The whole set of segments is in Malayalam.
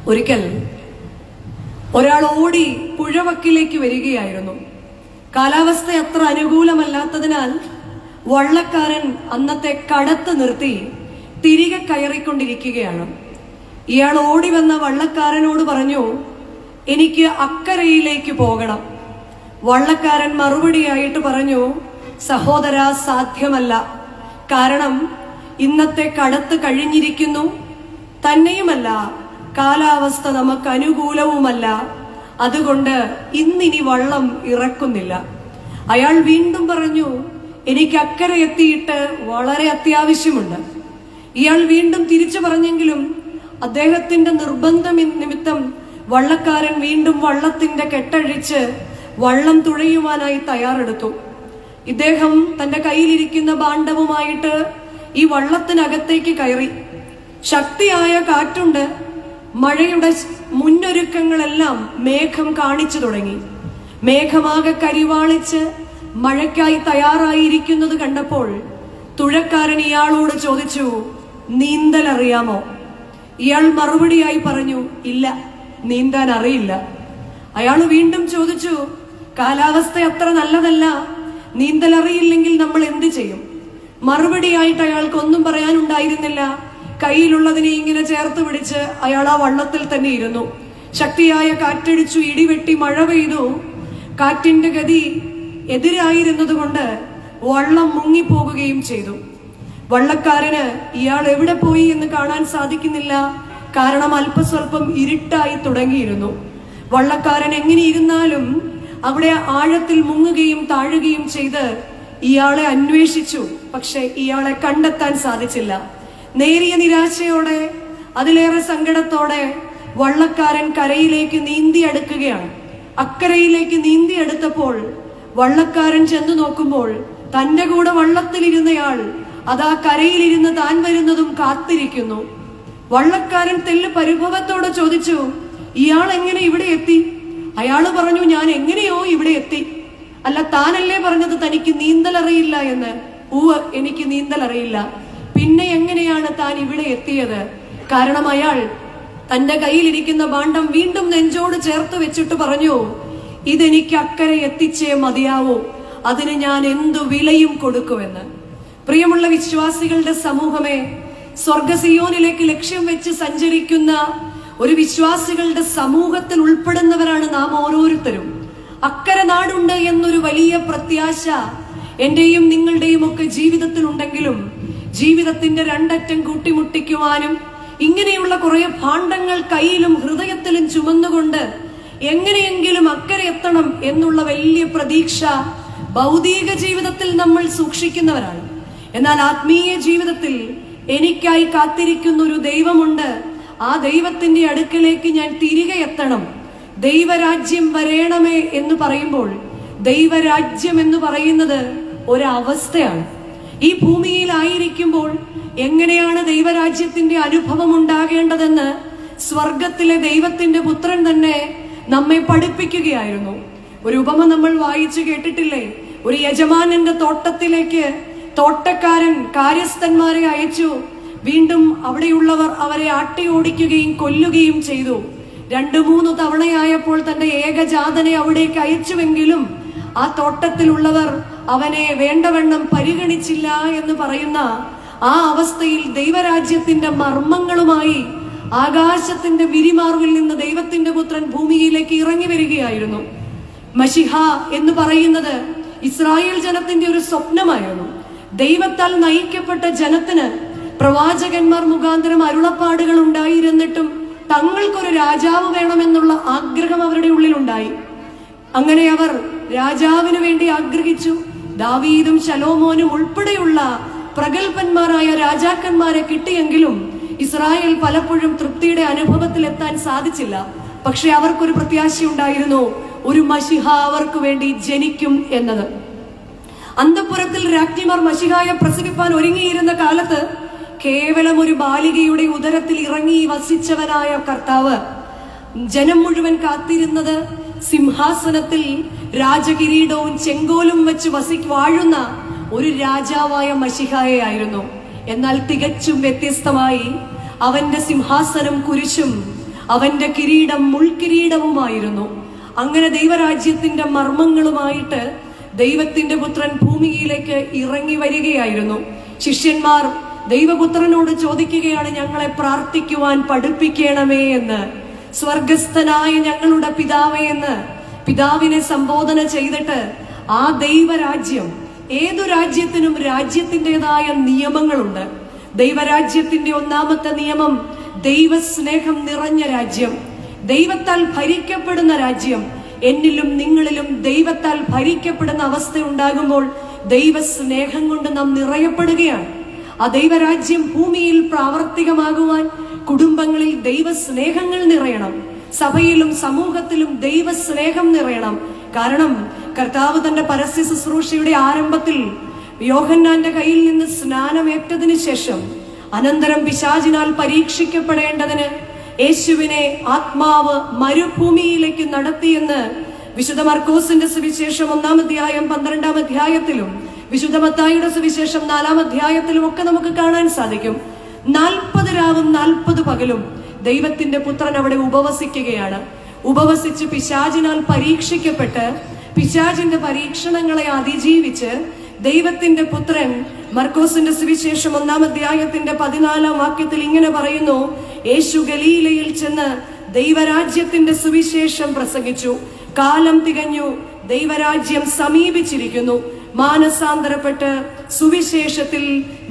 ഒരിക്കൽ ഒരാൾ ഓടി പുഴവക്കിലേക്ക് വരികയായിരുന്നു. കാലാവസ്ഥ അത്ര അനുകൂലമല്ലാത്തതിനാൽ വള്ളക്കാരൻ അന്നത്തെ കടത്ത് നിർത്തി തിരികെ കയറിക്കൊണ്ടിരിക്കുകയാണ്. ഇയാൾ ഓടി വന്ന വള്ളക്കാരനോട് പറഞ്ഞു, എനിക്ക് അക്കരയിലേക്ക് പോകണം. വള്ളക്കാരൻ മറുപടിയായിട്ട് പറഞ്ഞു, സഹോദര, സാധ്യമല്ല. കാരണം ഇന്നത്തെ കടത്ത് കഴിഞ്ഞിരിക്കുന്നു. തന്നെയുമല്ല, കാലാവസ്ഥ നമുക്ക് അനുകൂലവുമല്ല. അതുകൊണ്ട് ഇന്നിനി വള്ളം ഇറക്കുന്നില്ല. അയാൾ വീണ്ടും പറഞ്ഞു, എനിക്ക് അക്കരെ എത്തിയിട്ട് വളരെ അത്യാവശ്യമുണ്ട്. ഇയാൾ വീണ്ടും തിരിച്ചു പറഞ്ഞെങ്കിലും അദ്ദേഹത്തിന്റെ നിർബന്ധം നിമിത്തം വള്ളക്കാരൻ വീണ്ടും വള്ളത്തിന്റെ കെട്ടഴിച്ച് വള്ളം തുഴയുവാനായി തയ്യാറെടുത്തു. ഇദ്ദേഹം തന്റെ കയ്യിലിരിക്കുന്ന ഭാണ്ഡവുമായിട്ട് ഈ വള്ളത്തിനകത്തേക്ക് കയറി. ശക്തിയായ കാറ്റുണ്ട്. മഴയുടെ മുന്നൊരുക്കങ്ങളെല്ലാം മേഘം കാണിച്ചു തുടങ്ങി. മേഘമാകെ കരിവാളിച്ച് മഴയ്ക്കായി തയ്യാറായിരിക്കുന്നത് കണ്ടപ്പോൾ തുഴക്കാരൻ ഇയാളോട് ചോദിച്ചു, നീന്തൽ അറിയാമോ? ഇയാൾ മറുപടിയായി പറഞ്ഞു, ഇല്ല, നീന്താൻ അറിയില്ല. അയാൾ വീണ്ടും ചോദിച്ചു, കാലാവസ്ഥ അത്ര നല്ലതല്ല, നീന്തൽ അറിയില്ലെങ്കിൽ നമ്മൾ എന്ത് ചെയ്യും? മറുപടിയായിട്ട് അയാൾക്കൊന്നും പറയാനുണ്ടായിരുന്നില്ല. കയ്യിലുള്ളതിനെ ഇങ്ങനെ ചേർത്ത് പിടിച്ച് അയാൾ ആ വള്ളത്തിൽ തന്നെ ഇരുന്നു. ശക്തിയായ കാറ്റടിച്ചു, ഇടിവെട്ടി മഴ പെയ്തു. കാറ്റിന്റെ ഗതി എതിരായിരുന്നത് കൊണ്ട് വള്ളം മുങ്ങിപ്പോകുകയും ചെയ്തു. വള്ളക്കാരന് ഇയാൾ എവിടെ പോയി എന്ന് കാണാൻ സാധിക്കുന്നില്ല. കാരണം അല്പസ്വല്പം ഇരുട്ടായി തുടങ്ങിയിരുന്നു. വള്ളക്കാരൻ എങ്ങനെ ഇരുന്നാലും അവിടെ ആഴത്തിൽ മുങ്ങുകയും താഴുകയും ചെയ്ത് ഇയാളെ അന്വേഷിച്ചു. പക്ഷെ ഇയാളെ കണ്ടെത്താൻ സാധിച്ചില്ല. നേരിയ നിരാശയോടെ, അതിലേറെ സങ്കടത്തോടെ വള്ളക്കാരൻ കരയിലേക്ക് നീന്തിയെടുക്കുകയാണ്. അക്കരയിലേക്ക് നീന്തിയെടുത്തപ്പോൾ വള്ളക്കാരൻ ചെന്നു നോക്കുമ്പോൾ തന്റെ കൂടെ വള്ളത്തിലിരുന്നയാൾ അതാ കരയിലിരുന്ന് താൻ വരുന്നതും കാത്തിരിക്കുന്നു. വള്ളക്കാരൻ തെല്ല് പരിഭവത്തോടെ ചോദിച്ചു, ഇയാൾ എങ്ങനെ ഇവിടെ എത്തി? അയാള് പറഞ്ഞു, ഞാൻ എങ്ങനെയോ ഇവിടെ എത്തി. അല്ല, താനല്ലേ പറഞ്ഞത് തനിക്ക് നീന്തൽ അറിയില്ല എന്ന്? ഉവ്വ്, എനിക്ക് നീന്തൽ അറിയില്ല. പിന്നെ എങ്ങനെയാണ് താൻ ഇവിടെ എത്തിയത്? കാരണം അയാൾ തന്റെ കയ്യിലിരിക്കുന്ന ഭാണ്ഡം വീണ്ടും നെഞ്ചോട് ചേർത്ത് വെച്ചിട്ട് പറഞ്ഞു, ഇതെനിക്ക് അക്കരെ എത്തിച്ചേ മതിയാവൂ, അതിന് ഞാൻ എന്തു വിലയും കൊടുക്കുമെന്ന്. പ്രിയമുള്ള വിശ്വാസികളുടെ സമൂഹമേ, സ്വർഗസിയോനിലേക്ക് ലക്ഷ്യം വെച്ച് സഞ്ചരിക്കുന്ന ഒരു വിശ്വാസികളുടെ സമൂഹത്തിൽ ഉൾപ്പെടുന്നവരാണ് നാം ഓരോരുത്തരും. അക്കരെ നാടുണ്ട് എന്നൊരു വലിയ പ്രത്യാശ എന്റെയും നിങ്ങളുടെയും ഒക്കെ ജീവിതത്തിൽ ഉണ്ടെങ്കിലും ജീവിതത്തിന്റെ രണ്ടറ്റം കൂട്ടിമുട്ടിക്കുവാനും ഇങ്ങനെയുള്ള കുറെ ഭാണ്ഡങ്ങൾ കയ്യിലും ഹൃദയത്തിലും ചുമന്നുകൊണ്ട് എങ്ങനെയെങ്കിലും അക്കരെ എത്തണം എന്നുള്ള വലിയ പ്രതീക്ഷ ഭൗതിക ജീവിതത്തിൽ നമ്മൾ സൂക്ഷിക്കുന്നവരാണ്. എന്നാൽ ആത്മീയ ജീവിതത്തിൽ എനിക്കായി കാത്തിരിക്കുന്ന ഒരു ദൈവമുണ്ട്. ആ ദൈവത്തിന്റെ അടുക്കലേക്ക് ഞാൻ തിരികെ എത്തണം. ദൈവരാജ്യം വരേണമേ എന്ന് പറയുമ്പോൾ ദൈവരാജ്യം എന്ന് പറയുന്നത് ഒരവസ്ഥയാണ്. ഈ ഭൂമിയിലായിരിക്കുമ്പോൾ എങ്ങനെയാണ് ദൈവരാജ്യത്തിന്റെ അനുഭവം ഉണ്ടാകേണ്ടതെന്ന് സ്വർഗത്തിലെ ദൈവത്തിന്റെ പുത്രൻ തന്നെ നമ്മെ പഠിപ്പിക്കുകയായിരുന്നു. ഒരു ഉപമ നമ്മൾ വായിച്ചു കേട്ടിട്ടില്ലേ? ഒരു യജമാനന്റെ തോട്ടത്തിലേക്ക് തോട്ടക്കാരൻ കാര്യസ്ഥന്മാരെ അയച്ചു. വീണ്ടും അവിടെയുള്ളവർ അവരെ ആട്ടി ഓടിക്കുകയും കൊല്ലുകയും ചെയ്തു. 2-3 തവണയായപ്പോൾ തന്റെ ഏകജാതനെ അവിടേക്ക് അയച്ചുവെങ്കിലും ആ തോട്ടത്തിലുള്ളവർ അവനെ വേണ്ടവണ്ണം പരിഗണിച്ചില്ല എന്ന് പറയുന്ന ആ അവസ്ഥയിൽ ദൈവരാജ്യത്തിന്റെ മർമ്മങ്ങളുമായി ആകാശത്തിന്റെ വിരിമാർവിൽ നിന്ന് ദൈവത്തിന്റെ പുത്രൻ ഭൂമിയിലേക്ക് ഇറങ്ങി വരികയായിരുന്നു. മശിഹ എന്ന് പറയുന്നത് ഇസ്രായേൽ ജനത്തിന്റെ ഒരു സ്വപ്നമായിരുന്നു. ദൈവത്താൽ നയിക്കപ്പെട്ട ജനത്തിന് പ്രവാചകന്മാർ മുഖാന്തരം അരുളപ്പാടുകൾ ഉണ്ടായിരുന്നിട്ടും തങ്ങൾക്കൊരു രാജാവ് വേണമെന്നുള്ള ആഗ്രഹം അവരുടെ ഉള്ളിലുണ്ടായി. അങ്ങനെ അവർ രാജാവിന് വേണ്ടി ആഗ്രഹിച്ചു. ദാവീദും ശലോമോനും ഉൾപ്പെടെയുള്ള പ്രഗൽഭന്മാരായ രാജാക്കന്മാരെ കിട്ടിയെങ്കിലും ഇസ്രായേൽ പലപ്പോഴും തൃപ്തിയുടെ അനുഭവത്തിൽ എത്താൻ സാധിച്ചില്ല. പക്ഷെ അവർക്കൊരു പ്രത്യാശയുണ്ടായിരുന്നു, ഒരു മശിഹ അവർക്ക് വേണ്ടി ജനിക്കും എന്നത്. അന്തഃപുരത്തിൽ രാജ്ഞിമാർ മശിഹായെ പ്രസവിപ്പാൻ ഒരുങ്ങിയിരുന്ന കാലത്ത് കേവലം ഒരു ബാലികയുടെ ഉദരത്തിൽ ഇറങ്ങി വസിച്ചവനായ കർത്താവ് ജനം മുഴുവൻ കാത്തിരുന്നത് സിംഹാസനത്തിൽ രാജകിരീടവും ചെങ്കോലും വെച്ച് വാഴുന്ന ഒരു രാജാവായ മശിഹായെയായിരുന്നു. എന്നാൽ തികച്ചും വ്യത്യസ്തമായി അവന്റെ സിംഹാസനം കുരിശും അവന്റെ കിരീടം മുൾക്കിരീടവുമായിരുന്നു. അങ്ങനെ ദൈവരാജ്യത്തിന്റെ മർമ്മങ്ങളുമായിട്ട് ദൈവത്തിന്റെ പുത്രൻ ഭൂമിയിലേക്ക് ഇറങ്ങി വരികയായിരുന്നു. ശിഷ്യന്മാർ ദൈവപുത്രനോട് ചോദിക്കുകയാണ്, ഞങ്ങളെ പ്രാർത്ഥിക്കുവാൻ പഠിപ്പിക്കണമേ എന്ന്. സ്വർഗസ്ഥനായ ഞങ്ങളുടെ പിതാവേ എന്ന് പിതാവിനെ സംബോധന ചെയ്തിട്ട് ആ ദൈവരാജ്യം, ഏതു രാജ്യത്തിനും രാജ്യത്തിൻ്റെതായ നിയമങ്ങളുണ്ട്. ദൈവരാജ്യത്തിന്റെ ഒന്നാമത്തെ നിയമം ദൈവസ്നേഹം നിറഞ്ഞ രാജ്യം, ദൈവത്താൽ ഭരിക്കപ്പെടുന്ന രാജ്യം. എന്നിലും നിങ്ങളിലും ദൈവത്താൽ ഭരിക്കപ്പെടുന്ന അവസ്ഥ ഉണ്ടാകുമ്പോൾ ദൈവസ്നേഹം കൊണ്ട് നാം നിറയപ്പെടുകയാണ്. ആ ദൈവരാജ്യം ഭൂമിയിൽ പ്രാവർത്തികമാകുവാൻ കുടുംബങ്ങളിൽ ദൈവസ്നേഹങ്ങൾ നിറയണം, സഭയിലും സമൂഹത്തിലും ദൈവസ്നേഹം നിറയണം. കാരണം കർത്താവ് തന്റെ പരസ്യ ശുശ്രൂഷയുടെ ആരംഭത്തിൽ യോഹന്നാന്റെ കയ്യിൽ നിന്ന് സ്നാനമേറ്റതിനു ശേഷം അനന്തരം പിശാചിനാൽ പരീക്ഷിക്കപ്പെടേണ്ടതിന് യേശുവിനെ ആത്മാവ് മരുഭൂമിയിലേക്ക് നടത്തിയെന്ന് വിശുദ്ധ മർക്കോസിന്റെ സുവിശേഷം 1-ാം അധ്യായം 12-ാം അധ്യായത്തിലും വിശുദ്ധ മത്തായിയുടെ സുവിശേഷം 4-ാം അധ്യായത്തിലും ഒക്കെ നമുക്ക് കാണാൻ സാധിക്കും. 40 രാവും 40 പകലും ദൈവത്തിന്റെ പുത്രൻ അവിടെ ഉപവസിക്കുകയാണ്. ഉപവസിച്ച് പിശാചിനാൽ പരീക്ഷിക്കപ്പെട്ട് പിശാചിന്റെ പരീക്ഷണങ്ങളെ അതിജീവിച്ച് ദൈവത്തിന്റെ പുത്രൻ മർക്കോസിന്റെ സുവിശേഷം 1-ാം അധ്യായത്തിന്റെ 14-ാം വാക്യത്തിൽ ഇങ്ങനെ പറയുന്നു, യേശു ഗലീലയിൽ ചെന്ന് ദൈവരാജ്യത്തിന്റെ സുവിശേഷം പ്രസംഗിച്ചു. കാലം തികഞ്ഞു, ദൈവരാജ്യം സമീപിച്ചിരിക്കുന്നു, മാനസാന്തരപ്പെട്ട് സുവിശേഷത്തിൽ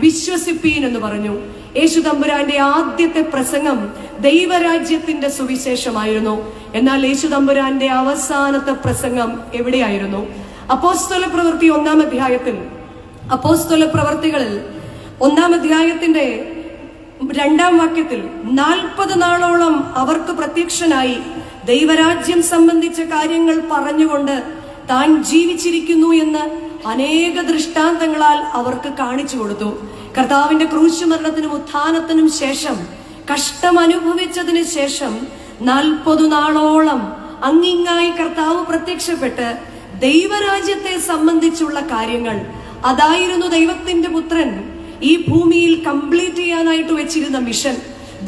വിശ്വസിപ്പീൻ എന്ന് പറഞ്ഞു. യേശു തമ്പുരാന്റെ ആദ്യത്തെ പ്രസംഗം ദൈവരാജ്യത്തിന്റെ സുവിശേഷമായിരുന്നു. എന്നാൽ യേശു തമ്പുരാന്റെ അവസാനത്തെ പ്രസംഗം എവിടെയായിരുന്നു? അപ്പോസ്തല പ്രവൃത്തി 1-ാം അധ്യായത്തിൽ, അപ്പോസ്തല പ്രവൃത്തികളിൽ 1-ാം അധ്യായത്തിന്റെ 2-ാം വാക്യത്തിൽ 40 നാളോളം അവർക്ക് പ്രത്യക്ഷനായി ദൈവരാജ്യം സംബന്ധിച്ച കാര്യങ്ങൾ പറഞ്ഞുകൊണ്ട് താൻ ജീവിച്ചിരിക്കുന്നു എന്ന് അനേക ദൃഷ്ടാന്തങ്ങളാൽ അവർക്ക് കാണിച്ചു കൊടുത്തു. കർത്താവിന്റെ ക്രൂശുമരണത്തിനും ഉത്ഥാനത്തിനും ശേഷം, കഷ്ടം അനുഭവിച്ചതിന് ശേഷം 40 നാളോളം അങ്ങിങ്ങായി കർത്താവ് പ്രത്യക്ഷപ്പെട്ട് ദൈവരാജ്യത്തെ സംബന്ധിച്ചുള്ള കാര്യങ്ങൾ, അതായിരുന്നു ദൈവത്തിന്റെ പുത്രൻ ഈ ഭൂമിയിൽ കംപ്ലീറ്റ് ചെയ്യാനായിട്ട് വെച്ചിരുന്ന മിഷൻ,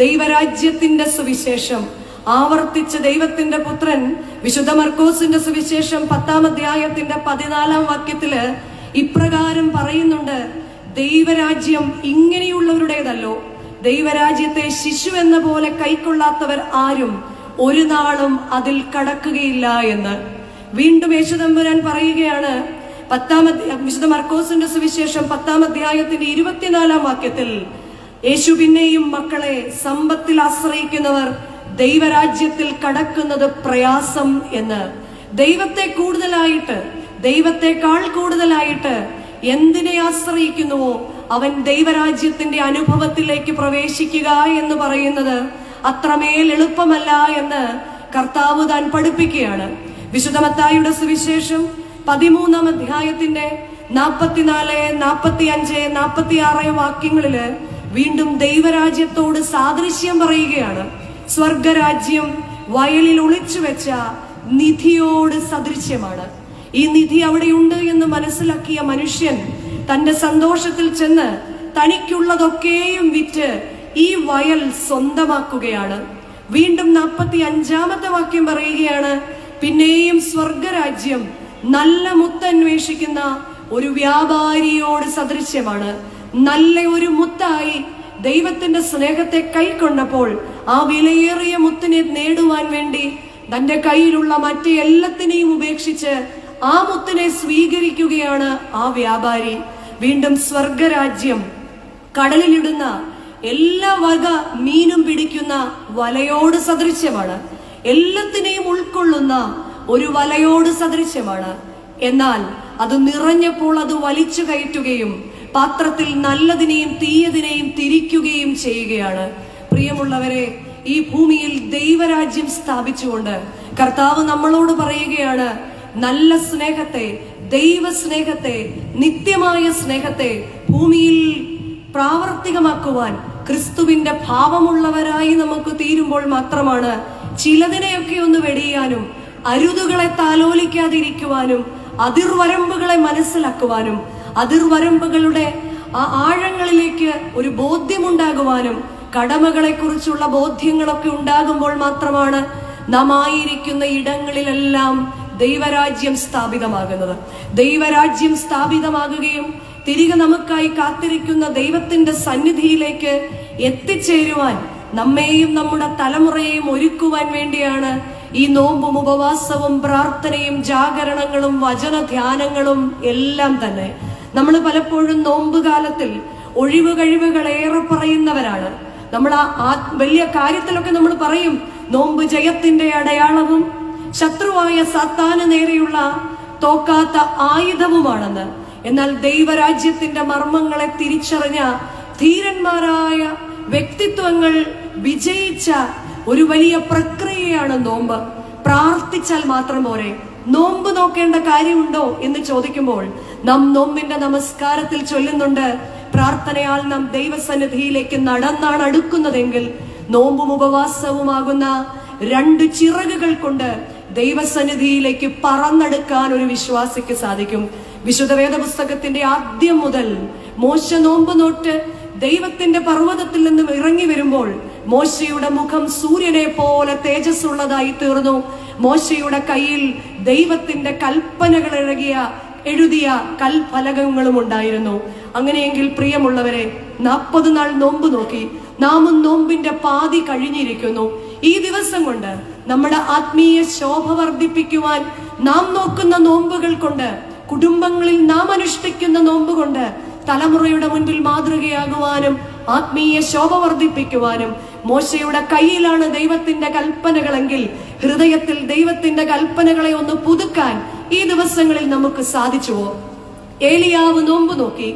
ദൈവരാജ്യത്തിന്റെ സുവിശേഷം ആവർത്തിച്ച് ദൈവത്തിന്റെ പുത്രൻ വിശുദ്ധ മർക്കോസിന്റെ സുവിശേഷം 10-ാം അധ്യായത്തിന്റെ 14-ാം വാക്യത്തില് ഇപ്രകാരം പറയുന്നുണ്ട്, ദൈവരാജ്യം ഇങ്ങനെയുള്ളവരുടേതല്ലോ, ദൈവരാജ്യത്തെ ശിശു എന്ന പോലെ കൈക്കൊള്ളാത്തവർ ആരും ഒരു നാളും അതിൽ കടക്കുകയില്ല എന്ന്. വീണ്ടും യേശു തമ്പുരാൻ പറയുകയാണ്, വിശുദ്ധ മർക്കോസിന്റെ സുവിശേഷം 10-ാം അധ്യായത്തിന്റെ 24-ാം വാക്യത്തിൽ, യേശു പിന്നെയും മക്കളെ, സമ്പത്തിൽ ആശ്രയിക്കുന്നവർ ദൈവരാജ്യത്തിൽ കടക്കുന്നത് പ്രയാസം എന്ന്. ദൈവത്തെ കൂടുതലായിട്ട്, ദൈവത്തെക്കാൾ കൂടുതലായിട്ട് എന്തിനെ ആശ്രയിക്കുന്നുവോ അവൻ ദൈവരാജ്യത്തിന്റെ അനുഭവത്തിലേക്ക് പ്രവേശിക്കുക എന്ന് പറയുന്നത് അത്രമേൽ എളുപ്പമല്ല എന്ന് കർത്താവ് താൻ പഠിപ്പിക്കുകയാണ്. വിശുദ്ധ മത്തായിയുടെ സുവിശേഷം 13-ാം അധ്യായത്തിന്റെ 44, 45, 46 വാക്യങ്ങളില് വീണ്ടും ദൈവരാജ്യത്തോട് സാദൃശ്യം പറയുകയാണ്. സ്വർഗരാജ്യം വയലിൽ ഒളിച്ചു വെച്ച നിധിയോട് സദൃശ്യമാണ്. ഈ നിധി അവിടെയുണ്ട് എന്ന് മനസ്സിലാക്കിയ മനുഷ്യൻ തന്റെ സന്തോഷത്തിൽ ചെന്ന് തനിക്കുള്ളതൊക്കെയും വിറ്റ് ഈ വയൽ സ്വന്തമാക്കുകയാണ്. വീണ്ടും 45-ാമത്തെ വാക്യം പറയുകയാണ്, പിന്നെയും സ്വർഗരാജ്യം നല്ല മുത്ത് അന്വേഷിക്കുന്ന ഒരു വ്യാപാരിയോട് സദൃശ്യമാണ്. നല്ല ഒരു മുത്തായി ദൈവത്തിന്റെ സ്നേഹത്തെ കൈക്കൊണ്ടപ്പോൾ ആ വിലയേറിയ മുത്തിനെ നേടുവാൻ വേണ്ടി തന്റെ കയ്യിലുള്ള മറ്റെല്ലാത്തിനെയും ഉപേക്ഷിച്ച് ആ മുത്തിനെ സ്വീകരിക്കുകയാണ് ആ വ്യാപാരി. വീണ്ടും സ്വർഗരാജ്യം കടലിലിടുന്ന എല്ലാ വക മീനും പിടിക്കുന്ന വലയോട് സദൃശ്യമാണ്. എല്ലാത്തിനെയും ഉൾക്കൊള്ളുന്ന ഒരു വലയോട് സദൃശ്യമാണ്. എന്നാൽ അത് നിറഞ്ഞപ്പോൾ അത് വലിച്ചു കയറ്റുകയും പാത്രത്തിൽ നല്ലതിനെയും തീയതിനെയും തിരിക്കുകയും ചെയ്യുകയാണ്. പ്രിയമുള്ളവരെ, ഈ ഭൂമിയിൽ ദൈവരാജ്യം സ്ഥാപിച്ചുകൊണ്ട് കർത്താവ് നമ്മളോട് പറയുകയാണ്, നല്ല സ്നേഹത്തെ, ദൈവസ്നേഹത്തെ, നിത്യമായ സ്നേഹത്തെ ഭൂമിയിൽ പ്രാവർത്തികമാക്കുവാൻ ക്രിസ്തുവിന്റെ ഭാവമുള്ളവരായി നമുക്ക് തീരുമ്പോൾ മാത്രമാണ് ചിലതിനെയൊക്കെ ഒന്ന് വെടിയാനും അരുതുകളെ താലോലിക്കാതിരിക്കുവാനും അതിർവരമ്പുകളെ മനസ്സിലാക്കുവാനും അതിർവരമ്പുകളുടെ ആ ആഴങ്ങളിലേക്ക് ഒരു ബോധ്യമുണ്ടാകുവാനും കടമകളെ കുറിച്ചുള്ള ബോധ്യങ്ങളൊക്കെ ഉണ്ടാകുമ്പോൾ മാത്രമാണ് നാം ആയിരിക്കുന്ന ഇടങ്ങളിലെല്ലാം ദൈവരാജ്യം സ്ഥാപിതമാകുന്നത്. ദൈവരാജ്യം സ്ഥാപിതമാകുകയും തിരികെ നമുക്കായി കാത്തിരിക്കുന്ന ദൈവത്തിന്റെ സന്നിധിയിലേക്ക് എത്തിച്ചേരുവാൻ നമ്മെയും നമ്മുടെ തലമുറയെയും ഒരുക്കുവാൻ വേണ്ടിയാണ് ഈ നോമ്പും ഉപവാസവും പ്രാർത്ഥനയും ജാഗരണങ്ങളും വചന ധ്യാനങ്ങളും എല്ലാം തന്നെ. നമ്മൾ പലപ്പോഴും നോമ്പ് കാലത്തിൽ ഒഴിവ് കഴിവുകൾ ഏറെ പറയുന്നവരാണ്. നമ്മൾ ആ വലിയ കാര്യത്തിലൊക്കെ നമ്മൾ പറയും നോമ്പ് ജയത്തിന്റെ അടയാളവും ശത്രുവായ സാത്താന് നേരെയുള്ള തോക്കാത്ത ആയുധവുമാണെന്ന്. എന്നാൽ ദൈവരാജ്യത്തിന്റെ മർമ്മങ്ങളെ തിരിച്ചറിഞ്ഞ ധീരന്മാരായ വ്യക്തിത്വങ്ങൾ വിജയിച്ച ഒരു വലിയ പ്രക്രിയയാണ് നോമ്പ്. പ്രാർത്ഥിച്ചാൽ മാത്രം പോരെ. നോമ്പ് നോക്കേണ്ട കാര്യമുണ്ടോ എന്ന് ചോദിക്കുമ്പോൾ നാം നോമ്പിന്റെ നമസ്കാരത്തിൽ ചൊല്ലുന്നുണ്ട്, പ്രാർത്ഥനയാൽ നാം ദൈവസന്നിധിയിലേക്ക് നടന്നാണ് അടുക്കുന്നതെങ്കിൽ നോമ്പും ഉപവാസവുമാകുന്ന 2 ചിറകുകൾ കൊണ്ട് ദൈവസന്നിധിയിലേക്ക് പറന്നെടുക്കാൻ ഒരു വിശ്വാസിക്ക് സാധിക്കും. വിശുദ്ധ വേദപുസ്തകത്തിന്റെ ആദ്യം മുതൽ മോശ നോമ്പ് നോട്ട് ദൈവത്തിന്റെ പർവ്വതത്തിൽ നിന്നും ഇറങ്ങി വരുമ്പോൾ മോശയുടെ മുഖം സൂര്യനെ പോലെ തേജസ്സുള്ളതായി തീർന്നു. മോശയുടെ കയ്യിൽ ദൈവത്തിന്റെ കൽപ്പനകൾ എഴുതിയ കൽഫലകങ്ങളും ഉണ്ടായിരുന്നു. അങ്ങനെയെങ്കിൽ പ്രിയമുള്ളവരെ, 40 നാൾ നോമ്പ് നോക്കി നാമും നോമ്പിന്റെ പാതി കഴിഞ്ഞിരിക്കുന്നു. ഈ ദിവസം കൊണ്ട് നമ്മുടെ ആത്മീയ ശോഭ വർദ്ധിപ്പിക്കുവാൻ നാം നോക്കുന്ന നോമ്പുകൾ കൊണ്ട്, കുടുംബങ്ങളിൽ നാം അനുഷ്ഠിക്കുന്ന നോമ്പ് കൊണ്ട് തലമുറയുടെ മുൻപിൽ മാതൃകയാകുവാനും ആത്മീയ ശോഭ വർദ്ധിപ്പിക്കുവാനും മോശയുടെ കയ്യിലാണ് ദൈവത്തിന്റെ കൽപ്പനകളെങ്കിൽ ഹൃദയത്തിൽ ദൈവത്തിന്റെ കൽപ്പനകളെ ഒന്ന് പുതുക്കാൻ ഈ ദിവസങ്ങളിൽ നമുക്ക് സാധിച്ചുവോ? ഏലിയാവ് നോമ്പ് നോക്കി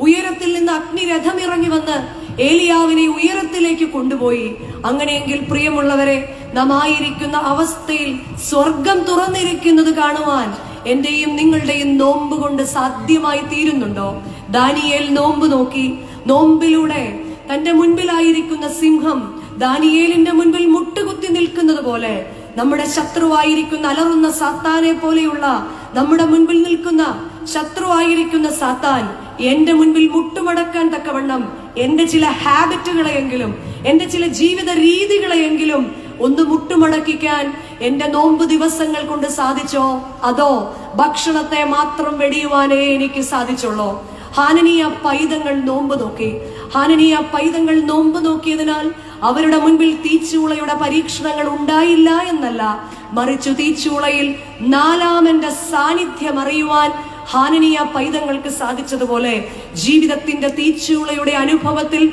ഉയരത്തിൽ നിന്ന് അഗ്നിരഥം ഇറങ്ങി വന്ന് ഏലിയാവിനെ ഉയരത്തിലേക്ക് കൊണ്ടുപോയി. അങ്ങനെയെങ്കിൽ പ്രിയമുള്ളവരെ, നാം ആയിരിക്കുന്ന അവസ്ഥയിൽ സ്വർഗം തുറന്നിരിക്കുന്നത് കാണുവാൻ എന്റെയും നിങ്ങളുടെയും നോമ്പ് കൊണ്ട് സാധ്യമായി തീരുന്നുണ്ടോ? ദാനിയേൽ നോമ്പ് നോക്കി. നോമ്പിലൂടെ തന്റെ മുൻപിലായിരിക്കുന്ന സിംഹം ദാനിയേലിന്റെ മുൻപിൽ മുട്ടുകുത്തി നിൽക്കുന്നത് പോലെ നമ്മുടെ ശത്രുവായിരിക്കുന്ന അലറുന്ന സാത്താനെ പോലെയുള്ള നമ്മുടെ മുൻപിൽ നിൽക്കുന്ന ശത്രുവായിരിക്കുന്ന സാത്താൻ എന്റെ മുൻപിൽ മുട്ടുമടക്കാൻ തക്കവണ്ണം എന്റെ ചില ഹാബിറ്റുകളെയെങ്കിലും എന്റെ ചില ജീവിത രീതികളെയെങ്കിലും ഒന്ന് മുട്ടുമടക്കിക്കാൻ എന്റെ നോമ്പ് ദിവസങ്ങൾ കൊണ്ട് സാധിച്ചോ? അതോ ഭക്ഷണത്തെ മാത്രം വെടിയുവാനേ എനിക്ക് സാധിച്ചുള്ളൂ? ഹാനനീയ പൈതങ്ങൾ നോമ്പ് നോക്കി. ഹാനനീയ പൈതങ്ങൾ നോമ്പ് നോക്കിയതിനാൽ അവരുടെ മുൻപിൽ തീച്ചൂളയുടെ പരീക്ഷണങ്ങൾ ഉണ്ടായില്ല എന്നല്ല, മറിച്ചു തീച്ചൂളയിൽ 4ാമന്റെ സാന്നിധ്യം അറിയുവാൻ ഹാനനീയ പൈതങ്ങൾക്ക് സാധിച്ചതുപോലെ ജീവിതത്തിന്റെ തീച്ചൂളയുടെ അനുഭവത്തിൽ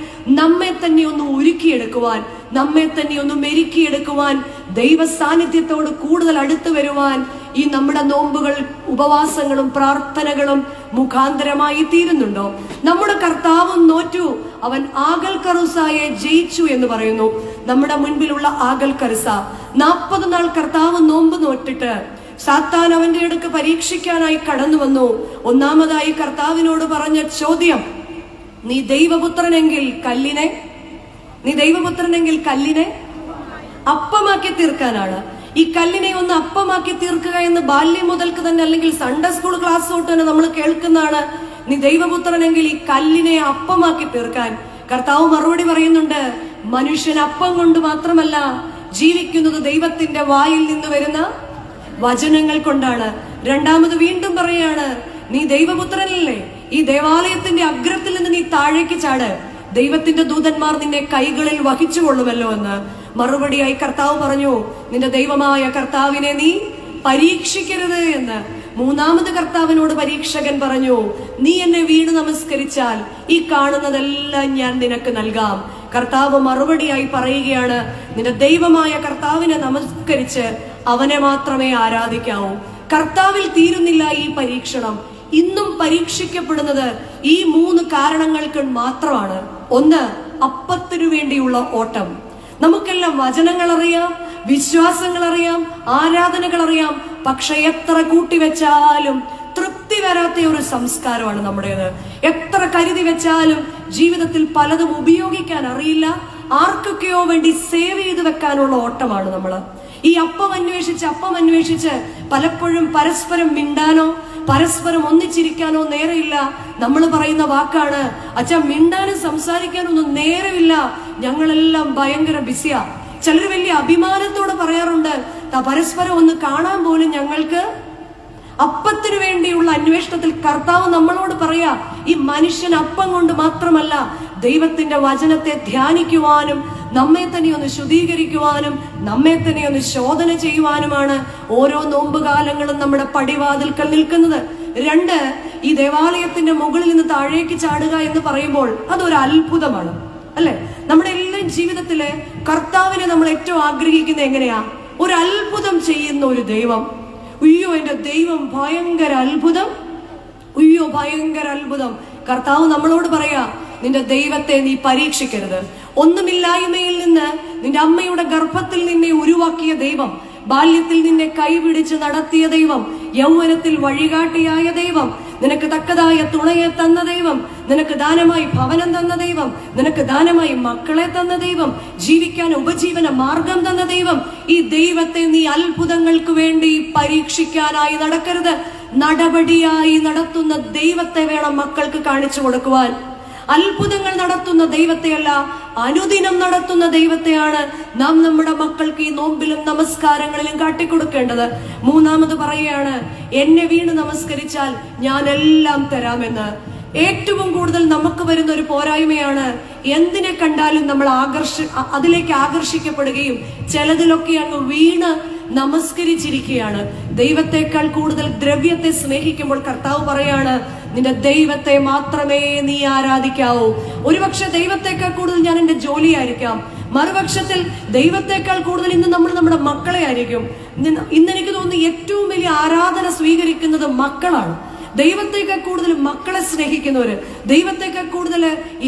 നമ്മെ തന്നെ ഒന്ന് ഒരുക്കിയെടുക്കുവാൻ, നമ്മെ തന്നെ ഒന്ന് മെരുക്കിയെടുക്കുവാൻ, ദൈവ സാന്നിധ്യത്തോട് കൂടുതൽ അടുത്തു വരുവാൻ ഈ നമ്മുടെ നോമ്പുകൾ, ഉപവാസങ്ങളും പ്രാർത്ഥനകളും മുഖാന്തരമായി തീരുന്നുണ്ടോ? നമ്മുടെ കർത്താവും നോറ്റു, അവൻ ആഗൽ കറുസായെ ജയിച്ചു എന്ന് പറയുന്നു. നമ്മുടെ മുൻപിലുള്ള ആഗൽ കറുസ 40 നാൾ കർത്താവ് നോമ്പ് നോറ്റിട്ട് സാത്താൻ അവന്റെ അടുക്ക് പരീക്ഷിക്കാനായി കടന്നു വന്നു. ഒന്നാമതായി കർത്താവിനോട് പറഞ്ഞ ചോദ്യം, നീ ദൈവപുത്രനെങ്കിൽ കല്ലിനെ അപ്പമാക്കി തീർക്കാനാണ്. ഈ കല്ലിനെ ഒന്ന് അപ്പമാക്കി തീർക്കുക എന്ന് ബാല്യം മുതൽക്ക് തന്നെ, അല്ലെങ്കിൽ സൺഡേ സ്കൂൾ ക്ലാസ് തൊട്ട് തന്നെ നമ്മൾ കേൾക്കുന്നതാണ്. നീ ദൈവപുത്രനെങ്കിൽ ഈ കല്ലിനെ അപ്പമാക്കി തീർക്കാൻ. കർത്താവ് മറുപടി പറയുന്നുണ്ട്, മനുഷ്യൻ അപ്പം കൊണ്ട് മാത്രമല്ല ജീവിക്കുന്നത്, ദൈവത്തിന്റെ വായിൽ നിന്ന് വരുന്ന വചനങ്ങൾ കൊണ്ടാണ്. രണ്ടാമത് വീണ്ടും പറയാണ്, നീ ദൈവപുത്രനല്ലേ, ഈ ദേവാലയത്തിന്റെ അഗ്രത്തിൽ നിന്ന് നീ താഴേക്ക് ചാട്, ദൈവത്തിന്റെ ദൂതന്മാർ നിന്നെ കൈകളിൽ വഹിച്ചു കൊള്ളുമല്ലോ എന്ന്. മറുപടിയായി കർത്താവ് പറഞ്ഞു, നിന്റെ ദൈവമായ കർത്താവിനെ നീ പരീക്ഷിക്കരുത് എന്ന്. മൂന്നാമത് കർത്താവിനോട് പരീക്ഷകൻ പറഞ്ഞു, നീ എന്നെ വീണ് നമസ്കരിച്ചാൽ ഈ കാണുന്നതെല്ലാം ഞാൻ നിനക്ക് നൽകാം. കർത്താവ് മറുപടിയായി പറയുകയാണ്, നിന്റെ ദൈവമായ കർത്താവിനെ നമസ്കരിച്ച് അവനെ മാത്രമേ ആരാധിക്കാവൂ. കർത്താവിൽ തീരുന്നില്ല ഈ പരീക്ഷണം. ഇന്നും പരീക്ഷിക്കപ്പെടുന്നത് ഈ 3 കാരണങ്ങൾക്ക് മാത്രമാണ്. ഒന്ന്, അപ്പത്തിനു വേണ്ടിയുള്ള ഓട്ടം. നമുക്കെല്ലാം വചനങ്ങൾ അറിയാം, വിശ്വാസങ്ങൾ അറിയാം, ആരാധനകൾ അറിയാം, പക്ഷെ എത്ര കൂട്ടിവെച്ചാലും തൃപ്തി വരാത്ത ഒരു സംസ്കാരമാണ് നമ്മുടേത്. എത്ര കരുതി വെച്ചാലും ജീവിതത്തിൽ പലതും ഉപയോഗിക്കാൻ അറിയില്ല. ആർക്കൊക്കെയോ വേണ്ടി സേവ് ചെയ്ത് വെക്കാനുള്ള ഓട്ടമാണ് നമ്മള്. ഈ അപ്പം അന്വേഷിച്ച് പലപ്പോഴും പരസ്പരം മിണ്ടാനോ പരസ്പരം ഒന്നിച്ചിരിക്കാനോ നേരമില്ല. നമ്മൾ പറയുന്ന വാക്കാണ്, അച്ഛാ മിണ്ടാനും സംസാരിക്കാനൊന്നും നേരമില്ല, ഞങ്ങളെല്ലാം ഭയങ്കര ബിസിയാ. ചിലർ വലിയ അഭിമാനത്തോടെ പറയാറുണ്ട്, പരസ്പരം ഒന്ന് കാണാൻ പോലും ഞങ്ങൾക്ക്. അപ്പത്തിനു വേണ്ടിയുള്ള അന്വേഷണത്തിൽ കർത്താവ് നമ്മളോട് പറയാ, ഈ മനുഷ്യൻ അപ്പം കൊണ്ട് മാത്രമല്ല ദൈവത്തിന്റെ വചനത്തെ ധ്യാനിക്കുവാനും നമ്മെ തന്നെ ഒന്ന് ശുദ്ധീകരിക്കുവാനും നമ്മെ തന്നെ ഒന്ന് ശോധന ചെയ്യുവാനുമാണ് ഓരോ നോമ്പുകാലങ്ങളും നമ്മുടെ പടിവാതിൽക്കൽ നിൽക്കുന്നത്. 2, ഈ ദേവാലയത്തിന്റെ മുകളിൽ നിന്ന് താഴേക്ക് ചാടുക എന്ന് പറയുമ്പോൾ അതൊരു അത്ഭുതമാണ്, അല്ലെ? നമ്മുടെ എല്ലാ ജീവിതത്തില് കർത്താവിനെ നമ്മൾ ഏറ്റവും ആഗ്രഹിക്കുന്നത് എങ്ങനെയാ? ഒരു അത്ഭുതം ചെയ്യുന്ന ഒരു ദൈവം. ഉയ്യോ, എന്റെ ദൈവം ഭയങ്കര അത്ഭുതം, ഉയ്യോ ഭയങ്കര അത്ഭുതം. കർത്താവ് നമ്മളോട് പറയാ, നിന്റെ ദൈവത്തെ നീ പരീക്ഷിക്കരുത്. ഒന്നുമില്ലായ്മയിൽ നിന്ന് നിന്റെ അമ്മയുടെ ഗർഭത്തിൽ നിന്നെ ഉരുവാക്കിയ ദൈവം, ബാല്യത്തിൽ നിന്നെ കൈപിടിച്ച് നടത്തിയ ദൈവം, യൗവനത്തിൽ വഴികാട്ടിയായ ദൈവം, നിനക്ക് തക്കതായ തുണയെ തന്ന ദൈവം, നിനക്ക് ദാനമായി ഭവനം തന്ന ദൈവം, നിനക്ക് ദാനമായി മക്കളെ തന്ന ദൈവം, ജീവിക്കാൻ ഉപജീവന മാർഗം തന്ന ദൈവം. ഈ ദൈവത്തെ നീ അത്ഭുതങ്ങൾക്ക് വേണ്ടി പരീക്ഷിക്കാനായി നടക്കരുത്. നടപടിയായി നടത്തുന്ന ദൈവത്തെ വേണം മക്കൾക്ക് കാണിച്ചു കൊടുക്കുവാൻ. അത്ഭുതങ്ങൾ നടത്തുന്ന ദൈവത്തെയല്ല, അനുദിനം നടത്തുന്ന ദൈവത്തെയാണ് നാം നമ്മുടെ മക്കൾക്ക് ഈ നോമ്പിലും നമസ്കാരങ്ങളിലും കാട്ടിക്കൊടുക്കേണ്ടത്. 3 പറയുകയാണ്, എന്നെ വീണ് നമസ്കരിച്ചാൽ ഞാൻ എല്ലാം തരാമെന്ന്. ഏറ്റവും കൂടുതൽ നമുക്ക് വരുന്ന ഒരു പോരായ്മയാണ്, എന്തിനെ കണ്ടാലും നമ്മൾ അതിലേക്ക് ആകർഷിക്കപ്പെടുകയും ചിലതിലൊക്കെ അങ്ങ് വീണ് നമസ്കരിച്ചിരിക്കുകയാണ്. ദൈവത്തെക്കാൾ കൂടുതൽ ദ്രവ്യത്തെ സ്നേഹിക്കുമ്പോൾ കർത്താവ് പറയാണ്, നിന്റെ ദൈവത്തെ മാത്രമേ നീ ആരാധിക്കാവൂ. ഒരുപക്ഷെ ദൈവത്തെക്കാൾ കൂടുതൽ ഞാൻ എന്റെ ജോലിയായിരിക്കാം, മറുപക്ഷത്തിൽ ദൈവത്തെക്കാൾ കൂടുതൽ ഇന്ന് നമ്മൾ നമ്മുടെ മക്കളെ ആയിരിക്കും. ഇന്ന് എനിക്ക് തോന്നുന്നു ഏറ്റവും വലിയ ആരാധന സ്വീകരിക്കുന്നത് മക്കളാണ്. ദൈവത്തെക്കാൾ കൂടുതൽ മക്കളെ സ്നേഹിക്കുന്നവര്, ദൈവത്തെക്കാൾ കൂടുതൽ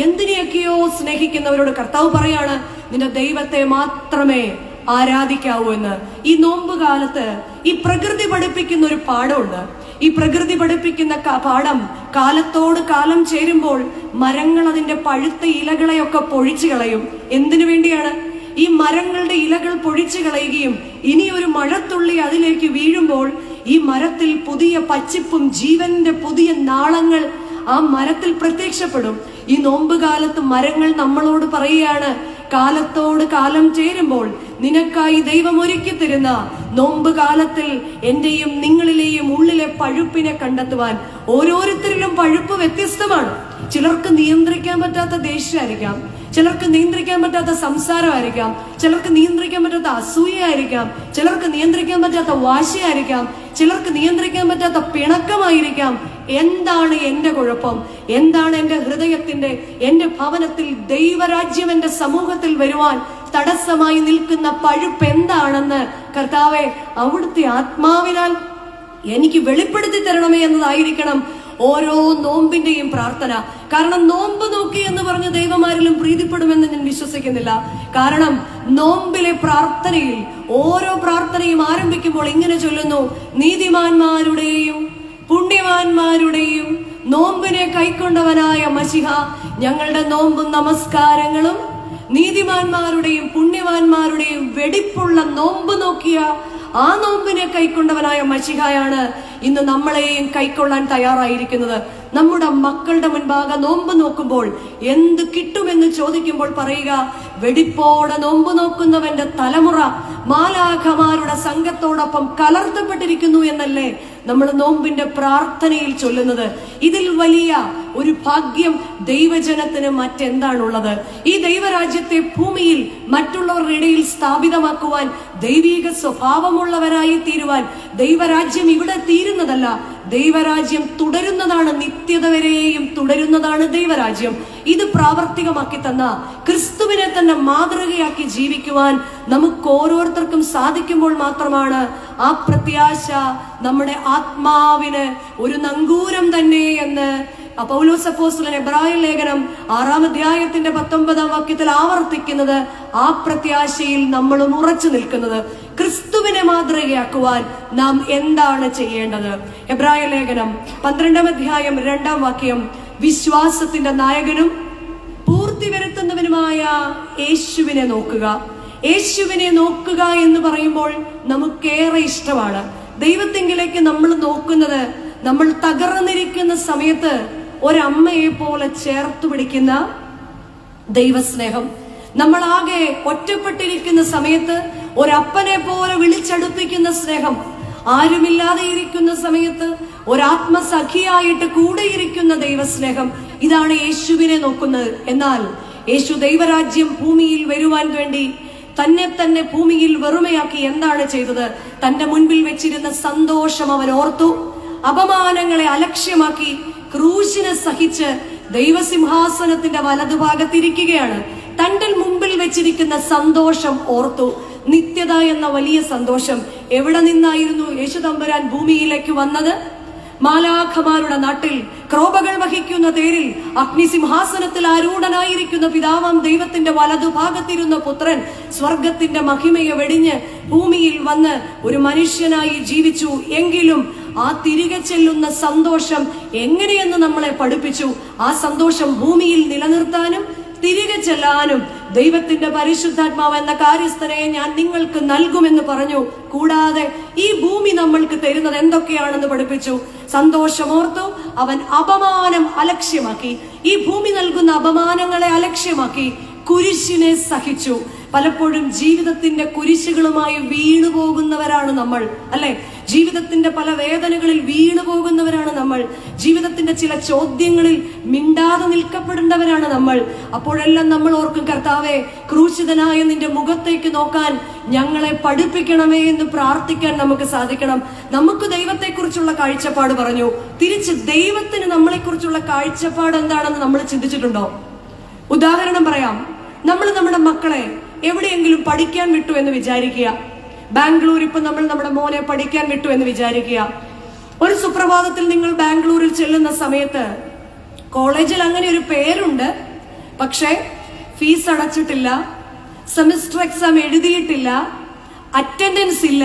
എന്തിനെയൊക്കെയോ സ്നേഹിക്കുന്നവരോട് കർത്താവ് പറയാണ്, നിന്റെ ദൈവത്തെ മാത്രമേ ആരാധിക്കാവൂ എന്ന്. ഈ നോമ്പ് കാലത്ത് ഈ പ്രകൃതി പഠിപ്പിക്കുന്ന ഒരു പാഠമുണ്ട്. ഈ പ്രകൃതി പഠിപ്പിക്കുന്ന പാഠം, കാലത്തോട് കാലം ചേരുമ്പോൾ മരങ്ങൾ അതിന്റെ പഴുത്ത ഇലകളെയൊക്കെ പൊഴിച്ചു കളയും. എന്തിനു വേണ്ടിയാണ്? ഈ മരങ്ങളുടെ ഇലകൾ പൊഴിച്ചു കളയുകയും ഇനി ഒരു മഴത്തുള്ളി അതിലേക്ക് വീഴുമ്പോൾ ഈ മരത്തിൽ പുതിയ പച്ചിപ്പും ജീവന്റെ പുതിയ നാളങ്ങൾ ആ മരത്തിൽ പ്രത്യക്ഷപ്പെടും. ഈ നോമ്പ് കാലത്ത് മരങ്ങൾ നമ്മളോട് പറയുകയാണ്, കാലത്തോട് കാലം ചേരുമ്പോൾ നിനക്കായി ദൈവം ഒരുക്കി തരുന്ന നോമ്പ് കാലത്തിൽ എന്റെയും നിങ്ങളിലെയും ഉള്ളിലെ പഴുപ്പിനെ കണ്ടെത്തുവാൻ. ഓരോരുത്തരിലും പഴുപ്പ് വ്യത്യസ്തമാണ്. ചിലർക്ക് നിയന്ത്രിക്കാൻ പറ്റാത്ത ദേഷ്യമായിരിക്കാം, ചിലർക്ക് നിയന്ത്രിക്കാൻ പറ്റാത്ത സംസാരമായിരിക്കാം, ചിലർക്ക് നിയന്ത്രിക്കാൻ പറ്റാത്ത അസൂയയായിരിക്കാം, ചിലർക്ക് നിയന്ത്രിക്കാൻ പറ്റാത്ത വാശിയായിരിക്കാം, ചിലർക്ക് നിയന്ത്രിക്കാൻ പറ്റാത്ത പിണക്കമായിരിക്കാം. എന്താണ് എന്റെ കുഴപ്പം? എന്താണ് എന്റെ ഹൃദയത്തിന്റെ, എന്റെ ഭവനത്തിൽ ദൈവരാജ്യം എന്റെ സമൂഹത്തിൽ വരുവാൻ തടസ്സമായി നിൽക്കുന്ന പഴുപ്പ് എന്താണെന്ന് കർത്താവെ അവിടുത്തെ ആത്മാവിനാൽ എനിക്ക് വെളിപ്പെടുത്തി തരണമേ എന്നതായിരിക്കണം ഓരോ നോമ്പിന്റെയും പ്രാർത്ഥന. കാരണം നോമ്പ് നോക്കി എന്ന് പറഞ്ഞ് ദൈവമാരിലും പ്രീതിപ്പെടുമെന്ന് ഞാൻ വിശ്വസിക്കുന്നില്ല. കാരണം നോമ്പിലെ പ്രാർത്ഥനയിൽ ഓരോ പ്രാർത്ഥനയും ആരംഭിക്കുമ്പോൾ ഇങ്ങനെ ചൊല്ലുന്നു, നീതിമാന്മാരുടെയും പുണ്യവാന്മാരുടെയും നോമ്പിനെ കൈക്കൊണ്ടവനായ മശിഹ, ഞങ്ങളുടെ നോമ്പും നമസ്കാരങ്ങളും നീതിമാന്മാരുടെയും പുണ്യവാന്മാരുടെയും വെടിപ്പുള്ള നോമ്പ് നോക്കിയ ആ നോമ്പിനെ കൈക്കൊണ്ടവനായ മശിഹായാണ് ഇന്ന് നമ്മളെയും കൈക്കൊള്ളാൻ തയ്യാറായിരിക്കുന്നത്. നമ്മുടെ മക്കളുടെ മുൻപാകെ നോമ്പ് നോക്കുമ്പോൾ എന്ത് കിട്ടുമെന്ന് ചോദിക്കുമ്പോൾ പറയുക, വെടിപ്പോടെ നോമ്പ് നോക്കുന്നവന്റെ തലമുറ മാലാഖമാരുടെ സംഘത്തോടൊപ്പം കലർത്തപ്പെട്ടിരിക്കുന്നു എന്നല്ലേ നമ്മൾ നോമ്പിന്റെ പ്രാർത്ഥനയിൽ ചൊല്ലുന്നത്. ഇതിൽ വലിയ ഒരു ഭാഗ്യം ദൈവജനത്തിന് മറ്റെന്താണുള്ളത്? ഈ ദൈവരാജ്യത്തെ ഭൂമിയിൽ മറ്റുള്ളവരുടെ ഇടയിൽ സ്ഥാപിതമാക്കുവാൻ, ദൈവിക സ്വഭാവമുള്ളവരായി തീരുവാൻ. ദൈവരാജ്യം ഇവിടെ തീരുന്നതല്ല, ദൈവരാജ്യം തുടരുന്നതാണ്, നിത്യത വരെയും തുടരുന്നതാണ് ദൈവരാജ്യം. ഇത് പ്രാവർത്തികമാക്കി തന്ന ക്രിസ്തുവിനെ തന്നെ മാതൃകയാക്കി ജീവിക്കുവാൻ നമുക്ക് ഓരോരുത്തർക്കും സാധിക്കുമ്പോൾ മാത്രമാണ് ആ പ്രത്യാശ നമ്മുടെ ആത്മാവിന് ഒരു നങ്കൂരം തന്നെ എന്ന് പൗലോസ് അപ്പോസ്തലൻ എബ്രായ ലേഖനം 6-ാം അധ്യായത്തിന്റെ 19-ാം വാക്യത്തിൽ ആവർത്തിക്കുന്നത്. ആ പ്രത്യാശയിൽ നമ്മളും ഉറച്ചു നിൽക്കുന്നത്. ക്രിസ്തുവിനെ മാതൃകയാക്കുവാൻ നാം എന്താണ് ചെയ്യേണ്ടത്? എബ്രായ ലേഖനം 12-ാം അധ്യായം 2-ാം വാക്യം, വിശ്വാസത്തിന്റെ നായകനും പൂർത്തി വരുത്തുന്നവനുമായ യേശുവിനെ നോക്കുക. യേശുവിനെ നോക്കുക എന്ന് പറയുമ്പോൾ നമുക്കേറെ ഇഷ്ടമാണ്. ദൈവത്തെങ്കിലേക്ക് നമ്മൾ നോക്കുന്നത് നമ്മൾ തകർന്നിരിക്കുന്ന സമയത്ത് ഒരമ്മയെ പോലെ ചേർത്ത് പിടിക്കുന്ന ദൈവസ്നേഹം, നമ്മളാകെ ഒറ്റപ്പെട്ടിരിക്കുന്ന സമയത്ത് ഒരപ്പനെ പോലെ വിളിച്ചടുപ്പിക്കുന്ന സ്നേഹം, ആരുമില്ലാതെ ഇരിക്കുന്ന സമയത്ത് ഒരാത്മസഖിയായിട്ട് കൂടെയിരിക്കുന്ന ദൈവസ്നേഹം, ഇതാണ് യേശുവിനെ നോക്കുന്നത്. എന്നാൽ യേശു ദൈവരാജ്യം ഭൂമിയിൽ വരുവാൻ വേണ്ടി തന്നെ ഭൂമിയിൽ വെറുമയാക്കി എന്താണ് ചെയ്തത്? തന്റെ മുൻപിൽ വെച്ചിരുന്ന സന്തോഷം അവൻ ഓർത്തു, അപമാനങ്ങളെ അലക്ഷ്യമാക്കി ക്രൂശിനെ സഹിച്ച് ദൈവസിംഹാസനത്തിന്റെ വലതുഭാഗത്തിരിക്കുകയാണ്. തന്റെ മുമ്പിൽ വെച്ചിരിക്കുന്ന സന്തോഷം ഓർത്തു. നിത്യത എന്ന വലിയ സന്തോഷം. എവിടെ നിന്നായിരുന്നു യേശു തമ്പുരാൻ ഭൂമിയിലേക്ക് വന്നത്? മാലാഖമാരുടെ നാട്ടിൽ ക്രോപകൾ വഹിക്കുന്ന തേരിൽ അഗ്നിസിംഹാസനത്തിൽ ആരൂഢനായിരിക്കുന്ന പിതാവാം ദൈവത്തിന്റെ വലതുഭാഗത്തിരുന്ന പുത്രൻ സ്വർഗത്തിന്റെ മഹിമയെ വെടിഞ്ഞ് ഭൂമിയിൽ വന്ന് ഒരു മനുഷ്യനായി ജീവിച്ചു. എങ്കിലും ആ തിരികെ ചെല്ലുന്ന സന്തോഷം എങ്ങനെയെന്ന് നമ്മളെ പഠിപ്പിച്ചു. ആ സന്തോഷം ഭൂമിയിൽ നിലനിർത്താനും തിരികെ ചെല്ലാനും ദൈവത്തിന്റെ പരിശുദ്ധാത്മാവ് എന്ന കാര്യസ്ഥനെ ഞാൻ നിങ്ങൾക്ക് നൽകുമെന്ന് പറഞ്ഞു. കൂടാതെ ഈ ഭൂമി നമ്മൾക്ക് തരുന്നത് എന്തൊക്കെയാണെന്ന് പഠിപ്പിച്ചു. സന്തോഷമോർത്തു അവൻ അപമാനം അലക്ഷ്യമാക്കി. ഈ ഭൂമി നൽകുന്ന അപമാനങ്ങളെ അലക്ഷ്യമാക്കി കുരിശിനെ സഹിച്ചു. പലപ്പോഴും ജീവിതത്തിന്റെ കുരിശുകളുമായി വീണു പോകുന്നവരാണ് നമ്മൾ, അല്ലെ? ജീവിതത്തിന്റെ പല വേദനകളിൽ വീണു പോകുന്നവരാണ് നമ്മൾ. ജീവിതത്തിന്റെ ചില ചോദ്യങ്ങളിൽ മിണ്ടാതെ നിൽക്കപ്പെടേണ്ടവരാണ് നമ്മൾ. അപ്പോഴെല്ലാം നമ്മൾ ഓർക്കും, കർത്താവേ, ക്രൂശിതനായ നിന്റെ മുഖത്തേക്ക് നോക്കാൻ ഞങ്ങളെ പഠിപ്പിക്കണമേ എന്ന് പ്രാർത്ഥിക്കാൻ നമുക്ക് സാധിക്കണം. നമുക്ക് ദൈവത്തെക്കുറിച്ചുള്ള കാഴ്ചപ്പാട് പറഞ്ഞു. തിരിച്ച് ദൈവത്തിന് നമ്മളെക്കുറിച്ചുള്ള കാഴ്ചപ്പാട് എന്താണെന്ന് നമ്മൾ ചിന്തിച്ചിട്ടുണ്ടോ? ഉദാഹരണം പറയാം. നമ്മൾ നമ്മുടെ മക്കളെ എവിടെയെങ്കിലും പഠിക്കാൻ വിട്ടു എന്ന് വിചാരിക്കുക. ബാംഗ്ലൂർ ഇപ്പൊ നമ്മൾ നമ്മുടെ മോനെ പഠിക്കാൻ വിട്ടു എന്ന് വിചാരിക്കുക. ഒരു സുപ്രഭാതത്തിൽ നിങ്ങൾ ബാംഗ്ലൂരിൽ ചെല്ലുന്ന സമയത്ത് കോളേജിൽ അങ്ങനെ ഒരു പേരുണ്ട്, പക്ഷെ ഫീസ് അടച്ചിട്ടില്ല, സെമിസ്റ്റർ എക്സാം എഴുതിയിട്ടില്ല, അറ്റൻഡൻസ് ഇല്ല,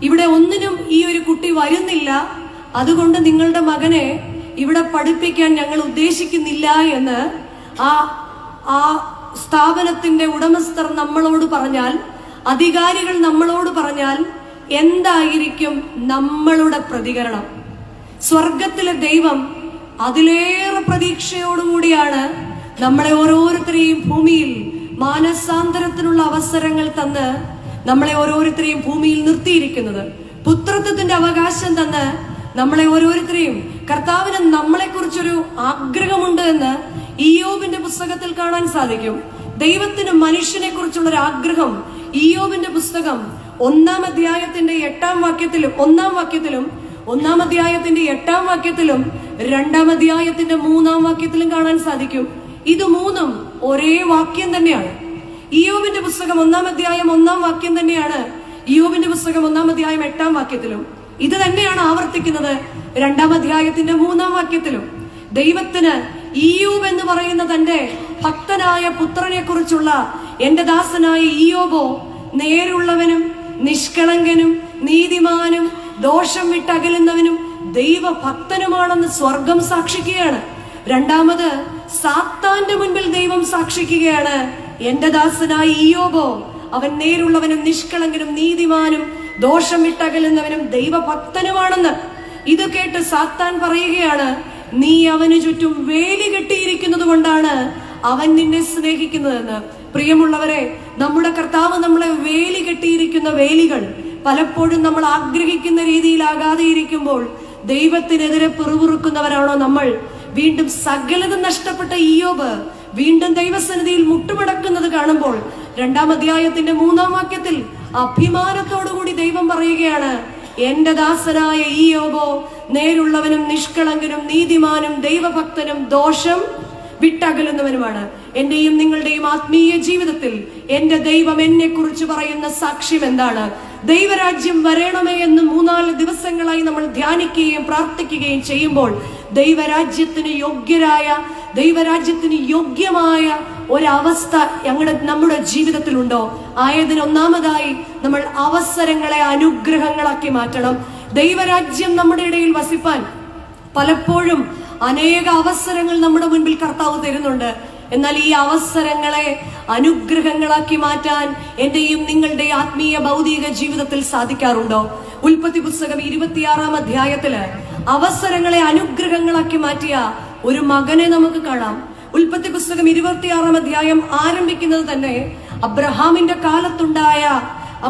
ഇവിടെ ഒന്നിനും ഈ ഒരു കുട്ടി വരുന്നില്ല, അതുകൊണ്ട് നിങ്ങളുടെ മകനെ ഇവിടെ പഠിപ്പിക്കാൻ ഞങ്ങൾ ഉദ്ദേശിക്കുന്നില്ല എന്ന് ആ സ്ഥാപനത്തിന്റെ ഉടമസ്ഥർ നമ്മളോട് പറഞ്ഞാൽ, അധികാരികൾ നമ്മളോട് പറഞ്ഞാൽ എന്തായിരിക്കും നമ്മളുടെ പ്രതികരണം? സ്വർഗത്തിലെ ദൈവം അതിലേറെ പ്രതീക്ഷയോടുകൂടിയാണ് നമ്മളെ ഓരോരുത്തരെയും ഭൂമിയിൽ മാനസാന്തരത്തിനുള്ള അവസരങ്ങൾ തന്ന് നമ്മളെ ഓരോരുത്തരെയും ഭൂമിയിൽ നിർത്തിയിരിക്കുന്നത്. പുത്രത്വത്തിന്റെ അവകാശം തന്ന് നമ്മളെ ഓരോരുത്തരെയും, കർത്താവിന് നമ്മളെ കുറിച്ചൊരു ആഗ്രഹമുണ്ട് എന്ന് ഇയ്യോബിന്റെ പുസ്തകത്തിൽ കാണാൻ സാധിക്കും. ദൈവത്തിന് മനുഷ്യനെ കുറിച്ചുള്ള ഒരു ആഗ്രഹം ഇയ്യോബിന്റെ പുസ്തകം 1-ാം അധ്യായത്തിന്റെ 8-ാം വാക്യത്തിലും 1-ാം വാക്യത്തിലും 1-ാം അധ്യായത്തിന്റെ 8-ാം വാക്യത്തിലും 2-ാം അധ്യായത്തിന്റെ 3-ാം വാക്യത്തിലും കാണാൻ സാധിക്കും. ഇത് മൂന്നും ഒരേ വാക്യം തന്നെയാണ്. ഇയ്യോബിന്റെ പുസ്തകം 1-ാം അധ്യായം 1-ാം വാക്യം തന്നെയാണ് ഇയ്യോബിന്റെ പുസ്തകം 1-ാം അധ്യായം 8-ാം വാക്യത്തിലും. ഇത് തന്നെയാണ് ആവർത്തിക്കുന്നത് 2-ാം അധ്യായത്തിന്റെ 3-ാം വാക്യത്തിലും. ദൈവത്തിന് ഇയ്യോബ് എന്ന് പറയുന്ന തന്റെ ഭക്തനായ പുത്രനെ കുറിച്ചുള്ള, എന്റെ ദാസനായ ഇയ്യോബോ നേരുള്ളവനും നിഷ്കളങ്കനും നീതിമാനും ദോഷം വിട്ടകലുന്നവനും ദൈവഭക്തനുമാണെന്ന് സ്വർഗം സാക്ഷിക്കുകയാണ്. രണ്ടാമത് സാത്താന്റെ മുൻപിൽ ദൈവം സാക്ഷിക്കുകയാണ്, എന്റെ ദാസനായ ഇയ്യോബോ അവൻ നേരുള്ളവനും നിഷ്കളങ്കനും നീതിമാനും ദോഷം വിട്ടകലുന്നവനും ദൈവഭക്തനുമാണെന്ന്. ഇത് കേട്ട് സാത്താൻ പറയുകയാണ്, നീ അവന് ചുറ്റും വേലി കെട്ടിയിരിക്കുന്നത് കൊണ്ടാണ് അവൻ നിന്നെ സ്നേഹിക്കുന്നതെന്ന്. പ്രിയമുള്ളവരെ, നമ്മുടെ കർത്താവ് നമ്മളെ വേലി കെട്ടിയിരിക്കുന്ന വേലികൾ പലപ്പോഴും നമ്മൾ ആഗ്രഹിക്കുന്ന രീതിയിലാകാതെ ഇരിക്കുമ്പോൾ ദൈവത്തിനെതിരെ പിറുപിറുക്കുന്നവരാണോ നമ്മൾ? വീണ്ടും സകലതും നഷ്ടപ്പെട്ട ഇയ്യോബ് വീണ്ടും ദൈവസന്നിധിയിൽ മുട്ടുമടക്കുന്നത് കാണുമ്പോൾ 2-ാം അധ്യായത്തിന്റെ 3-ാം വാക്യത്തിൽ അഭിമാനത്തോടുകൂടി ദൈവം പറയുകയാണ്, എന്റെ ദാസനായ ഇയ്യോബോ നേരുള്ളവനും നിഷ്കളങ്കനും നീതിമാനും ദൈവഭക്തനും ദോഷം വിട്ടകലുന്നവനുമാണ്. എന്റെയും നിങ്ങളുടെയും ആത്മീയ ജീവിതത്തിൽ എന്റെ ദൈവം എന്നെ കുറിച്ച് പറയുന്ന സാക്ഷ്യം എന്താണ്? ദൈവരാജ്യം വരണമേ എന്ന് 3-4 ദിവസങ്ങളായി നമ്മൾ ധ്യാനിക്കുകയും പ്രാർത്ഥിക്കുകയും ചെയ്യുമ്പോൾ ദൈവരാജ്യത്തിന് യോഗ്യമായ ഒരവസ്ഥ നമ്മുടെ ജീവിതത്തിലുണ്ടോ? ആയതിന് ഒന്നാമതായി നമ്മൾ അവസരങ്ങളെ അനുഗ്രഹങ്ങളാക്കി മാറ്റണം. ദൈവരാജ്യം നമ്മുടെ ഇടയിൽ വസിപ്പാൻ പലപ്പോഴും അനേക അവസരങ്ങൾ നമ്മുടെ മുൻപിൽ കർത്താവ് തരുന്നുണ്ട്. എന്നാൽ ഈ അവസരങ്ങളെ അനുഗ്രഹങ്ങളാക്കി മാറ്റാൻ എന്റെയും നിങ്ങളുടെ ആത്മീയ ഭൗതിക ജീവിതത്തിൽ സാധിക്കാറുണ്ടോ? ഉൽപ്പത്തി പുസ്തകം 26-ാം അധ്യായത്തില് അവസരങ്ങളെ അനുഗ്രഹങ്ങളാക്കി മാറ്റിയ ഒരു മകനെ നമുക്ക് കാണാം. ഉൽപ്പത്തി പുസ്തകം 26-ാം അധ്യായം ആരംഭിക്കുന്നത് തന്നെ അബ്രഹാമിന്റെ കാലത്തുണ്ടായ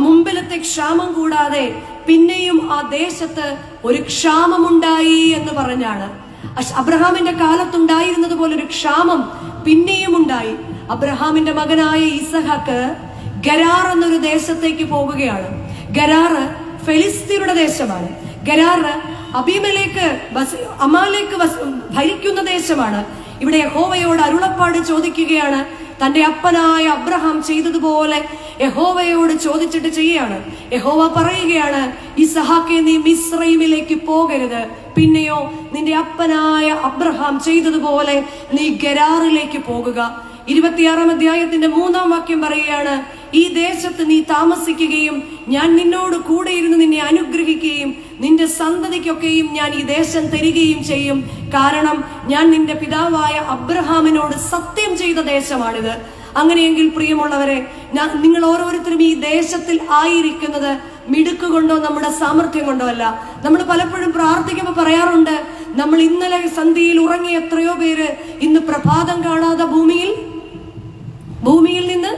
മുമ്പിലത്തെ ക്ഷാമം കൂടാതെ പിന്നെയും ആ ദേശത്ത് ഒരു ക്ഷാമമുണ്ടായി എന്ന് പറഞ്ഞാണ്. അബ്രഹാമിന്റെ കാലത്തുണ്ടായിരുന്നത് പോലെ ഒരു ക്ഷാമം പിന്നെയും ഉണ്ടായി. അബ്രഹാമിന്റെ മകനായ ഇസഹാക്ക് ഗരാർ എന്നൊരു ദേശത്തേക്ക് പോകുകയാണ്. ഗരാറ് ഫെലിസ്തീനയുടെ ദേശമാണ്. ഗരാറ് അമാലേക്ക് ഭരിക്കുന്ന ദേശമാണ്. ഇവിടെ യഹോവയോട് അരുളപ്പാട് ചോദിക്കുകയാണ്. തന്റെ അപ്പനായ അബ്രഹാം ചെയ്തതുപോലെ യഹോവയോട് ചോദിച്ചിട്ട് ചെയ്യാണ്. യഹോവ പറയുകയാണ്, ഇസഹാക്കെ നീ മിസ്രൈമിലേക്ക് പോകരുത്, പിന്നെയോ നിന്റെ അപ്പനായ അബ്രഹാം ചെയ്തതുപോലെ നീ ഗരാറിലേക്ക് പോകുക. 26-ാം അധ്യായത്തിന്റെ 3-ാം വാക്യം പറയുകയാണ്, ഈ ദേശത്ത് നീ താമസിക്കുകയും ഞാൻ നിന്നോട് കൂടെ ഇരുന്ന് നിന്നെ അനുഗ്രഹിക്കുകയും നിന്റെ സന്തതിക്കൊക്കെയും ഞാൻ ഈ ദേശം തരികയും ചെയ്യും. കാരണം ഞാൻ നിന്റെ പിതാവായ അബ്രഹാമിനോട് സത്യം ചെയ്ത ദേശമാണിത്. അങ്ങനെയെങ്കിൽ പ്രിയമുള്ളവരെ, നിങ്ങൾ ഓരോരുത്തരും ഈ ദേശത്തിൽ ആയിരിക്കുന്നത് മിടുക്കുകൊണ്ടോ നമ്മുടെ സാമർഥ്യം കൊണ്ടോ അല്ല. നമ്മൾ പലപ്പോഴും പ്രാർത്ഥിക്കുമ്പോൾ പറയാറുണ്ട്, നമ്മൾ ഇന്നലെ സന്ധ്യയിൽ ഉറങ്ങിയ എത്രയോ പേര് ഇന്ന് പ്രഭാതം കാണാതെ ഭൂമിയിൽ നിന്ന്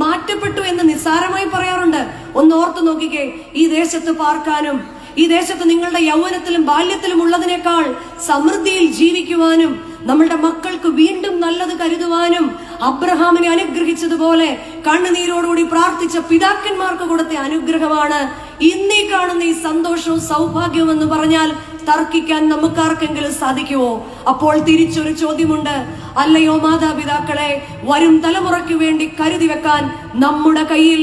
മാറ്റപ്പെട്ടു എന്ന് നിസ്സാരമായി പറയാറുണ്ട്. ഒന്ന് ഓർത്തു നോക്കിക്കേ, ഈ ദേശത്ത് പാർക്കാനും ഈ ദേശത്ത് നിങ്ങളുടെ യൗവനത്തിലും ബാല്യത്തിലും ഉള്ളതിനേക്കാൾ സമൃദ്ധിയിൽ ജീവിക്കുവാനും നമ്മളുടെ മക്കൾക്ക് വീണ്ടും നല്ലത് കരുതുവാനും അബ്രഹാമിനെ അനുഗ്രഹിച്ചതുപോലെ കണ്ണുനീരോടുകൂടി പ്രാർത്ഥിച്ച പിതാക്കന്മാർക്ക് കൊടുത്ത അനുഗ്രഹമാണ് ഇന്നീ കാണുന്ന ഈ സന്തോഷവും സൗഭാഗ്യവും എന്ന് പറഞ്ഞാൽ തർക്കിക്കാൻ നമുക്കാർക്കെങ്കിലും സാധിക്കുമോ? അപ്പോൾ തിരിച്ചൊരു ചോദ്യമുണ്ട്, അല്ലയോ മാതാപിതാക്കളെ, വരും തലമുറയ്ക്ക് വേണ്ടി കരുതി വെക്കാൻ നമ്മുടെ കയ്യിൽ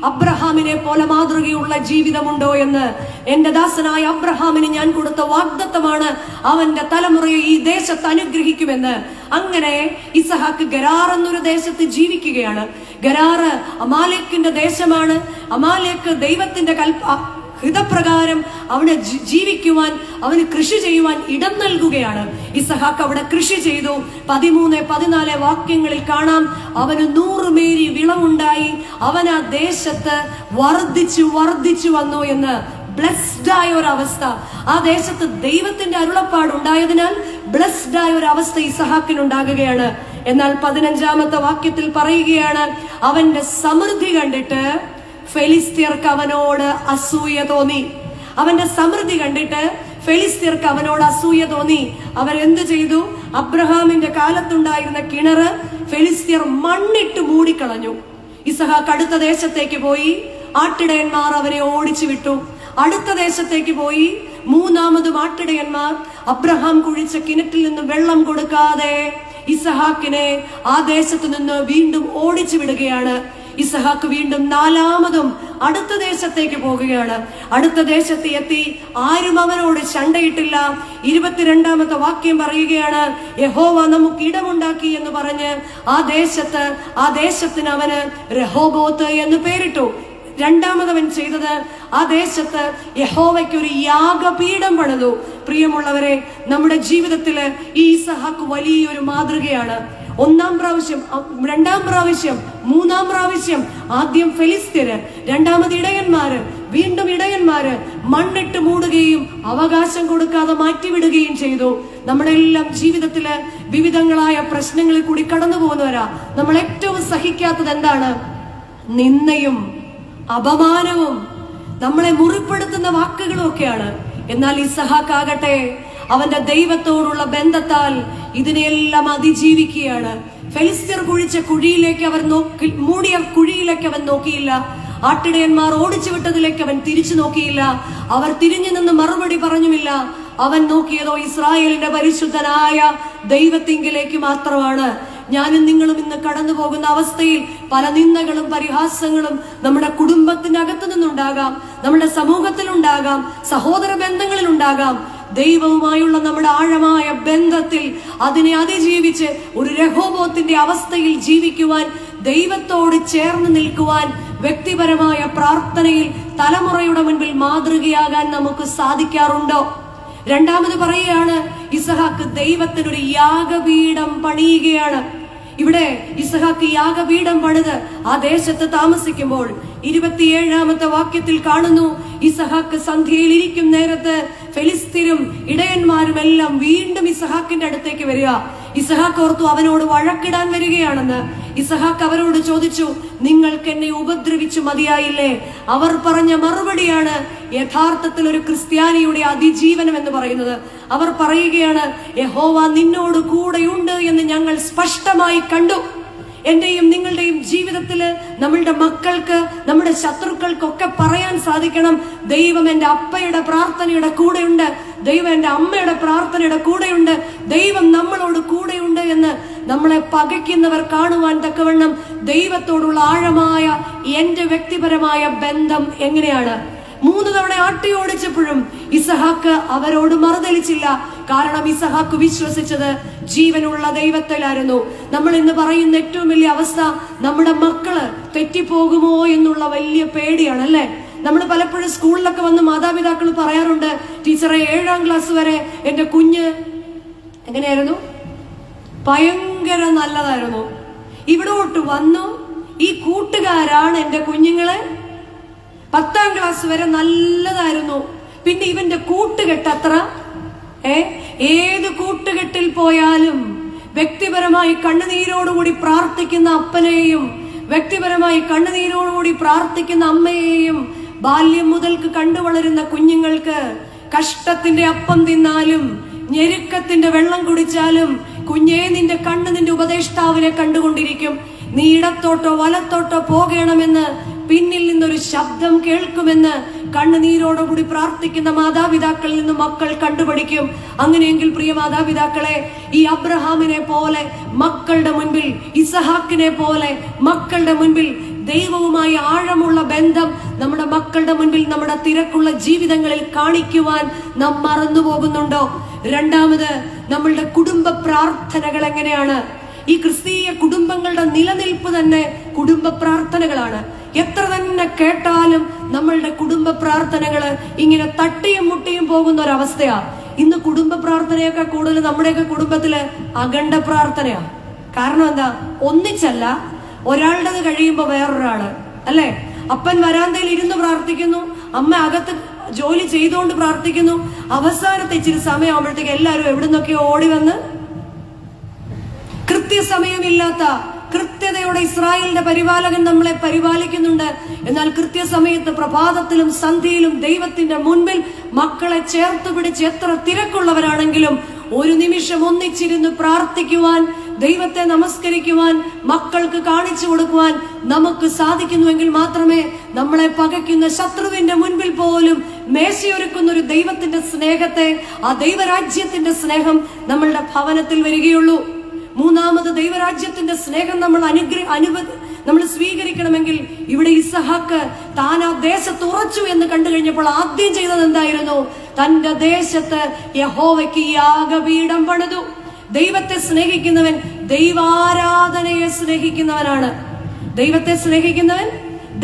അബ്രഹാമിനെ പോലെ മാതൃകയുള്ള ജീവിതമുണ്ടോ എന്ന്? എന്റെ ദാസനായ അബ്രഹാമിന് ഞാൻ കൊടുത്ത വാഗ്ദത്തമാണ് അവന്റെ തലമുറയെ ഈ ദേശത്ത് അനുഗ്രഹിക്കുമെന്ന്. അങ്ങനെ ഇസഹാക്ക് ഗരാർ എന്നൊരു ദേശത്ത് ജീവിക്കുകയാണ്. ഗരാറ് അമാലേക്കിന്റെ ദേശമാണ്. അമാലേക്ക് ദൈവത്തിന്റെ ഹിതപ്രകാരം അവന് ജീവിക്കുവാൻ, അവന് കൃഷി ചെയ്യുവാൻ ഇടം നൽകുകയാണ്. ഇസഹാക്ക് അവിടെ കൃഷി ചെയ്തു. 13-14 വാക്യങ്ങളിൽ കാണാം, അവന് 100 മേരി വിളവുണ്ടായി. അവൻ ആ ദേശത്ത് വർദ്ധിച്ചു വന്നു എന്ന്. ബ്ലെസ്ഡ് ആയ ഒരു അവസ്ഥ ആ ദേശത്ത് ദൈവത്തിന്റെ അരുളപ്പാടുണ്ടായതിനാൽ ബ്ലെസ്ഡ് ആയ ഒരു അവസ്ഥ ഇസഹാക്കിനുണ്ടാകുകയാണ്. എന്നാൽ 15-ാമത്തെ വാക്യത്തിൽ പറയുകയാണ്, അവന്റെ സമൃദ്ധി കണ്ടിട്ട് ഫെലിസ്ത്യർക്ക് അവനോട് അസൂയ തോന്നി. അവന്റെ സമൃദ്ധി കണ്ടിട്ട് ഫെലിസ്ത്യർക്ക് അവനോട് അസൂയ തോന്നി. അവരെന്ത് ചെയ്തു? അബ്രഹാമിന്റെ കാലത്തുണ്ടായിരുന്ന കിണറ് ഫെലിസ്ത്യർ മണ്ണിട്ട് മൂടിക്കളഞ്ഞു. ഇസഹാക്ക് അടുത്ത ദേശത്തേക്ക് പോയി. ആട്ടിടയന്മാർ അവരെ ഓടിച്ചു വിട്ടു. അടുത്ത ദേശത്തേക്ക് പോയി. 3-ാമതും ആട്ടിടയന്മാർ അബ്രഹാം കുഴിച്ച കിണറ്റിൽ നിന്ന് വെള്ളം കൊടുക്കാതെ ഇസഹാക്കിനെ ആ ദേശത്ത് നിന്ന് വീണ്ടും ഓടിച്ചു വിടുകയാണ്. ഇസഹാക്ക് വീണ്ടും 4-ാമതും അടുത്ത ദേശത്തേക്ക് പോകുകയാണ്. അടുത്ത ദേശത്ത് എത്തി. ആരും അവനോട് ശണ്ടയിട്ടില്ല. 22-ാമത്തെ വാക്യം പറയുകയാണ്, യഹോവ നമുക്ക് ഇടമുണ്ടാക്കി എന്ന് പറഞ്ഞ് ആ ദേശത്തിന് അവന് രഹോബോത്ത് എന്ന് പേരിട്ടു. 2-ാമതവൻ ചെയ്തത് ആ ദേശത്ത് യഹോവയ്ക്ക് ഒരു യാഗപീഠം പണിതു. പ്രിയമുള്ളവരെ, നമ്മുടെ ജീവിതത്തില് ഈ ഇസഹാക്ക് വലിയൊരു മാതൃകയാണ്. 1-ാം പ്രാവശ്യം, 2-ാം പ്രാവശ്യം, 3-ാം പ്രാവശ്യം, ആദ്യം ഫെലിസ്ത്യര്, 2-ാമത് ഇടയന്മാര്, വീണ്ടും ഇടയന്മാര് മണ്ണിട്ട് മൂടുകയും അവകാശം കൊടുക്കാതെ മാറ്റിവിടുകയും ചെയ്തു. നമ്മുടെ എല്ലാം ജീവിതത്തില് വിവിധങ്ങളായ പ്രശ്നങ്ങളിൽ കൂടി കടന്നു പോകുന്നവരാ. നമ്മൾ ഏറ്റവും സഹിക്കാത്തത് എന്താണ്? നിന്ദയും അപമാനവും നമ്മളെ മുറിപ്പെടുത്തുന്ന വാക്കുകളും ഒക്കെയാണ്. എന്നാൽ ഇസഹാക്കാകട്ടെ അവന്റെ ദൈവത്തോടുള്ള ബന്ധത്താൽ ഇതിനെല്ലാം അതിജീവിക്കുകയാണ്. ഫെലിസ്ത്യർ കുഴിച്ച കുഴിയിലേക്ക് മൂടിയ കുഴിയിലേക്ക് അവൻ നോക്കിയില്ല. ആട്ടിടയന്മാർ ഓടിച്ചു വിട്ടതിലേക്ക് അവൻ തിരിച്ചു നോക്കിയില്ല. അവർ തിരിഞ്ഞു നിന്ന് മറുപടി പറഞ്ഞുമില്ല. അവൻ നോക്കിയതോ ഇസ്രായേലിന്റെ പരിശുദ്ധനായ ദൈവത്തിങ്കിലേക്ക് മാത്രമാണ്. ഞാനും നിങ്ങളും ഇന്ന് കടന്നു പോകുന്ന അവസ്ഥയിൽ പല നിന്ദകളും പരിഹാസങ്ങളും നമ്മുടെ കുടുംബത്തിനകത്തു നിന്നുണ്ടാകാം, നമ്മുടെ സമൂഹത്തിലുണ്ടാകാം, സഹോദര ബന്ധങ്ങളിലുണ്ടാകാം. ദൈവവുമായുള്ള നമ്മുടെ ആഴമായ ബന്ധത്തിൽ അതിനെ അതിജീവിച്ച് ഒരു രഹോബോത്തിന്റെ അവസ്ഥയിൽ ജീവിക്കുവാൻ, ദൈവത്തോട് ചേർന്ന് നിൽക്കുവാൻ, വ്യക്തിപരമായ പ്രാർത്ഥനയിൽ തലമുറയുടെ മുൻപിൽ മാതൃകയാകാൻ നമുക്ക് സാധിക്കാറുണ്ടോ? 2-ാമത് പറയുകയാണ്, ഇസഹാക്ക് ദൈവത്തിനൊരു യാഗപീഠം പണിയുകയാണ്. ഇവിടെ ഇസഹാക്ക് യാഗപീഠം പണിത് ആ ദേശത്ത് താമസിക്കുമ്പോൾ 27-ാമത്തെ വാക്യത്തിൽ കാണുന്നു, ഇസഹാക്ക് സന്ധ്യയിൽ ഇരിക്കും നേരത്ത് ഫെലിസ്ത്യരും ഇടയന്മാരും എല്ലാം വീണ്ടും ഇസഹാക്കിന്റെ അടുത്തേക്ക് വരിക. ഇസഹാക്ക് ഓർത്തു അവനോട് വഴക്കിടാൻ വരികയാണെന്ന്. ഇസഹാക്ക് അവരോട് ചോദിച്ചു, നിങ്ങൾക്ക് എന്നെ ഉപദ്രവിച്ചു മതിയായില്ലേ? അവർ പറഞ്ഞ മറുപടിയാണ് യഥാർത്ഥത്തിൽ ഒരു ക്രിസ്ത്യാനിയുടെ അതിജീവനം എന്ന് പറയുന്നത്. അവർ പറയുകയാണ്, യഹോവ നിന്നോട് കൂടെയുണ്ട് എന്ന് ഞങ്ങൾ സ്പഷ്ടമായി കണ്ടു. എന്റെയും നിങ്ങളുടെയും ജീവിതത്തില് നമ്മളുടെ മക്കൾക്ക്, നമ്മുടെ ശത്രുക്കൾക്കൊക്കെ പറയാൻ സാധിക്കണം, ദൈവം എന്റെ അപ്പയുടെ പ്രാർത്ഥനയുടെ കൂടെയുണ്ട്, ദൈവം എന്റെ അമ്മയുടെ പ്രാർത്ഥനയുടെ കൂടെയുണ്ട്, ദൈവം നമ്മളോട് കൂടെയുണ്ട് എന്ന് നമ്മളെ പകയ്ക്കുന്നവർ കാണുവാൻ തക്കവണ്ണം ദൈവത്തോടുള്ള ആഴമായ എന്റെ വ്യക്തിപരമായ ബന്ധം എങ്ങനെയാണ്? 3 തവണ ആട്ടി ഓടിച്ചപ്പോഴും ഇസഹാക്ക് അവരോട് മറുതലിച്ചില്ല. കാരണം ഇസഹാക്ക് വിശ്വസിച്ചത് ജീവനുള്ള ദൈവത്തിലായിരുന്നു. നമ്മൾ ഇന്ന് പറയുന്ന ഏറ്റവും വലിയ അവസ്ഥ, നമ്മുടെ മക്കള് തെറ്റിപ്പോകുമോ എന്നുള്ള വലിയ പേടിയാണ്, അല്ലെ? നമ്മൾ പലപ്പോഴും സ്കൂളിലൊക്കെ വന്ന് മാതാപിതാക്കൾ പറയാറുണ്ട്, ടീച്ചറെ 7ാം ക്ലാസ് വരെ എന്റെ കുഞ്ഞ് എങ്ങനെയായിരുന്നു, ഭയങ്കര നല്ലതായിരുന്നു, ഇവിടോട്ട് വന്നു ഈ കൂട്ടുകാരാണ് എന്റെ കുഞ്ഞുങ്ങളെ 10ാം ക്ലാസ് വരെ നല്ലതായിരുന്നു, പിന്നെ ഇവന്റെ കൂട്ടുകെട്ടത്ര ഏത് കൂട്ടുകെട്ടിൽ പോയാലും വ്യക്തിപരമായി കണ്ണുനീരോടുകൂടി പ്രാർത്ഥിക്കുന്ന അപ്പനെയും വ്യക്തിപരമായി കണ്ണുനീരോടുകൂടി പ്രാർത്ഥിക്കുന്ന അമ്മയെയും ബാല്യം മുതൽക്ക് കണ്ടുവളരുന്ന കുഞ്ഞുങ്ങൾക്ക് കഷ്ടത്തിന്റെ അപ്പം തിന്നാലും ഞെരുക്കത്തിന്റെ വെള്ളം കുടിച്ചാലും കുഞ്ഞേ നിന്റെ കണ്ണ് നിന്റെ ഉപദേഷ്ടാവിനെ കണ്ടുകൊണ്ടിരിക്കും. നീ ഇടത്തോട്ടോ വലത്തോട്ടോ പോകണമെന്ന് പിന്നിൽ നിന്നൊരു ശബ്ദം കേൾക്കുമെന്ന് കണ്ണുനീരോടുകൂടി പ്രാർത്ഥിക്കുന്ന മാതാപിതാക്കളിൽ നിന്ന് മക്കൾ കണ്ടുപിടിക്കും. അങ്ങനെയെങ്കിൽ പ്രിയ മാതാപിതാക്കളെ, ഈ അബ്രഹാമിനെ പോലെ മക്കളുടെ മുൻപിൽ, ഇസഹാക്കിനെ പോലെ മക്കളുടെ മുൻപിൽ ദൈവവുമായി ആഴമുള്ള ബന്ധം നമ്മുടെ മക്കളുടെ മുൻപിൽ നമ്മുടെ തിരക്കുള്ള ജീവിതങ്ങളിൽ കാണിക്കുവാൻ നാം മറന്നു പോകുന്നുണ്ടോ? രണ്ടാമത്, നമ്മളുടെ കുടുംബ പ്രാർത്ഥനകൾ എങ്ങനെയാണ്? ഈ ക്രിസ്തീയ കുടുംബങ്ങളുടെ നിലനിൽപ്പ് തന്നെ കുടുംബ പ്രാർത്ഥനകളാണ്. എത്ര തന്നെ കേട്ടാലും നമ്മളുടെ കുടുംബ പ്രാർത്ഥനകള് ഇങ്ങനെ തട്ടിയും മുട്ടിയും പോകുന്ന ഒരവസ്ഥയാ. ഇന്ന് കുടുംബ പ്രാർത്ഥനയൊക്കെ കൂടുതൽ നമ്മുടെയൊക്കെ കുടുംബത്തില് അഖണ്ഡ പ്രാർത്ഥനയാ. കാരണം എന്താ? ഒന്നിച്ചല്ല, ഒരാളുടേത് കഴിയുമ്പോ വേറൊരാള്, അല്ലെ? അപ്പൻ വരാന്തയിൽ ഇരുന്ന് പ്രാർത്ഥിക്കുന്നു, അമ്മ അകത്ത് ജോലി ചെയ്തുകൊണ്ട് പ്രാർത്ഥിക്കുന്നു. അവസാനത്തെ ഇച്ചിരി സമയമാകുമ്പോഴത്തേക്ക് എല്ലാവരും എവിടുന്നൊക്കെയോ ഓടി വന്ന് കൃത്യസമയമില്ലാത്ത, കൃത്യതയോടെ ഇസ്രായേലിന്റെ പരിപാലകൻ നമ്മളെ പരിപാലിക്കുന്നുണ്ട്. എന്നാൽ കൃത്യസമയത്ത് പ്രഭാതത്തിലും സന്ധ്യയിലും ദൈവത്തിന്റെ മുൻപിൽ മക്കളെ ചേർത്ത് പിടിച്ച് എത്ര തിരക്കുള്ളവരാണെങ്കിലും ഒരു നിമിഷം ഒന്നിച്ചിരുന്ന് പ്രാർത്ഥിക്കുവാൻ, ദൈവത്തെ നമസ്കരിക്കുവാൻ, മക്കൾക്ക് കാണിച്ചു കൊടുക്കുവാൻ നമുക്ക് സാധിക്കുന്നുവെങ്കിൽ മാത്രമേ നമ്മളെ പകയ്ക്കുന്ന ശത്രുവിന്റെ മുൻപിൽ പോലും മേശയൊരുക്കുന്ന ഒരു ദൈവത്തിന്റെ സ്നേഹത്തെ, ആ ദൈവരാജ്യത്തിന്റെ സ്നേഹം നമ്മളുടെ ഭവനത്തിൽ വരികയുള്ളൂ. മൂന്നാമത്, ദൈവരാജ്യത്തിന്റെ സ്നേഹം നമ്മൾ സ്വീകരിക്കണമെങ്കിൽ ഇവിടെ ഇസഹാക്ക് താൻ ആ ദേശത്ത് ഉറച്ചു എന്ന് കണ്ടു കഴിഞ്ഞപ്പോൾ ആദ്യം ചെയ്തത് എന്തായിരുന്നു? തന്റെ ദേശത്ത് യഹോവയ്ക്ക് യാഗപീഠം പണിതു. ദൈവത്തെ സ്നേഹിക്കുന്നവൻ ദൈവാരാധനയെ സ്നേഹിക്കുന്നവനാണ്. ദൈവത്തെ സ്നേഹിക്കുന്നവൻ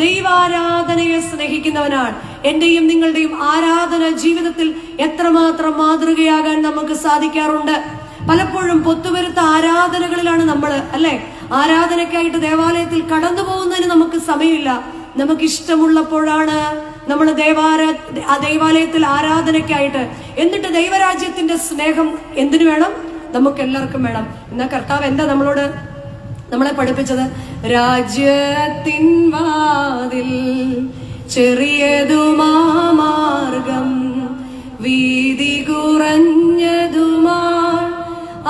ദൈവാരാധനയെ സ്നേഹിക്കുന്നവനാണ്. എന്റെയും നിങ്ങളുടെയും ആരാധന ജീവിതത്തിൽ എത്രമാത്രം മാതൃകയാകാൻ നമുക്ക് സാധിക്കാറുണ്ട്. പലപ്പോഴും പൊത്തുവരുത്ത ആരാധനകളിലാണ് നമ്മൾ, അല്ലെ? ആരാധനയ്ക്കായിട്ട് ദേവാലയത്തിൽ കടന്നു പോകുന്നതിന് നമുക്ക് സമയമില്ല. നമുക്ക് ഇഷ്ടമുള്ളപ്പോഴാണ് നമ്മൾ ദേവാലയത്തിൽ ആരാധനയ്ക്കായിട്ട്. എന്നിട്ട് ദൈവരാജ്യത്തിന്റെ സ്നേഹം എന്തിനു വേണം? നമുക്ക് എല്ലാവർക്കും വേണം. എന്നാ കർത്താവ് എന്താ നമ്മളെ പഠിപ്പിച്ചത്? രാജ്യത്തിൻ വാതിൽ ചെറിയതുമാ മാർഗം, വീതി കുറഞ്ഞതുമാ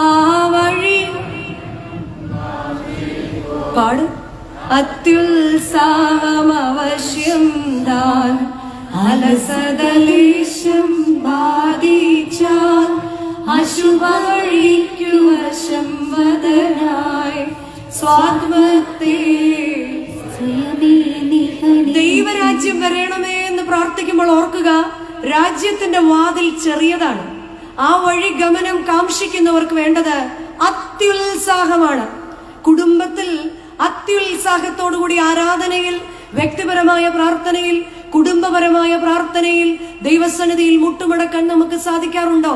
ആ വഴി പാട്, അത്യുത്സാഹം അവശ്യം താൻ, അലസതലേശം ബാധിച്ചാൽ അശുഭ വഴിക്കു വശം വദനായി സ്വാത്മത്തെ ദൈവരാജ്യം വരണമേ എന്ന് പ്രാർത്ഥിക്കുമ്പോൾ ഓർക്കുക, രാജ്യത്തിന്റെ വാതിൽ ചെറിയതാണ്. ആ വഴി ഗമനം കാംക്ഷിക്കുന്നവർക്ക് വേണ്ടത് അത്യുത്സാഹമാണ്. കുടുംബത്തിൽ അത്യുത്സാഹത്തോടുകൂടി ആരാധനയിൽ, വ്യക്തിപരമായ പ്രാർത്ഥനയിൽ, കുടുംബപരമായ പ്രാർത്ഥനയിൽ, ദൈവസന്നിധിയിൽ മുട്ടുമടക്കാൻ നമുക്ക് സാധിക്കാറുണ്ടോ?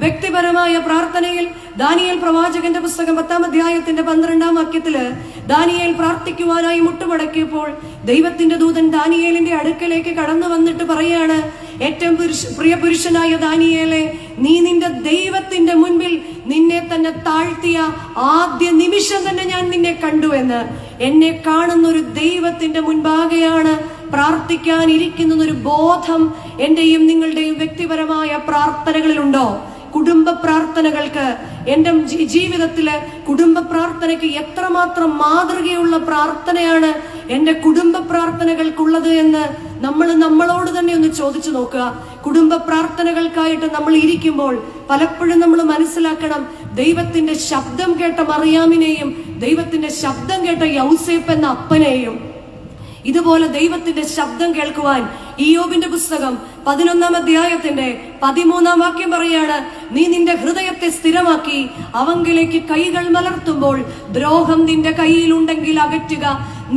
വ്യക്തിപരമായ പ്രാർത്ഥനയിൽ ദാനിയേൽ പ്രവാചകന്റെ പുസ്തകം 10-ാം അധ്യായത്തിന്റെ 12-ാം വാക്യത്തില് ദാനിയേൽ പ്രാർത്ഥിക്കുവാനായി മുട്ടുമടക്കിയപ്പോൾ ദൈവത്തിന്റെ ദൂതൻ ദാനിയേലിന്റെ അടുക്കലേക്ക് കടന്നു വന്നിട്ട് പറയാണ്, ഏറ്റവും പ്രിയ പുരുഷനായ ദാനിയേലെ, നീ നിന്റെ ദൈവത്തിന്റെ മുൻപിൽ നിന്നെ തന്നെ താഴ്ത്തിയ ആദ്യ നിമിഷം തന്നെ ഞാൻ നിന്നെ കണ്ടു എന്ന്. എന്നെ കാണുന്ന ഒരു ദൈവത്തിന്റെ മുൻപാകെയാണ് പ്രാർത്ഥിക്കാൻ ഇരിക്കുന്നൊരു ബോധം എന്റെയും നിങ്ങളുടെയും വ്യക്തിപരമായ പ്രാർത്ഥനകളിലുണ്ടോ? കുടുംബ പ്രാർത്ഥനകൾക്ക്, എന്റെ ജീവിതത്തില് കുടുംബ പ്രാർത്ഥനയ്ക്ക് എത്രമാത്രം മാതൃകയുള്ള പ്രാർത്ഥനയാണ് എന്റെ കുടുംബ പ്രാർത്ഥനകൾക്കുള്ളത് എന്ന് നമ്മൾ നമ്മളോട് തന്നെ ഒന്ന് ചോദിച്ചു നോക്കുക. കുടുംബ പ്രാർത്ഥനകൾക്കായിട്ട് നമ്മൾ ഇരിക്കുമ്പോൾ പലപ്പോഴും നമ്മൾ മനസ്സിലാക്കണം, ദൈവത്തിന്റെ ശബ്ദം കേട്ട മറിയാമിനെയും ദൈവത്തിന്റെ ശബ്ദം കേട്ട യൗസേപ്പ് എന്ന അപ്പനെയും ഇതുപോലെ ദൈവത്തിന്റെ ശബ്ദം കേൾക്കുവാൻ ഇയ്യോബിന്റെ പുസ്തകം 11-ാം അധ്യായത്തിന്റെ 13-ാം വാക്യം പറയാണ്, നീ നിന്റെ ഹൃദയത്തെ സ്ഥിരമാക്കി അവങ്കിലേക്ക് കൈകൾ മലർത്തുമ്പോൾ ദ്രോഹം നിന്റെ കയ്യിലുണ്ടെങ്കിൽ അകറ്റുക,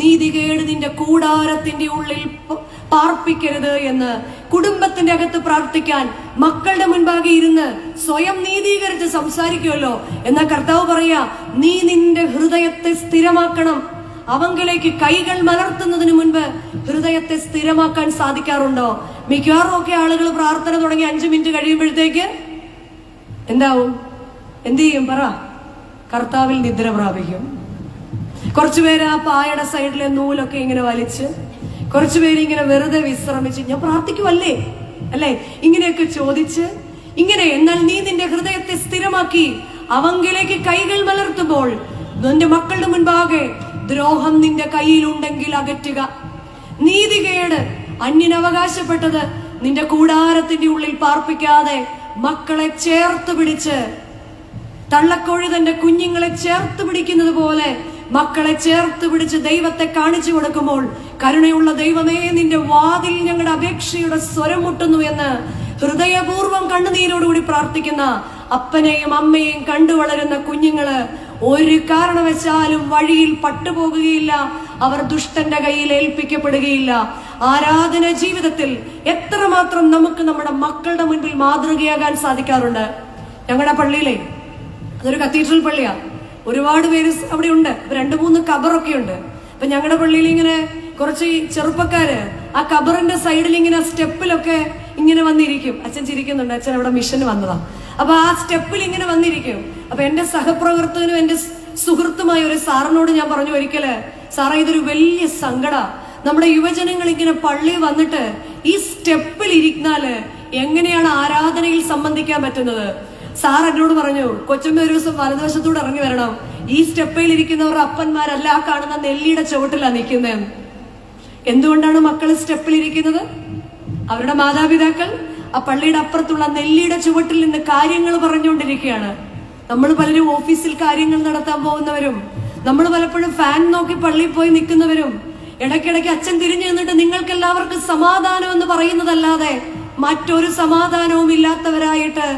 നീതികേട് നിന്റെ കൂടാരത്തിന്റെ ഉള്ളിൽ പാർപ്പിക്കരുത് എന്ന്. കുടുംബത്തിന്റെ അകത്ത് പ്രാർത്ഥിക്കാൻ മക്കളുടെ മുൻപാകെ ഇരുന്ന് സ്വയം നീതീകരിച്ച് സംസാരിക്കുമല്ലോ. എന്നാൽ കർത്താവ് പറയാ, നീ നിന്റെ ഹൃദയത്തെ സ്ഥിരമാക്കണം. അവങ്കിലേക്ക് കൈകൾ മലർത്തുന്നതിന് മുൻപ് ഹൃദയത്തെ സ്ഥിരമാക്കാൻ സാധിക്കാറുണ്ടോ? മിക്കവാറും ഒക്കെ ആളുകൾ പ്രാർത്ഥന തുടങ്ങി 5 മിനിറ്റ് കഴിയുമ്പോഴത്തേക്ക് എന്താവും? എന്ത് ചെയ്യും? പറ. കർത്താവിൽ നിദ്ര പ്രാപിക്കും. കുറച്ചുപേര് ആ പായയുടെ സൈഡിലെ നൂലൊക്കെ ഇങ്ങനെ വലിച്ച്, കുറച്ചുപേര് ഇങ്ങനെ വെറുതെ വിശ്രമിച്ച്, ഞാൻ പ്രാർത്ഥിക്കുമല്ലേ അല്ലെ, ഇങ്ങനെയൊക്കെ ചോദിച്ച് ഇങ്ങനെ. എന്നാൽ നീ നിന്റെ ഹൃദയത്തെ സ്ഥിരമാക്കി അവങ്കിലേക്ക് കൈകൾ മലർത്തുമ്പോൾ നിന്റെ മക്കളുടെ മുൻപാകെ ദ്രോഹം നിന്റെ കയ്യിലുണ്ടെങ്കിൽ അകറ്റുക, നീതികേട് അന്യനവകാശപ്പെട്ടത് നിന്റെ കൂടാരത്തിന്റെ ഉള്ളിൽ പാർപ്പിക്കാതെ മക്കളെ ചേർത്ത് പിടിച്ച്, തള്ളക്കോഴി തന്റെ കുഞ്ഞുങ്ങളെ ചേർത്ത് പിടിക്കുന്നത് പോലെ മക്കളെ ചേർത്ത് പിടിച്ച് ദൈവത്തെ കാണിച്ചു കൊടുക്കുമ്പോൾ, കരുണയുള്ള ദൈവമേ, നിന്റെ വാതിൽ ഞങ്ങളുടെ അപേക്ഷയുടെ സ്വരം മുട്ടുന്നു എന്ന് ഹൃദയപൂർവ്വം കണ്ണുനീരോടുകൂടി പ്രാർത്ഥിക്കുന്ന അപ്പനെയും അമ്മയെയും കണ്ടു വളരുന്ന കുഞ്ഞുങ്ങള് ഒരു കാരണവശാലും വഴിയിൽ പട്ടുപോകുകയില്ല. അവർ ദുഷ്ടന്റെ കയ്യിൽ ഏൽപ്പിക്കപ്പെടുകയില്ല. ആരാധന ജീവിതത്തിൽ എത്രമാത്രം നമുക്ക് നമ്മുടെ മക്കളുടെ മുൻപിൽ മാതൃകയാകാൻ സാധിക്കാറുണ്ട്. ഞങ്ങളുടെ പള്ളിയിലെ, അതൊരു കത്തീഡ്രൽ പള്ളിയാ, ഒരുപാട് പേര് അവിടെ ഉണ്ട്. 2-3 കബറൊക്കെ ഉണ്ട്. അപ്പൊ ഞങ്ങളുടെ പള്ളിയിൽ ഇങ്ങനെ കുറച്ച് ചെറുപ്പക്കാര് ആ കബറിന്റെ സൈഡിൽ ഇങ്ങനെ സ്റ്റെപ്പിലൊക്കെ ഇങ്ങനെ വന്നിരിക്കും. അച്ഛൻ ചിരിക്കുന്നുണ്ട്, അച്ഛൻ അവിടെ മിഷന് വന്നതാ. അപ്പൊ ആ സ്റ്റെപ്പിൽ ഇങ്ങനെ വന്നിരിക്കും. അപ്പൊ എന്റെ സഹപ്രവർത്തകനും എന്റെ സുഹൃത്തുമായ ഒരു സാറിനോട് ഞാൻ പറഞ്ഞു ഒരിക്കല്, സാറേ, ഇതൊരു വലിയ സങ്കട, നമ്മുടെ യുവജനങ്ങൾ ഇങ്ങനെ പള്ളി വന്നിട്ട് ഈ സ്റ്റെപ്പിൽ ഇരിക്കുന്നാല് എങ്ങനെയാണ് ആരാധനയിൽ സംബന്ധിക്കാൻ പറ്റുന്നത്? സാർ എന്നോട് പറഞ്ഞു, കൊച്ചുമ്മ ഒരു ദിവസം വലതുവശത്തൂടെ ഇറങ്ങി വരണം, ഈ സ്റ്റെപ്പിൽ ഇരിക്കുന്നവർ അപ്പന്മാരല്ല, ആ കാണുന്ന നെല്ലിയുടെ ചുവട്ടിലാ നിൽക്കുന്നത്. എന്തുകൊണ്ടാണ് മക്കൾ സ്റ്റെപ്പിൽ ഇരിക്കുന്നത്? അവരുടെ മാതാപിതാക്കൾ ആ പള്ളിയുടെ അപ്പുറത്തുള്ള നെല്ലിയുടെ ചുവട്ടിൽ നിന്ന് കാര്യങ്ങൾ പറഞ്ഞുകൊണ്ടിരിക്കുകയാണ്. നമ്മൾ പലരും ഓഫീസിൽ കാര്യങ്ങൾ നടത്താൻ പോകുന്നവരും, നമ്മൾ പലപ്പോഴും ഫാൻ നോക്കി പള്ളിയിൽ പോയി നിൽക്കുന്നവരും, ഇടയ്ക്കിടയ്ക്ക് അച്ഛൻ തിരിഞ്ഞു നിന്നിട്ട് നിങ്ങൾക്ക് എല്ലാവർക്കും സമാധാനം എന്ന് പറയുന്നതല്ലാതെ മറ്റൊരു സമാധാനവും ഇല്ലാത്തവരായിട്ട്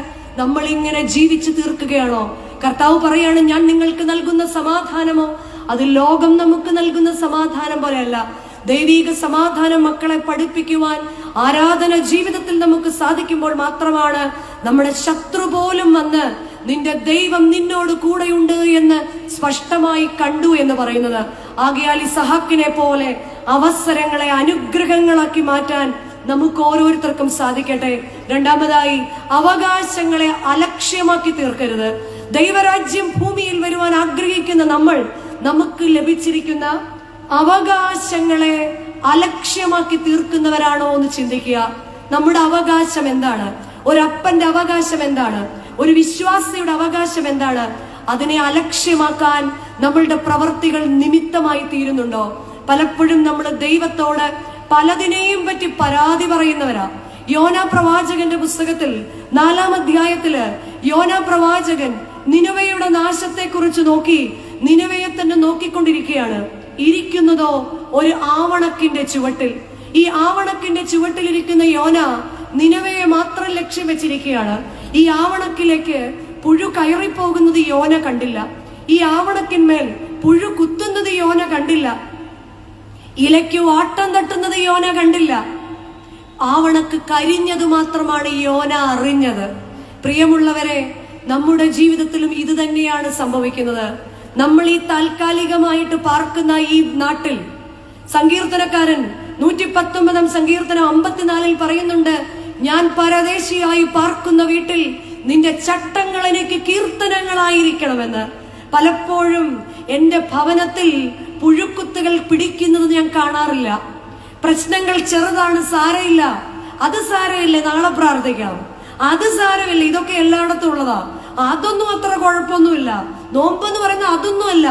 നമ്മൾ ഇങ്ങനെ ജീവിച്ചു തീർക്കുകയാണോ? കർത്താവ് പറയാണ്, ഞാൻ നിങ്ങൾക്ക് നൽകുന്ന സമാധാനമോ അത് ലോകം നമുക്ക് നൽകുന്ന സമാധാനം പോലെയല്ല. ദൈവിക സമാധാനം മക്കളെ പഠിപ്പിക്കുവാൻ ആരാധന ജീവിതത്തിൽ നമുക്ക് സാധിക്കുമ്പോൾ മാത്രമാണ് നമ്മുടെ ശത്രു പോലും വന്ന് നിന്റെ ദൈവം നിന്നോട് കൂടെയുണ്ട് എന്ന് സ്പഷ്ടമായി കണ്ടു എന്ന് പറയുന്നത്. ആകയാൽ ഇസഹാക്കിനെ പോലെ അവസരങ്ങളെ അനുഗ്രഹങ്ങളാക്കി മാറ്റാൻ നമുക്ക് ഓരോരുത്തർക്കും സാധിക്കട്ടെ. രണ്ടാമതായി, അവകാശങ്ങളെ അലക്ഷ്യമാക്കി തീർക്കരുത്. ദൈവരാജ്യം ഭൂമിയിൽ വരുവാൻ ആഗ്രഹിക്കുന്ന നമ്മൾ നമുക്ക് ലഭിച്ചിരിക്കുന്ന അവകാശങ്ങളെ അലക്ഷ്യമാക്കി തീർക്കുന്നവരാണോ എന്ന് ചിന്തിക്കുക. നമ്മുടെ അവകാശം എന്താണ്? ഒരപ്പന്റെ അവകാശം എന്താണ്? ഒരു വിശ്വാസിയുടെ അവകാശം എന്താണ്? അതിനെ അലക്ഷ്യമാക്കാൻ നമ്മളുടെ പ്രവർത്തികൾ നിമിത്തമായി തീരുന്നുണ്ടോ? പലപ്പോഴും നമ്മൾ ദൈവത്തോട് പലതിനെയും പറ്റി പരാതി പറയുന്നവരാ. യോനാ പ്രവാചകന്റെ പുസ്തകത്തിൽ 4-ാം അധ്യായത്തില് യോനാ പ്രവാചകൻ നിനവയുടെ നാശത്തെ കുറിച്ച് നോക്കി നിനവയെ തന്നെ നോക്കിക്കൊണ്ടിരിക്കുകയാണ്. ഇരിക്കുന്നതോ ഒരു ആവണക്കിന്റെ ചുവട്ടിൽ. ഈ ആവണക്കിന്റെ ചുവട്ടിലിരിക്കുന്ന യോന നിനവയെ മാത്രം ലക്ഷ്യം വെച്ചിരിക്കുകയാണ്. ഈ ആവണക്കിലേക്ക് പുഴു കയറിപ്പോകുന്നത് യോന കണ്ടില്ല. ഈ ആവണക്കിന്മേൽ പുഴു കുത്തുന്നത് യോന കണ്ടില്ല. ഇലയ്ക്ക് വാട്ടം തട്ടുന്നത് യോന കണ്ടില്ല. ആവണക്ക് കരിഞ്ഞത് മാത്രമാണ് യോന അറിഞ്ഞത്. പ്രിയമുള്ളവരെ, നമ്മുടെ ജീവിതത്തിലും ഇത് തന്നെയാണ് സംഭവിക്കുന്നത്. നമ്മൾ ഈ താൽക്കാലികമായിട്ട് പാർക്കുന്ന ഈ നാട്ടിൽ സങ്കീർത്തനക്കാരൻ 119 സങ്കീർത്തനം 54 പറയുന്നുണ്ട്, ഞാൻ പരദേശിയായി പാർക്കുന്ന വീട്ടിൽ നിന്റെ ചട്ടങ്ങൾ എനിക്ക് കീർത്തനങ്ങളായിരിക്കണമെന്ന്. പലപ്പോഴും എന്റെ ഭവനത്തിൽ പുഴുക്കുത്തുകൾ പിടിക്കുന്നത് ഞാൻ കാണാറില്ല. പ്രശ്നങ്ങൾ ചെറുതാണ്, സാരമില്ല, അത് സാരമില്ല, നാളെ പ്രാർത്ഥിക്കാം, അത് സാരമില്ല, ഇതൊക്കെ എല്ലായിടത്തും ഉള്ളതാ, അതൊന്നും അത്ര കുഴപ്പമൊന്നുമില്ല, നോമ്പെന്ന് പറയുന്ന അതൊന്നുമല്ല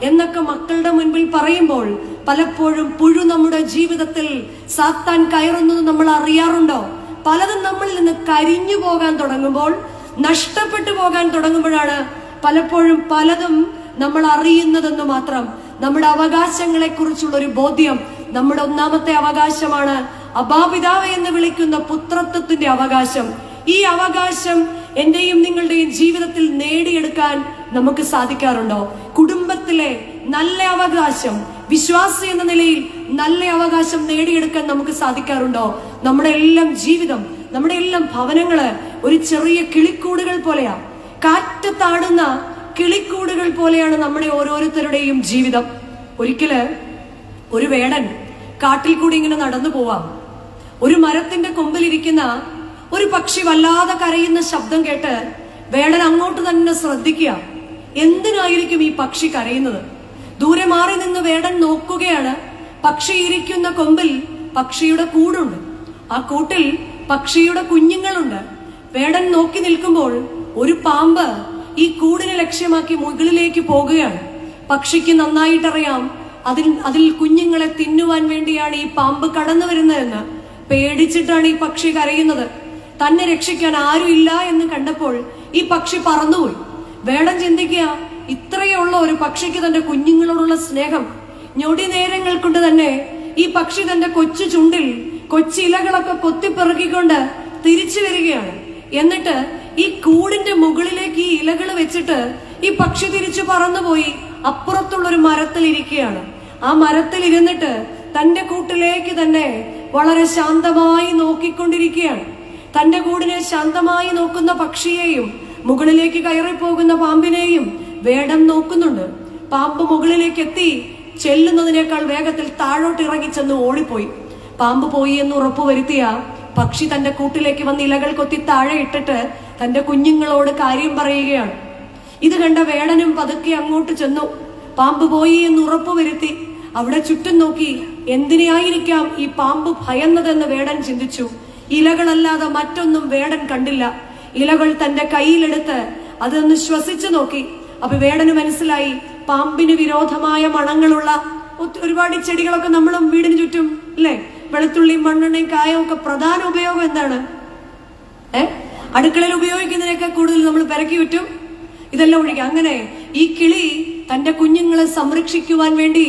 എന്നൊക്കെ മക്കളുടെ മുൻപിൽ പറയുമ്പോൾ പലപ്പോഴും പുഴു നമ്മുടെ ജീവിതത്തിൽ സാത്താൻ കയറുന്നത് നമ്മൾ അറിയാറുണ്ടോ? പലതും നമ്മളിൽ നിന്ന് കരിഞ്ഞു പോകാൻ തുടങ്ങുമ്പോൾ, നഷ്ടപ്പെട്ടു പോകാൻ തുടങ്ങുമ്പോഴാണ് പലപ്പോഴും പലതും നമ്മൾ അറിയുന്നതെന്ന് മാത്രം. നമ്മുടെ അവകാശങ്ങളെ കുറിച്ചുള്ള ഒരു ബോധ്യം നമ്മുടെ ഒന്നാമത്തെ അവകാശമാണ്. അബാപിതാവേ എന്ന് വിളിക്കുന്ന പുത്രത്വത്തിന്റെ അവകാശം. ഈ അവകാശം എന്റെയും നിങ്ങളുടെയും ജീവിതത്തിൽ നേടിയെടുക്കാൻ നമുക്ക് സാധിക്കാറുണ്ടോ? കുടുംബത്തിലെ നല്ല അവകാശം, വിശ്വാസി എന്ന നിലയിൽ നല്ല അവകാശം നേടിയെടുക്കാൻ നമുക്ക് സാധിക്കാറുണ്ടോ? നമ്മുടെ എല്ലാം ജീവിതം, നമ്മുടെ എല്ലാം ഭവനങ്ങള് ഒരു ചെറിയ കിളിക്കൂടുകൾ പോലെയാ, കാറ്റത്താടുന്ന കിളിക്കൂടുകൾ പോലെയാണ് നമ്മുടെ ഓരോരുത്തരുടെയും ജീവിതം. ഒരിക്കല് ഒരു വേടൻ കാട്ടിൽ കൂടി ഇങ്ങനെ നടന്നു പോവാം. ഒരു മരത്തിന്റെ കൊമ്പിലിരിക്കുന്ന ഒരു പക്ഷി വല്ലാതെ കരയുന്ന ശബ്ദം കേട്ട് വേടൻ അങ്ങോട്ട് തന്നെ ശ്രദ്ധിക്കുക. എന്തിനായിരിക്കും ഈ പക്ഷി കരയുന്നത്? ദൂരെ മാറി നിന്ന് വേടൻ നോക്കുകയാണ്. പക്ഷി ഇരിക്കുന്ന കൊമ്പിൽ പക്ഷിയുടെ കൂടുണ്ട്. ആ കൂട്ടിൽ പക്ഷിയുടെ കുഞ്ഞുങ്ങളുണ്ട്. വേടൻ നോക്കി നിൽക്കുമ്പോൾ ഒരു പാമ്പ് ഈ കൂടിനെ ലക്ഷ്യമാക്കി മുകളിലേക്ക് പോകുകയാണ്. പക്ഷിക്ക് നന്നായിട്ടറിയാം അതിൽ കുഞ്ഞുങ്ങളെ തിന്നുവാൻ വേണ്ടിയാണ് ഈ പാമ്പ് കടന്നു വരുന്നതെന്ന്. പേടിച്ചിട്ടാണ് ഈ പക്ഷി കരയുന്നത്. തന്നെ രക്ഷിക്കാൻ ആരും ഇല്ല എന്ന് കണ്ടപ്പോൾ ഈ പക്ഷി പറന്നുപോയി. വേടൻ ചിന്തിക്കുക, ഇത്രയേ ഉള്ള ഒരു പക്ഷിക്ക് തന്റെ കുഞ്ഞുങ്ങളോടുള്ള സ്നേഹം. ഞൊടി നേരങ്ങൾ കൊണ്ട് തന്നെ ഈ പക്ഷി തന്റെ കൊച്ചു ചുണ്ടിൽ കൊച്ചിലകളൊക്കെ കൊത്തിപ്പിറക്കിക്കൊണ്ട് തിരിച്ചു വരികയാണ്. എന്നിട്ട് ഈ കൂടിന്റെ മുകളിലേക്ക് ഈ ഇലകൾ വെച്ചിട്ട് ഈ പക്ഷി തിരിച്ചു പറന്നുപോയി അപ്പുറത്തുള്ളൊരു മരത്തിൽ ഇരിക്കുകയാണ്. ആ മരത്തിൽ ഇരുന്നിട്ട് തന്റെ കൂട്ടിലേക്ക് തന്നെ വളരെ ശാന്തമായി നോക്കിക്കൊണ്ടിരിക്കുകയാണ്. തന്റെ കൂടിനെ ശാന്തമായി നോക്കുന്ന പക്ഷിയെയും മുകളിലേക്ക് കയറിപ്പോകുന്ന പാമ്പിനെയും വേടൻ നോക്കുന്നുണ്ട്. പാമ്പ് മുകളിലേക്ക് എത്തി ചെല്ലുന്നതിനേക്കാൾ വേഗത്തിൽ താഴോട്ട് ഇറങ്ങി ചെന്ന് ഓടിപ്പോയി. പാമ്പ് പോയി എന്ന് ഉറപ്പുവരുത്തിയ പക്ഷി തന്റെ കൂട്ടിലേക്ക് വന്ന് ഇലകൾ കൊത്തി താഴെ ഇട്ടിട്ട് തന്റെ കുഞ്ഞുങ്ങളോട് കാര്യം പറയുകയാണ്. ഇത് കണ്ട വേടനും പതുക്കെ അങ്ങോട്ട് ചെന്നു. പാമ്പ് പോയി എന്ന് ഉറപ്പുവരുത്തി അവിടെ ചുറ്റും നോക്കി. എന്തിനായിരിക്കാം ഈ പാമ്പ് ഭയന്നതെന്ന് വേടൻ ചിന്തിച്ചു. ഇലകളല്ലാതെ മറ്റൊന്നും വേടൻ കണ്ടില്ല. ഇലകൾ തന്റെ കയ്യിലെടുത്ത് അതൊന്ന് ശ്വസിച്ചു നോക്കി. അപ്പൊ വേടന് മനസ്സിലായി, പാമ്പിന് വിരോധമായ മണങ്ങളുള്ള ഒരുപാട് ചെടികളൊക്കെ നമ്മളും വീടിന് ചുറ്റും അല്ലെ, വെളുത്തുള്ളിയും മണ്ണെണ്ണയും കായവും ഒക്കെ പ്രധാന ഉപയോഗം എന്താണ്? അടുക്കളയിൽ ഉപയോഗിക്കുന്നതിനൊക്കെ കൂടുതൽ നമ്മൾ പെരക്കി ചുറ്റും ഇതെല്ലാം ഒഴിക്കുക. അങ്ങനെ ഈ കിളി തന്റെ കുഞ്ഞുങ്ങളെ സംരക്ഷിക്കുവാൻ വേണ്ടി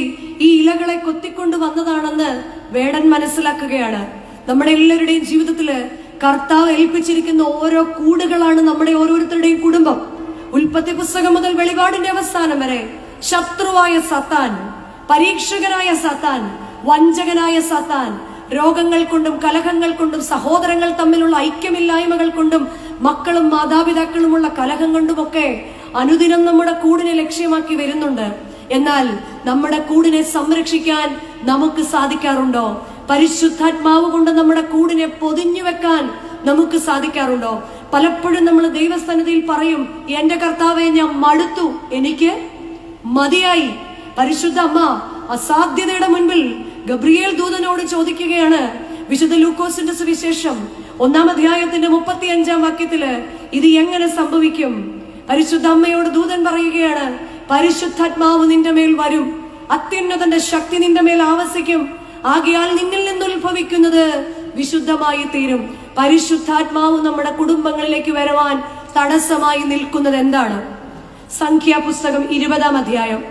ഈ ഇലകളെ കൊത്തിക്കൊണ്ട് വന്നതാണെന്ന് വേടൻ മനസ്സിലാക്കുകയാണ്. നമ്മുടെ എല്ലാവരുടെയും ജീവിതത്തില് കർത്താവ് ഏൽപ്പിച്ചിരിക്കുന്ന ഓരോ കൂടുകളാണ് നമ്മുടെ ഓരോരുത്തരുടെയും കുടുംബം. ഉൽപ്പത്തി പുസ്തകം മുതൽ വെളിപാടിന്റെ അവസാനം വരെ ശത്രുവായ സാത്താൻ, പരീക്ഷകനായ സാത്താൻ, വഞ്ചകനായ സാത്താൻ രോഗങ്ങൾ കൊണ്ടും കലഹങ്ങൾ കൊണ്ടും സഹോദരങ്ങൾ തമ്മിലുള്ള ഐക്യമില്ലായ്മകൾ കൊണ്ടും മക്കളും മാതാപിതാക്കളുമുള്ള കലഹം കൊണ്ടുമൊക്കെ അനുദിനം നമ്മുടെ കൂടിനെ ലക്ഷ്യമാക്കി വരുന്നുണ്ട്. എന്നാൽ നമ്മുടെ കൂടിനെ സംരക്ഷിക്കാൻ നമുക്ക് സാധിക്കാറുണ്ടോ? പരിശുദ്ധാത്മാവ് കൊണ്ട് നമ്മുടെ കൂടിനെ പൊതിഞ്ഞു വെക്കാൻ നമുക്ക് സാധിക്കാറുണ്ടോ? പലപ്പോഴും നമ്മൾ ദൈവസന്നിധിയിൽ പറയും, എന്റെ കർത്താവെ ഞാൻ മടുത്തു, എനിക്ക് മതിയായി. പരിശുദ്ധ അമ്മ അസാധ്യതയുടെ മുൻപിൽ ഗബ്രിയേൽ ദൂതനോട് ചോദിക്കുകയാണ്. വിശുദ്ധ ലൂക്കോസിന്റെ സുവിശേഷം 1-ാം അധ്യായത്തിന്റെ 35-ാം വാക്യത്തില് ഇത് എങ്ങനെ സംഭവിക്കും? പരിശുദ്ധ അമ്മയോട് ദൂതൻ പറയുകയാണ്, പരിശുദ്ധാത്മാവ് നിന്റെ മേൽ വരും, അത്യുന്നതന്റെ ശക്തി നിന്റെ മേൽ ആവസിക്കും, ആകയാൽ നിന്നിൽ നിന്ന് ഉത്ഭവിക്കുന്നത് വിശുദ്ധമായി തീരും. പരിശുദ്ധാത്മാവ് നമ്മുടെ കുടുംബങ്ങളിലേക്ക് വരുവാൻ തടസ്സമായി നിൽക്കുന്നത് എന്താണ്? സംഖ്യാപുസ്തകം 20-ാം അധ്യായം.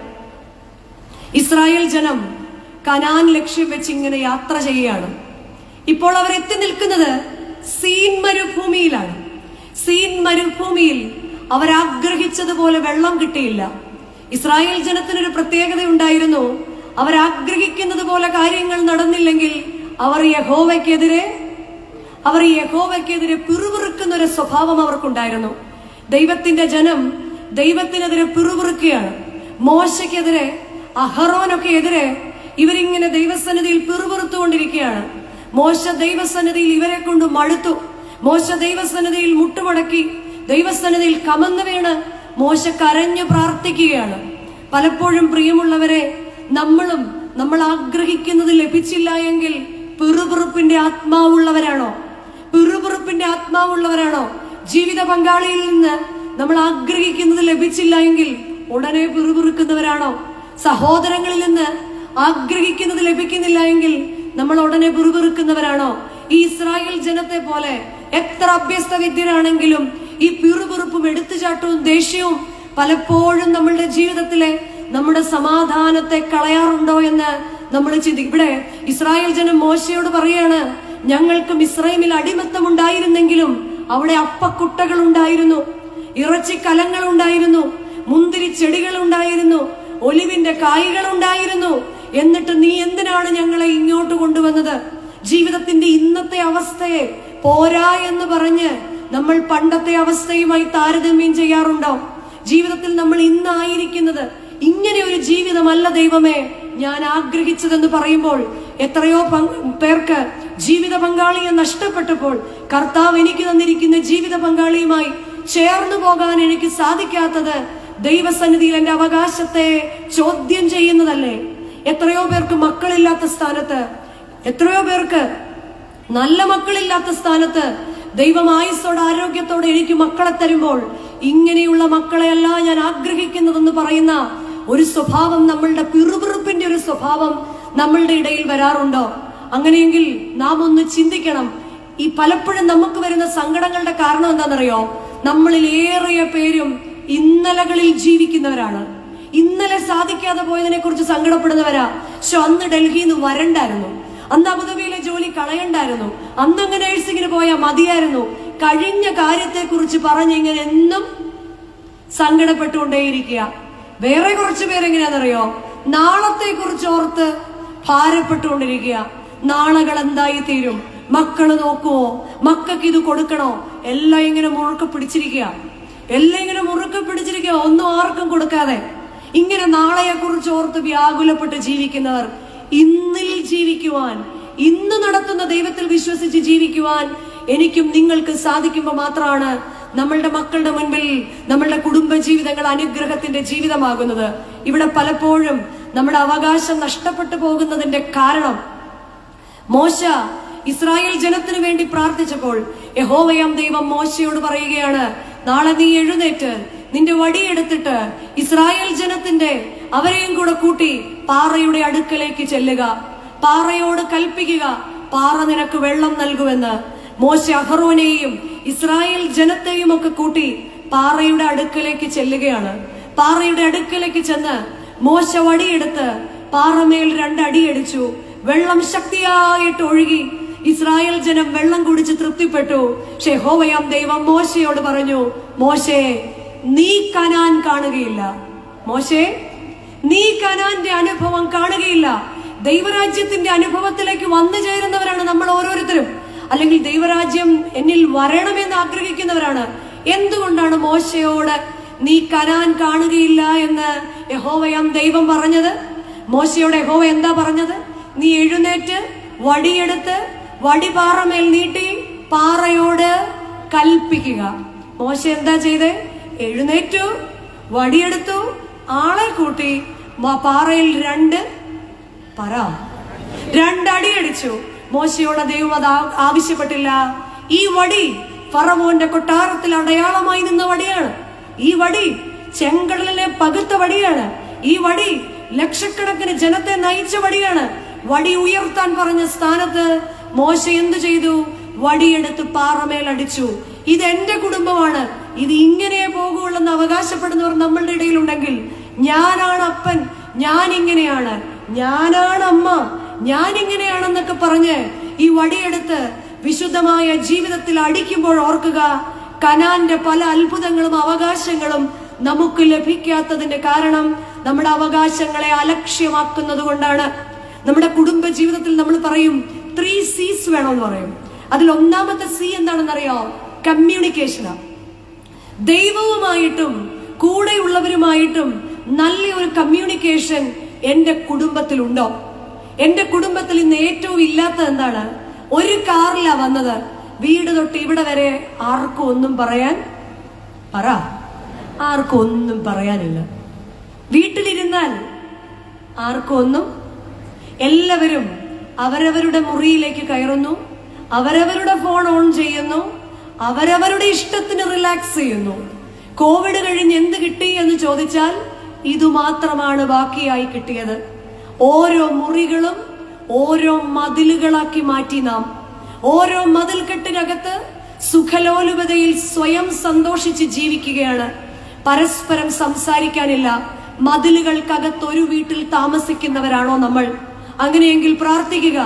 ഇസ്രായേൽ ജനം കനാൻ ലക്ഷ്യം വെച്ച് ഇങ്ങനെ യാത്ര ചെയ്യുകയാണ്. ഇപ്പോൾ അവർ എത്തി നിൽക്കുന്നത് സീൻ മരുഭൂമിയിലാണ്. സീൻ മരുഭൂമിയിൽ അവരാഗ്രഹിച്ചതുപോലെ വെള്ളം കിട്ടിയില്ല. ഇസ്രായേൽ ജനത്തിനൊരു പ്രത്യേകത ഉണ്ടായിരുന്നു. അവരാഗ്രഹിക്കുന്നത് പോലെ കാര്യങ്ങൾ നടന്നില്ലെങ്കിൽ അവർ യഹോവയ്ക്കെതിരെ പിറുപിറുക്കുന്ന ഒരു സ്വഭാവം അവർക്കുണ്ടായിരുന്നു. ദൈവത്തിന്റെ ജനം ദൈവത്തിനെതിരെ പിറുപിറുക്കുകയാണ്. മോശയ്ക്കെതിരെ, അഹറോനൊക്കെ എതിരെ ഇവരിങ്ങനെ ദൈവസന്നിധിയിൽ പിറുപിറുത്തുകൊണ്ടിരിക്കുകയാണ്. മോശ ദൈവസന്നിധിയിൽ ഇവരെ കൊണ്ട് മടുത്തു. മോശ ദൈവസന്നിധിയിൽ മുട്ടുമടക്കി, ദൈവസന്നിധിയിൽ കമന്നു വീണ് മോശ കരഞ്ഞു പ്രാർത്ഥിക്കുകയാണ്. പലപ്പോഴും പ്രിയമുള്ളവരെ, നമ്മൾ ആഗ്രഹിക്കുന്നത് ലഭിച്ചില്ല എങ്കിൽ പിറുപിറുപ്പിന്റെ ആത്മാവുള്ളവരാണോ? പിറുപിറുപ്പിന്റെ ആത്മാവുള്ളവരാണോ? ജീവിത പങ്കാളിയിൽ നിന്ന് നമ്മൾ ആഗ്രഹിക്കുന്നത് ലഭിച്ചില്ല എങ്കിൽ ഉടനെ പിറുപിറുക്കുന്നവരാണോ? സഹോദരങ്ങളിൽ നിന്ന് ആഗ്രഹിക്കുന്നത് ലഭിക്കുന്നില്ല എങ്കിൽ നമ്മൾ ഉടനെ പിറുപിറുക്കുന്നവരാണോ? ഈ ഇസ്രായേൽ ജനത്തെ പോലെ എത്ര അഭ്യസ്ത വിദ്യരാണെങ്കിലും ഈ പിറുപിറുപ്പും എടുത്തുചാട്ടവും ദേഷ്യവും പലപ്പോഴും നമ്മളുടെ ജീവിതത്തിലെ നമ്മുടെ സമാധാനത്തെ കളയാറുണ്ടോ എന്ന് നമ്മൾ ചിന്തിക്കും. ഇവിടെ ഇസ്രായേൽ ജനം മോശയോട് പറയാണ്, ഞങ്ങൾക്ക് മിസ്രൈമിൽ അടിമത്തം ഉണ്ടായിരുന്നെങ്കിലും അവിടെ അപ്പക്കുട്ടകൾ ഉണ്ടായിരുന്നു, ഇറച്ചിക്കലങ്ങൾ ഉണ്ടായിരുന്നു, മുന്തിരി ചെടികൾ ഉണ്ടായിരുന്നു, ഒലിവിന്റെ കായ്കൾ ഉണ്ടായിരുന്നു. എന്നിട്ട് നീ എന്തിനാണ് ഞങ്ങളെ ഇങ്ങോട്ട് കൊണ്ടുവന്നത്? ജീവിതത്തിന്റെ ഇന്നത്തെ അവസ്ഥയെ പോരാ എന്ന് പറഞ്ഞ് നമ്മൾ പണ്ടത്തെ അവസ്ഥയുമായി താരതമ്യം ചെയ്യാറുണ്ടോ? ജീവിതത്തിൽ നമ്മൾ ഇന്നായിരിക്കുന്നത് ഇങ്ങനെ ഒരു ജീവിതമല്ല ദൈവമേ ഞാൻ ആഗ്രഹിച്ചതെന്ന് പറയുമ്പോൾ എത്രയോ പേർക്ക് ജീവിത പങ്കാളിയെ നഷ്ടപ്പെട്ടപ്പോൾ കർത്താവ് എനിക്ക് തന്നിരിക്കുന്ന ജീവിത പങ്കാളിയുമായി ചേർന്നു പോകാൻ എനിക്ക് സാധിക്കാത്തത് ദൈവസന്നിധിയിൽ എന്റെ അവകാശത്തെ ചോദ്യം ചെയ്യുന്നതല്ലേ? എത്രയോ പേർക്ക് മക്കളില്ലാത്ത സ്ഥാനത്ത്, എത്രയോ പേർക്ക് നല്ല മക്കളില്ലാത്ത സ്ഥാനത്ത് ദൈവം ആയുസ്സോടെ ആരോഗ്യത്തോടെ എനിക്ക് മക്കളെ തരുമ്പോൾ ഇങ്ങനെയുള്ള മക്കളെയല്ല ഞാൻ ആഗ്രഹിക്കുന്നതെന്ന് പറയുന്ന ഒരു സ്വഭാവം, നമ്മളുടെ പിറുപിറുപ്പിന്റെ ഒരു സ്വഭാവം നമ്മളുടെ ഇടയിൽ വരാറുണ്ടോ? അങ്ങനെയെങ്കിൽ നാം ഒന്ന് ചിന്തിക്കണം. ഈ പലപ്പോഴും നമുക്ക് വരുന്ന സങ്കടങ്ങളുടെ കാരണം എന്താണെന്നറിയോ? നമ്മളിൽ ഏറിയ പേരും ഇന്നലകളിൽ ജീവിക്കുന്നവരാണ്. ഇന്നലെ സാധിക്കാതെ പോയതിനെ കുറിച്ച് സങ്കടപ്പെടുന്നവരാ. പക്ഷെ അന്ന് ഡൽഹിയിൽ നിന്ന് വരണ്ടായിരുന്നു, അന്ന് അബുദാബിയിലെ ജോലി കളയണ്ടായിരുന്നു, അന്നങ്ങനെ നേഴ്സിങ്ങിന് പോയാൽ മതിയായിരുന്നു. കഴിഞ്ഞ കാര്യത്തെ കുറിച്ച് പറഞ്ഞിങ്ങനെ എന്നും സങ്കടപ്പെട്ടുകൊണ്ടേയിരിക്കുക. വേറെ കുറച്ചു പേരെങ്ങനെയാണെന്നറിയോ? നാളത്തെ കുറിച്ച് ഓർത്ത് ഭാരപ്പെട്ടുകൊണ്ടിരിക്കുക. നാളുകൾ എന്തായി തീരും, മക്കള് നോക്കുവോ, മക്കൾക്ക് ഇത് കൊടുക്കണോ, എല്ലാം ഇങ്ങനെ മുറുക്കെ പിടിച്ചിരിക്കുക, ഒന്നും ആർക്കും കൊടുക്കാതെ ഇങ്ങനെ നാളെയെ കുറിച്ച് ഓർത്ത് വ്യാകുലപ്പെട്ട് ജീവിക്കുന്നവർ. ഇന്നിൽ ജീവിക്കുവാൻ, ഇന്ന് നടത്തുന്ന ദൈവത്തിൽ വിശ്വസിച്ച് ജീവിക്കുവാൻ എനിക്കും നിങ്ങൾക്ക് സാധിക്കുമ്പോൾ മാത്രമാണ് നമ്മളുടെ മക്കളുടെ മുൻപിൽ നമ്മളുടെ കുടുംബ ജീവിതങ്ങൾ അനുഗ്രഹത്തിന്റെ ജീവിതമാകുന്നത്. ഇവിടെ പലപ്പോഴും നമ്മുടെ അവകാശം നഷ്ടപ്പെട്ടു പോകുന്നതിന്റെ കാരണം, മോശ ഇസ്രായേൽ ജനത്തിനു വേണ്ടി പ്രാർത്ഥിച്ചപ്പോൾ യഹോവയാം ദൈവം മോശയോട് പറയുകയാണ്, നാളെ നീ എഴുന്നേറ്റ് നിന്റെ വടിയെടുത്തിട്ട് ഇസ്രായേൽ ജനത്തിന്റെ അവരെയും കൂടെ കൂട്ടി പാറയുടെ അടുക്കലേക്ക് ചെല്ലുക, പാറയോട് കൽപ്പിക്കുക, പാറ നിനക്ക് വെള്ളം നൽകുമെന്ന്. മോശ അഹറോനെയും ഇസ്രായേൽ ജനത്തെയും ഒക്കെ കൂട്ടി പാറയുടെ അടുക്കലേക്ക് ചെല്ലുകയാണ്. പാറയുടെ അടുക്കലേക്ക് ചെന്ന് മോശ വടിയെടുത്ത് പാറമേൽ 2 അടിയടിച്ചു. വെള്ളം ശക്തിയായിട്ട് ഒഴുകി. ഇസ്രായേൽ ജനം വെള്ളം കുടിച്ച് തൃപ്തിപ്പെട്ടു. പക്ഷേ യഹോവയാം ദൈവം മോശയോട് പറഞ്ഞു, മോശേ നീ കനാൻ കാണുകയില്ല. മോശേ നീ കനാന്റെ അനുഭവം കാണുകയില്ല. ദൈവരാജ്യത്തിന്റെ അനുഭവത്തിലേക്ക് വന്നു ചേരുന്നവരാണ് നമ്മൾ ഓരോരുത്തരും. അല്ലെങ്കിൽ ദൈവരാജ്യം എന്നിൽ വരണമെന്ന് ആഗ്രഹിക്കുന്നവരാണ്. എന്തുകൊണ്ടാണ് മോശയോട് നീ കനാൻ കാണുകയില്ല എന്ന് യഹോവയാം ദൈവം പറഞ്ഞത്? മോശയോട് യഹോവ എന്താ പറഞ്ഞത്? നീ എഴുന്നേറ്റ് വടിയെടുത്ത് വടി പാറമേൽ നീട്ടി പാറയോട് കൽപ്പിക്കുക. മോശ എന്താ ചെയ്തേ? എഴുന്നേറ്റു, വടിയെടുത്തു, ആളെ കൂട്ടി പാറയിൽ 2 അടിയടിച്ചു. മോശയോട് ദൈവം അത് ആവശ്യപ്പെട്ടില്ല. ഈ വടി ഫറവോന്റെ കൊട്ടാരത്തിൽ അടയാളമായി നിന്ന വടിയാണ്. ഈ വടി ചെങ്കടലിനെ പകുത്ത വടിയാണ്. ഈ വടി ലക്ഷക്കണക്കിന് ജനത്തെ നയിച്ച വടിയാണ്. വടി ഉയർത്താൻ പറഞ്ഞ സ്ഥാനത്ത് മോശ എന്തു ചെയ്തു? വടിയെടുത്ത് പാറമേൽ അടിച്ചു. ഇത് എന്റെ കുടുംബമാണ്, ഇത് ഇങ്ങനെ പോകുള്ളെന്ന് അവകാശപ്പെടുന്നവർ നമ്മളുടെ ഇടയിലുണ്ടെങ്കിൽ, ഞാനാണ് അപ്പൻ, ഞാൻ ഇങ്ങനെയാണ്, ഞാനാണ് അമ്മ, ഞാൻ ഇങ്ങനെയാണെന്നൊക്കെ പറഞ്ഞ് ഈ വടിയെടുത്ത് വിശുദ്ധമായ ജീവിതത്തിൽ അടിക്കുമ്പോൾ ഓർക്കുക, കനാന്റെ പല അത്ഭുതങ്ങളും അവകാശങ്ങളും നമുക്ക് ലഭിക്കാത്തതിന്റെ കാരണം നമ്മുടെ അവകാശങ്ങളെ അലക്ഷ്യമാക്കുന്നത് കൊണ്ടാണ്. നമ്മുടെ കുടുംബ ജീവിതത്തിൽ നമ്മൾ പറയും 3 C's വേണമെന്ന് പറയും. അതിൽ ഒന്നാമത്തെ C എന്താണെന്നറിയോ? കമ്മ്യൂണിക്കേഷനാണ്. ദൈവവുമായിട്ടും കൂടെയുള്ളവരുമായിട്ടും നല്ല ഒരു കമ്മ്യൂണിക്കേഷൻ എന്റെ കുടുംബത്തിലുണ്ടോ? എന്റെ കുടുംബത്തിൽ ഇന്ന് ഏറ്റവും ഇല്ലാത്തത് എന്താണ്? ഒരു കാറിലാ വന്നത്. വീട് തൊട്ട് ഇവിടെ വരെ ആർക്കും ഒന്നും പറയാൻ ആർക്കും ഒന്നും പറയാനില്ല. വീട്ടിലിരുന്നാൽ ആർക്കും ഒന്നും, എല്ലാവരും അവരവരുടെ മുറിയിലേക്ക് കയറുന്നു, അവരവരുടെ ഫോൺ ഓൺ ചെയ്യുന്നു, അവരവരുടെ ഇഷ്ടത്തിന് റിലാക്സ് ചെയ്യുന്നു. കോവിഡ് കഴിഞ്ഞ് എന്ത് കിട്ടി എന്ന് ചോദിച്ചാൽ ഇതുമാത്രമാണ് ബാക്കിയായി കിട്ടിയത്. ഓരോ മുറികളും ഓരോ മതിലുകളാക്കി മാറ്റി നാം. ഓരോ മതിൽക്കെട്ടിനകത്ത് സുഖലോലുപതയിൽ സ്വയം സന്തോഷിച്ച് ജീവിക്കുകയാണ്. പരസ്പരം സംസാരിക്കാനില്ല. മതിലുകൾക്കകത്ത് ഒരു വീട്ടിൽ താമസിക്കുന്നവരാണോ നമ്മൾ? അങ്ങനെയെങ്കിൽ പ്രാർത്ഥിക്കുക,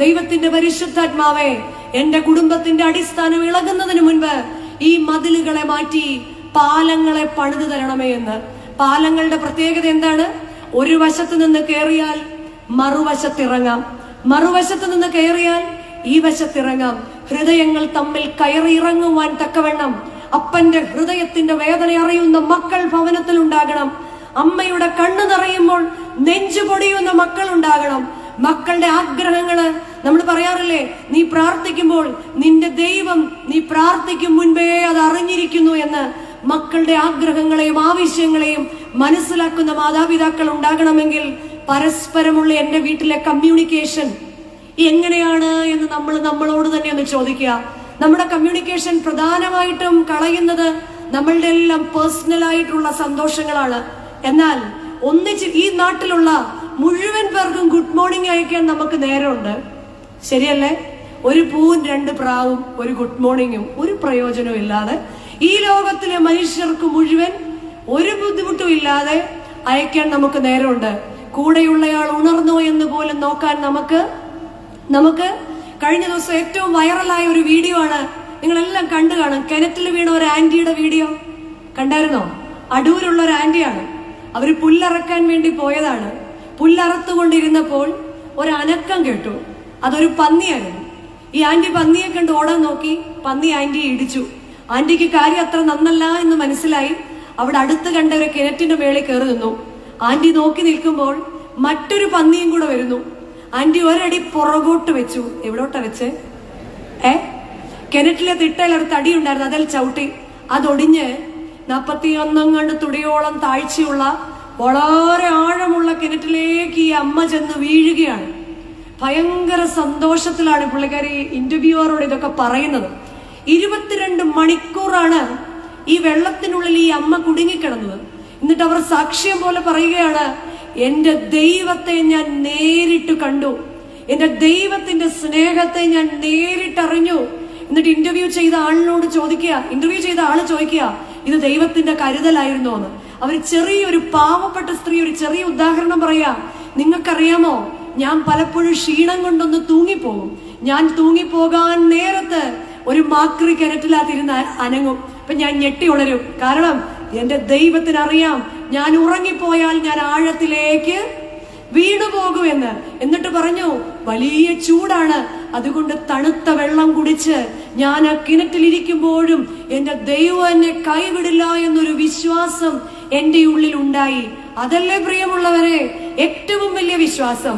ദൈവത്തിന്റെ പരിശുദ്ധാത്മാവേ, എന്റെ കുടുംബത്തിന്റെ അടിസ്ഥാനം ഇളകുന്നതിന് മുൻപ് ഈ മതിലുകളെ മാറ്റി പാലങ്ങളെ പണിതു തരണമേ എന്ന്. പാലങ്ങളുടെ പ്രത്യേകത എന്താണ്? ഒരു വശത്ത് നിന്ന് കയറിയാൽ മറുവശത്തിറങ്ങാം, മറുവശത്ത് നിന്ന് കയറിയാൽ ഈ വശത്തിറങ്ങാം. ഹൃദയങ്ങൾ തമ്മിൽ കയറിയിറങ്ങുവാൻ തക്കവണ്ണം അപ്പന്റെ ഹൃദയത്തിന്റെ വേദന അറിയുന്ന മക്കൾ ഭവനത്തിൽ ഉണ്ടാകണം. അമ്മയുടെ കണ്ണ് നിറയുമ്പോൾ നെഞ്ചു പൊടിയുന്ന മക്കൾ ഉണ്ടാകണം. മക്കളുടെ ആഗ്രഹങ്ങള് നമ്മൾ പറയാറില്ലേ, നീ പ്രാർത്ഥിക്കുമ്പോൾ നിന്റെ ദൈവം നീ പ്രാർത്ഥിക്കും മുൻപേ അത് അറിഞ്ഞിരിക്കുന്നു എന്ന്. മക്കളുടെ ആഗ്രഹങ്ങളെയും ആവശ്യങ്ങളെയും മനസ്സിലാക്കുന്ന മാതാപിതാക്കൾ ഉണ്ടാകണമെങ്കിൽ പരസ്പരമുള്ള എന്റെ വീട്ടിലെ കമ്മ്യൂണിക്കേഷൻ എങ്ങനെയാണ് എന്ന് നമ്മളോട് തന്നെ ഒന്ന് ചോദിക്കുക. നമ്മുടെ കമ്മ്യൂണിക്കേഷൻ പ്രധാനമായിട്ടും കളയുന്നത് നമ്മളുടെ എല്ലാം പേഴ്സണൽ ആയിട്ടുള്ള സന്തോഷങ്ങളാണ്. എന്നാൽ ഒന്നിച്ച് ഈ നാട്ടിലുള്ള മുഴുവൻ പേർക്കും ഗുഡ് മോർണിംഗ് അയക്കാൻ നമുക്ക് നേരമുണ്ട്, ശരിയല്ലേ? ഒരു പൂവും 2 പ്രാവും ഒരു ഗുഡ് മോർണിംഗും ഒരു പ്രയോജനവും ഇല്ലാതെ ഈ ലോകത്തിലെ മനുഷ്യർക്ക് മുഴുവൻ ഒരു ബുദ്ധിമുട്ടും ഇല്ലാതെ അയക്കാൻ നമുക്ക് നേരമുണ്ട്. കൂടെയുള്ളയാൾ ഉണർന്നോ എന്ന് പോലും നോക്കാൻ നമുക്ക് കഴിഞ്ഞ ദിവസം ഏറ്റവും വൈറലായ ഒരു വീഡിയോ ആണ്, നിങ്ങളെല്ലാം കണ്ടു കാണും. കിണറ്റിൽ വീണ ഒരു ആന്റിയുടെ വീഡിയോ കണ്ടായിരുന്നോ? അടൂരുള്ള ഒരു ആന്റിയാണ്. അവര് പുല്ലറക്കാൻ വേണ്ടി പോയതാണ്. പുല്ലറുത്തുകൊണ്ടിരുന്നപ്പോൾ ഒരു അനക്കം കേട്ടു. അതൊരു പന്നിയായിരുന്നു. ഈ ആന്റി പന്നിയെ കണ്ട് ഓടാൻ നോക്കി. പന്നി ആന്റിയെ ഇടിച്ചു. ആന്റിക്ക് കാര്യം അത്ര നന്നല്ല എന്ന് മനസ്സിലായി. അവിടെ അടുത്ത് കണ്ട ഒരു കിണറ്റിന്റെ മേളിൽ കയറി നിന്നു. ആന്റി നോക്കി നിൽക്കുമ്പോൾ മറ്റൊരു പന്നിയും കൂടെ വരുന്നു. ആന്റി ഒരടി പുറകോട്ട് വെച്ചു. എവിടോട്ടാ വെച്ച്? കിണറ്റിലെ തിട്ടയിലൊരു തടി ഉണ്ടായിരുന്നു, അതിൽ ചവിട്ടി. അതൊടിഞ്ഞ് 41 കണ്ട് തുടിയോളം താഴ്ചയുള്ള വളരെ ആഴമുള്ള കിണറ്റിലേക്ക് ഈ അമ്മ ചെന്ന് വീഴുകയാണ്. ഭയങ്കര സന്തോഷത്തിലാണ് പുള്ളിക്കാരി ഇന്റർവ്യൂവറോട് ഇതൊക്കെ പറയുന്നത്. 22 മണിക്കൂറാണ് ഈ വെള്ളത്തിനുള്ളിൽ ഈ അമ്മ കുടുങ്ങിക്കിടന്നത്. എന്നിട്ട് അവർ സാക്ഷ്യം പോലെ പറയുകയാണ്, എന്റെ ദൈവത്തെ ഞാൻ നേരിട്ട് കണ്ടു, എന്റെ ദൈവത്തിന്റെ സ്നേഹത്തെ ഞാൻ നേരിട്ടറിഞ്ഞു. എന്നിട്ട് ഇന്റർവ്യൂ ചെയ്ത ആള് ചോദിക്കുക, ഇത് ദൈവത്തിന്റെ കരുതലായിരുന്നോ എന്ന്. അവർ ചെറിയൊരു പാവപ്പെട്ട സ്ത്രീ ഒരു ചെറിയ ഉദാഹരണം പറയാ. നിങ്ങൾക്കറിയാമോ, ഞാൻ പലപ്പോഴും ക്ഷീണം കൊണ്ടൊന്ന് തൂങ്ങിപ്പോകും. ഞാൻ തൂങ്ങിപ്പോകാൻ നേരത്ത് ഒരു മാക്രി കിണറ്റിലാതിരുന്ന് അനങ്ങും. അപ്പൊ ഞാൻ ഞെട്ടി ഉണരും. കാരണം എന്റെ ദൈവത്തിന് അറിയാം ഞാൻ ഉറങ്ങിപ്പോയാൽ ഞാൻ ആഴത്തിലേക്ക് വീണുപോകുമെന്ന്. എന്നിട്ട് പറഞ്ഞു, വലിയ ചൂടാണ്, അതുകൊണ്ട് തണുത്ത വെള്ളം കുടിച്ച് ഞാൻ ആ കിണറ്റിലിരിക്കുമ്പോഴും എന്റെ ദൈവം എന്നെ കൈവിടില്ല എന്നൊരു വിശ്വാസം എന്റെ ഉള്ളിൽ ഉണ്ടായി. അതല്ലേ പ്രിയമുള്ളവരെ ഏറ്റവും വലിയ വിശ്വാസം.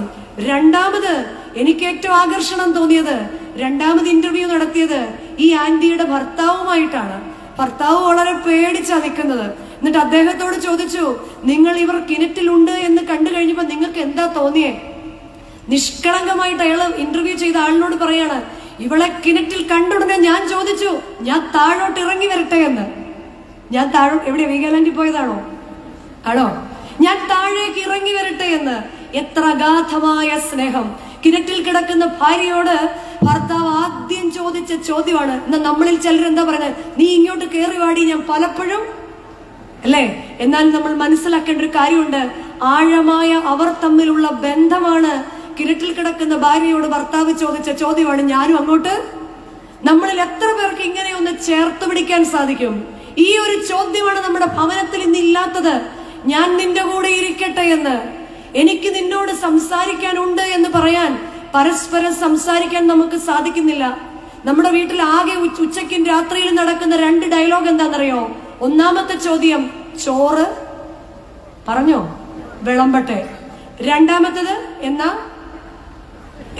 രണ്ടാമത് എനിക്ക് ഏറ്റവും ആകർഷണം തോന്നിയത്, രണ്ടാമത് ഇന്റർവ്യൂ നടത്തിയത് ഈ ആന്റിയുടെ ഭർത്താവുമായിട്ടാണ്. ഭർത്താവ് വളരെ പേടിച്ചാ നിൽക്കുന്നത്. എന്നിട്ട് അദ്ദേഹത്തോട് ചോദിച്ചു, നിങ്ങൾ ഇവർ കിണറ്റിലുണ്ട് എന്ന് കണ്ടു കഴിഞ്ഞപ്പോ നിങ്ങൾക്ക് എന്താ തോന്നിയേ? നിഷ്കളങ്കമായിട്ട് അയാള് ഇന്റർവ്യൂ ചെയ്ത ആളിനോട് പറയാണ്, ഇവളെ കിണറ്റിൽ കണ്ടുടനെ ഞാൻ ചോദിച്ചു, ഞാൻ താഴോട്ട് ഇറങ്ങി വരട്ടെ എന്ന്. ഞാൻ എവിടെ വീഗാലാൻഡിൽ പോയതാണോ? ആണോ? ഞാൻ താഴേക്ക് ഇറങ്ങി വരട്ടെ എന്ന്. എത്ര അഗാധമായ സ്നേഹം! കിണറ്റിൽ കിടക്കുന്ന ഭാര്യയോട് ഭർത്താവ് ആദ്യം ചോദിച്ച ചോദ്യമാണ്. എന്നാ നമ്മളിൽ ചിലർ എന്താ പറയുന്നത്, നീ ഇങ്ങോട്ട് കയറി വാടി, ഞാൻ പലപ്പോഴും അല്ലേ? എന്നാൽ നമ്മൾ മനസ്സിലാക്കേണ്ട ഒരു കാര്യമുണ്ട്, ആഴമായ അവർ തമ്മിലുള്ള ബന്ധമാണ്. കിണറ്റിൽ കിടക്കുന്ന ഭാര്യയോട് ഭർത്താവ് ചോദിച്ച ചോദ്യമാണ്, ഞാനും അങ്ങോട്ട്. നമ്മളിൽ എത്ര പേർക്ക് ഇങ്ങനെ ഒന്ന് ചേർത്ത് പിടിക്കാൻ സാധിക്കും? ഈ ഒരു ചോദ്യമാണ് നമ്മുടെ ഭവനത്തിൽ ഇന്നില്ലാത്തത്. ഞാൻ നിന്റെ കൂടെ ഇരിക്കട്ടെ എന്ന്, എനിക്ക് നിന്നോട് സംസാരിക്കാനുണ്ട് എന്ന് പറയാൻ പരസ്പരം സംസാരിക്കാൻ നമുക്ക് സാധിക്കുന്നില്ല. നമ്മുടെ വീട്ടിൽ ആകെ ഉച്ചയ്ക്കും രാത്രിയിലും നടക്കുന്ന 2 ഡയലോഗ് എന്താണെന്നറിയോ? ഒന്നാമത്തെ ചോദ്യം, ചോറ് പറഞ്ഞോ, വിളമ്പട്ടെ. രണ്ടാമത്തത്, എന്നാ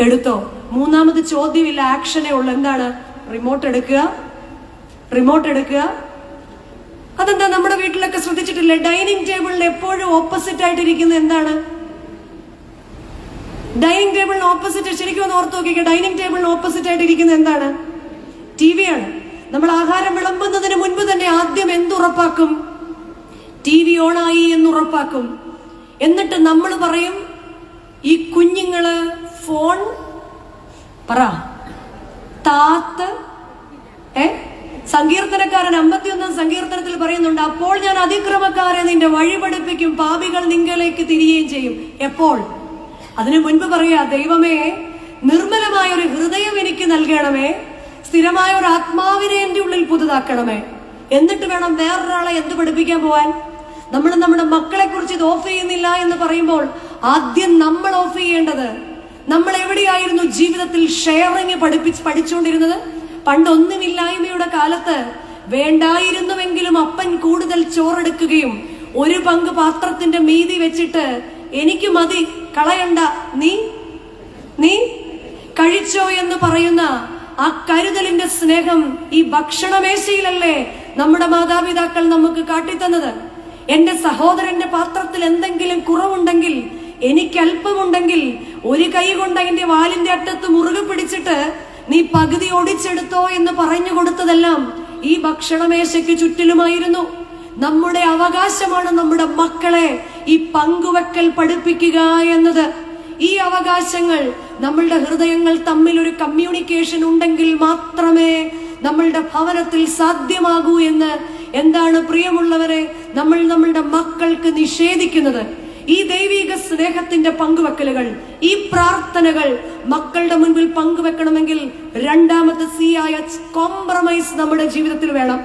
എടുത്തോ. മൂന്നാമത് ചോദ്യമില്ല, ആക്ഷനേ ഉള്ളു. എന്താണ്? റിമോട്ട് എടുക്കുക, റിമോട്ട് എടുക്കുക. അതെന്താ നമ്മുടെ വീട്ടിലൊക്കെ ശ്രദ്ധിച്ചിട്ടില്ലേ? ഡൈനിങ് ടേബിളിൽ എപ്പോഴും ഓപ്പോസിറ്റ് ആയിട്ടിരിക്കുന്നത് എന്താണ്? ഡൈനിങ് ടേബിളിന് ഓപ്പോസിറ്റ്, ശരിക്കും ഒന്ന് ഓർത്ത് നോക്കിക്കുക, ഡൈനിങ് ടേബിളിന് ഓപ്പോസിറ്റ് ആയിട്ടിരിക്കുന്നത് എന്താണ്? TV ആണ്. നമ്മൾ ആഹാരം വിളമ്പുന്നതിന് മുൻപ് തന്നെ ആദ്യം എന്തുറപ്പാക്കും? TV ഓണായി എന്നുറപ്പാക്കും. എന്നിട്ട് നമ്മൾ പറയും, ഈ കുഞ്ഞുങ്ങള് ഫോൺ പറ താത്ത്. സങ്കീർത്തനക്കാരൻ 51 സങ്കീർത്തനത്തിൽ പറയുന്നുണ്ട്, അപ്പോൾ ഞാൻ അതിക്രമക്കാരെ നിന്റെ വഴി പഠിപ്പിക്കും, പാപികൾ നിങ്കലേക്ക് തിരിയുകയും ചെയ്യും. എപ്പോൾ? അതിനു മുൻപ് പറയാ, ദൈവമേ നിർമ്മലമായ ഒരു ഹൃദയം എനിക്ക് നൽകണമേ, സ്ഥിരമായ ഒരു ആത്മാവിനെ എന്റെ ഉള്ളിൽ പുതുതാക്കണമേ. എന്നിട്ട് വേണം വേറൊരാളെ എന്ത് പഠിപ്പിക്കാൻ പോവാൻ? നമ്മൾ നമ്മുടെ മക്കളെ കുറിച്ച് ഇത് ഓഫ് ചെയ്യുന്നില്ല എന്ന് പറയുമ്പോൾ ആദ്യം നമ്മൾ ഓഫ് ചെയ്യേണ്ടത്, നമ്മൾ എവിടെയായിരുന്നു ജീവിതത്തിൽ ഷെയറിങ് പഠിച്ചുകൊണ്ടിരുന്നത്? പണ്ടൊന്നുമില്ലായ്മയുടെ കാലത്ത് വേണ്ടായിരുന്നുവെങ്കിലും അപ്പൻ കൂടുതൽ ചോറെടുക്കുകയും ഒരു പങ്ക് പാത്രത്തിന്റെ മീതി വെച്ചിട്ട് എനിക്ക് മതി, കളയണ്ട, നീ കഴിച്ചോ എന്ന് പറയുന്ന ആ കരുതലിന്റെ സ്നേഹം ഈ ഭക്ഷണമേശയിലല്ലേ നമ്മുടെ മാതാപിതാക്കൾ നമുക്ക് കാട്ടിത്തന്നത്? എന്റെ സഹോദരന്റെ പാത്രത്തിൽ എന്തെങ്കിലും കുറവുണ്ടെങ്കിൽ, എനിക്ക് അല്പമുണ്ടെങ്കിൽ, ഒരു കൈ കൊണ്ട് അതിന്റെ വാലിന്റെ അറ്റത്ത് മുറുകെ പിടിച്ചിട്ട് നീ പകുതി ഒടിച്ചെടുത്തോ എന്ന് പറഞ്ഞു കൊടുത്തതെല്ലാം ഈ ഭക്ഷണമേശയ്ക്ക് ചുറ്റിലുമായിരുന്നു. നമ്മുടെ അവകാശമാണ് നമ്മുടെ മക്കളെ ഈ പങ്കുവെക്കൽ പഠിപ്പിക്കുക എന്നത്. ഈ അവകാശങ്ങൾ, നമ്മളുടെ ഹൃദയങ്ങൾ തമ്മിൽ ഒരു കമ്മ്യൂണിക്കേഷൻ ഉണ്ടെങ്കിൽ മാത്രമേ നമ്മളുടെ ഭവനത്തിൽ സാധ്യമാകൂ എന്ന് എന്താണ് പ്രിയമുള്ളവരെ നമ്മൾ നമ്മളുടെ മക്കൾക്ക് നിഷേധിക്കുന്നത്? ഈ ദൈവിക സ്നേഹത്തിന്റെ പങ്കുവെക്കലുകൾ, ഈ പ്രാർത്ഥനകൾ മക്കളുടെ മുൻപിൽ പങ്കുവെക്കണമെങ്കിൽ രണ്ടാമത്തെ C ആയ കോംപ്രമൈസ് നമ്മുടെ ജീവിതത്തിൽ വേണം.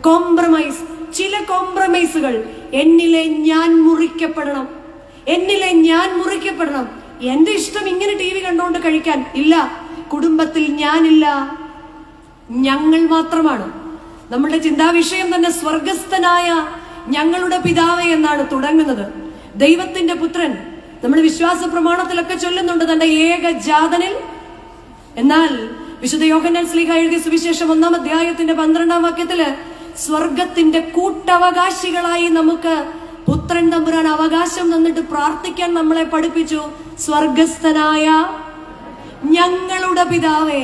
കോംപ്രമൈസ്. ചില കോംപ്രമൈസുകൾ, എന്നിലെ ഞാൻ മുറിക്കപ്പെടണം, എന്നിലെ ഞാൻ മുറിക്കപ്പെടണം. എന്റെ ഇഷ്ടം ഇങ്ങനെ TV കണ്ടുകൊണ്ട് കഴിക്കാൻ ഇല്ല. കുടുംബത്തിൽ ഞാനില്ല, ഞങ്ങൾ മാത്രമാണ്. നമ്മളുടെ ചിന്താവിഷയം തന്നെ സ്വർഗസ്ഥനായ ഞങ്ങളുടെ പിതാവേ എന്നാണ് തുടങ്ങുന്നത്. ദൈവത്തിന്റെ പുത്രൻ, നമ്മുടെ വിശ്വാസ പ്രമാണത്തിലൊക്കെ ചൊല്ലുന്നുണ്ട് തന്റെ ഏകജാതനിൽ. എന്നാൽ വിശുദ്ധ യോഹന്നാൻ ശ്ലീഹ എഴുതിയ സുവിശേഷം 1-ാം അധ്യായത്തിന്റെ 12-ാം വാക്യത്തില് സ്വർഗത്തിന്റെ കൂട്ടവകാശികളായി നമുക്ക് പുത്രൻ തമ്പുരാൻ അവകാശം തന്നിട്ട് പ്രാർത്ഥിക്കാൻ നമ്മളെ പഠിപ്പിച്ചു. സ്വർഗസ്ഥനായ ഞങ്ങളുടെ പിതാവേ.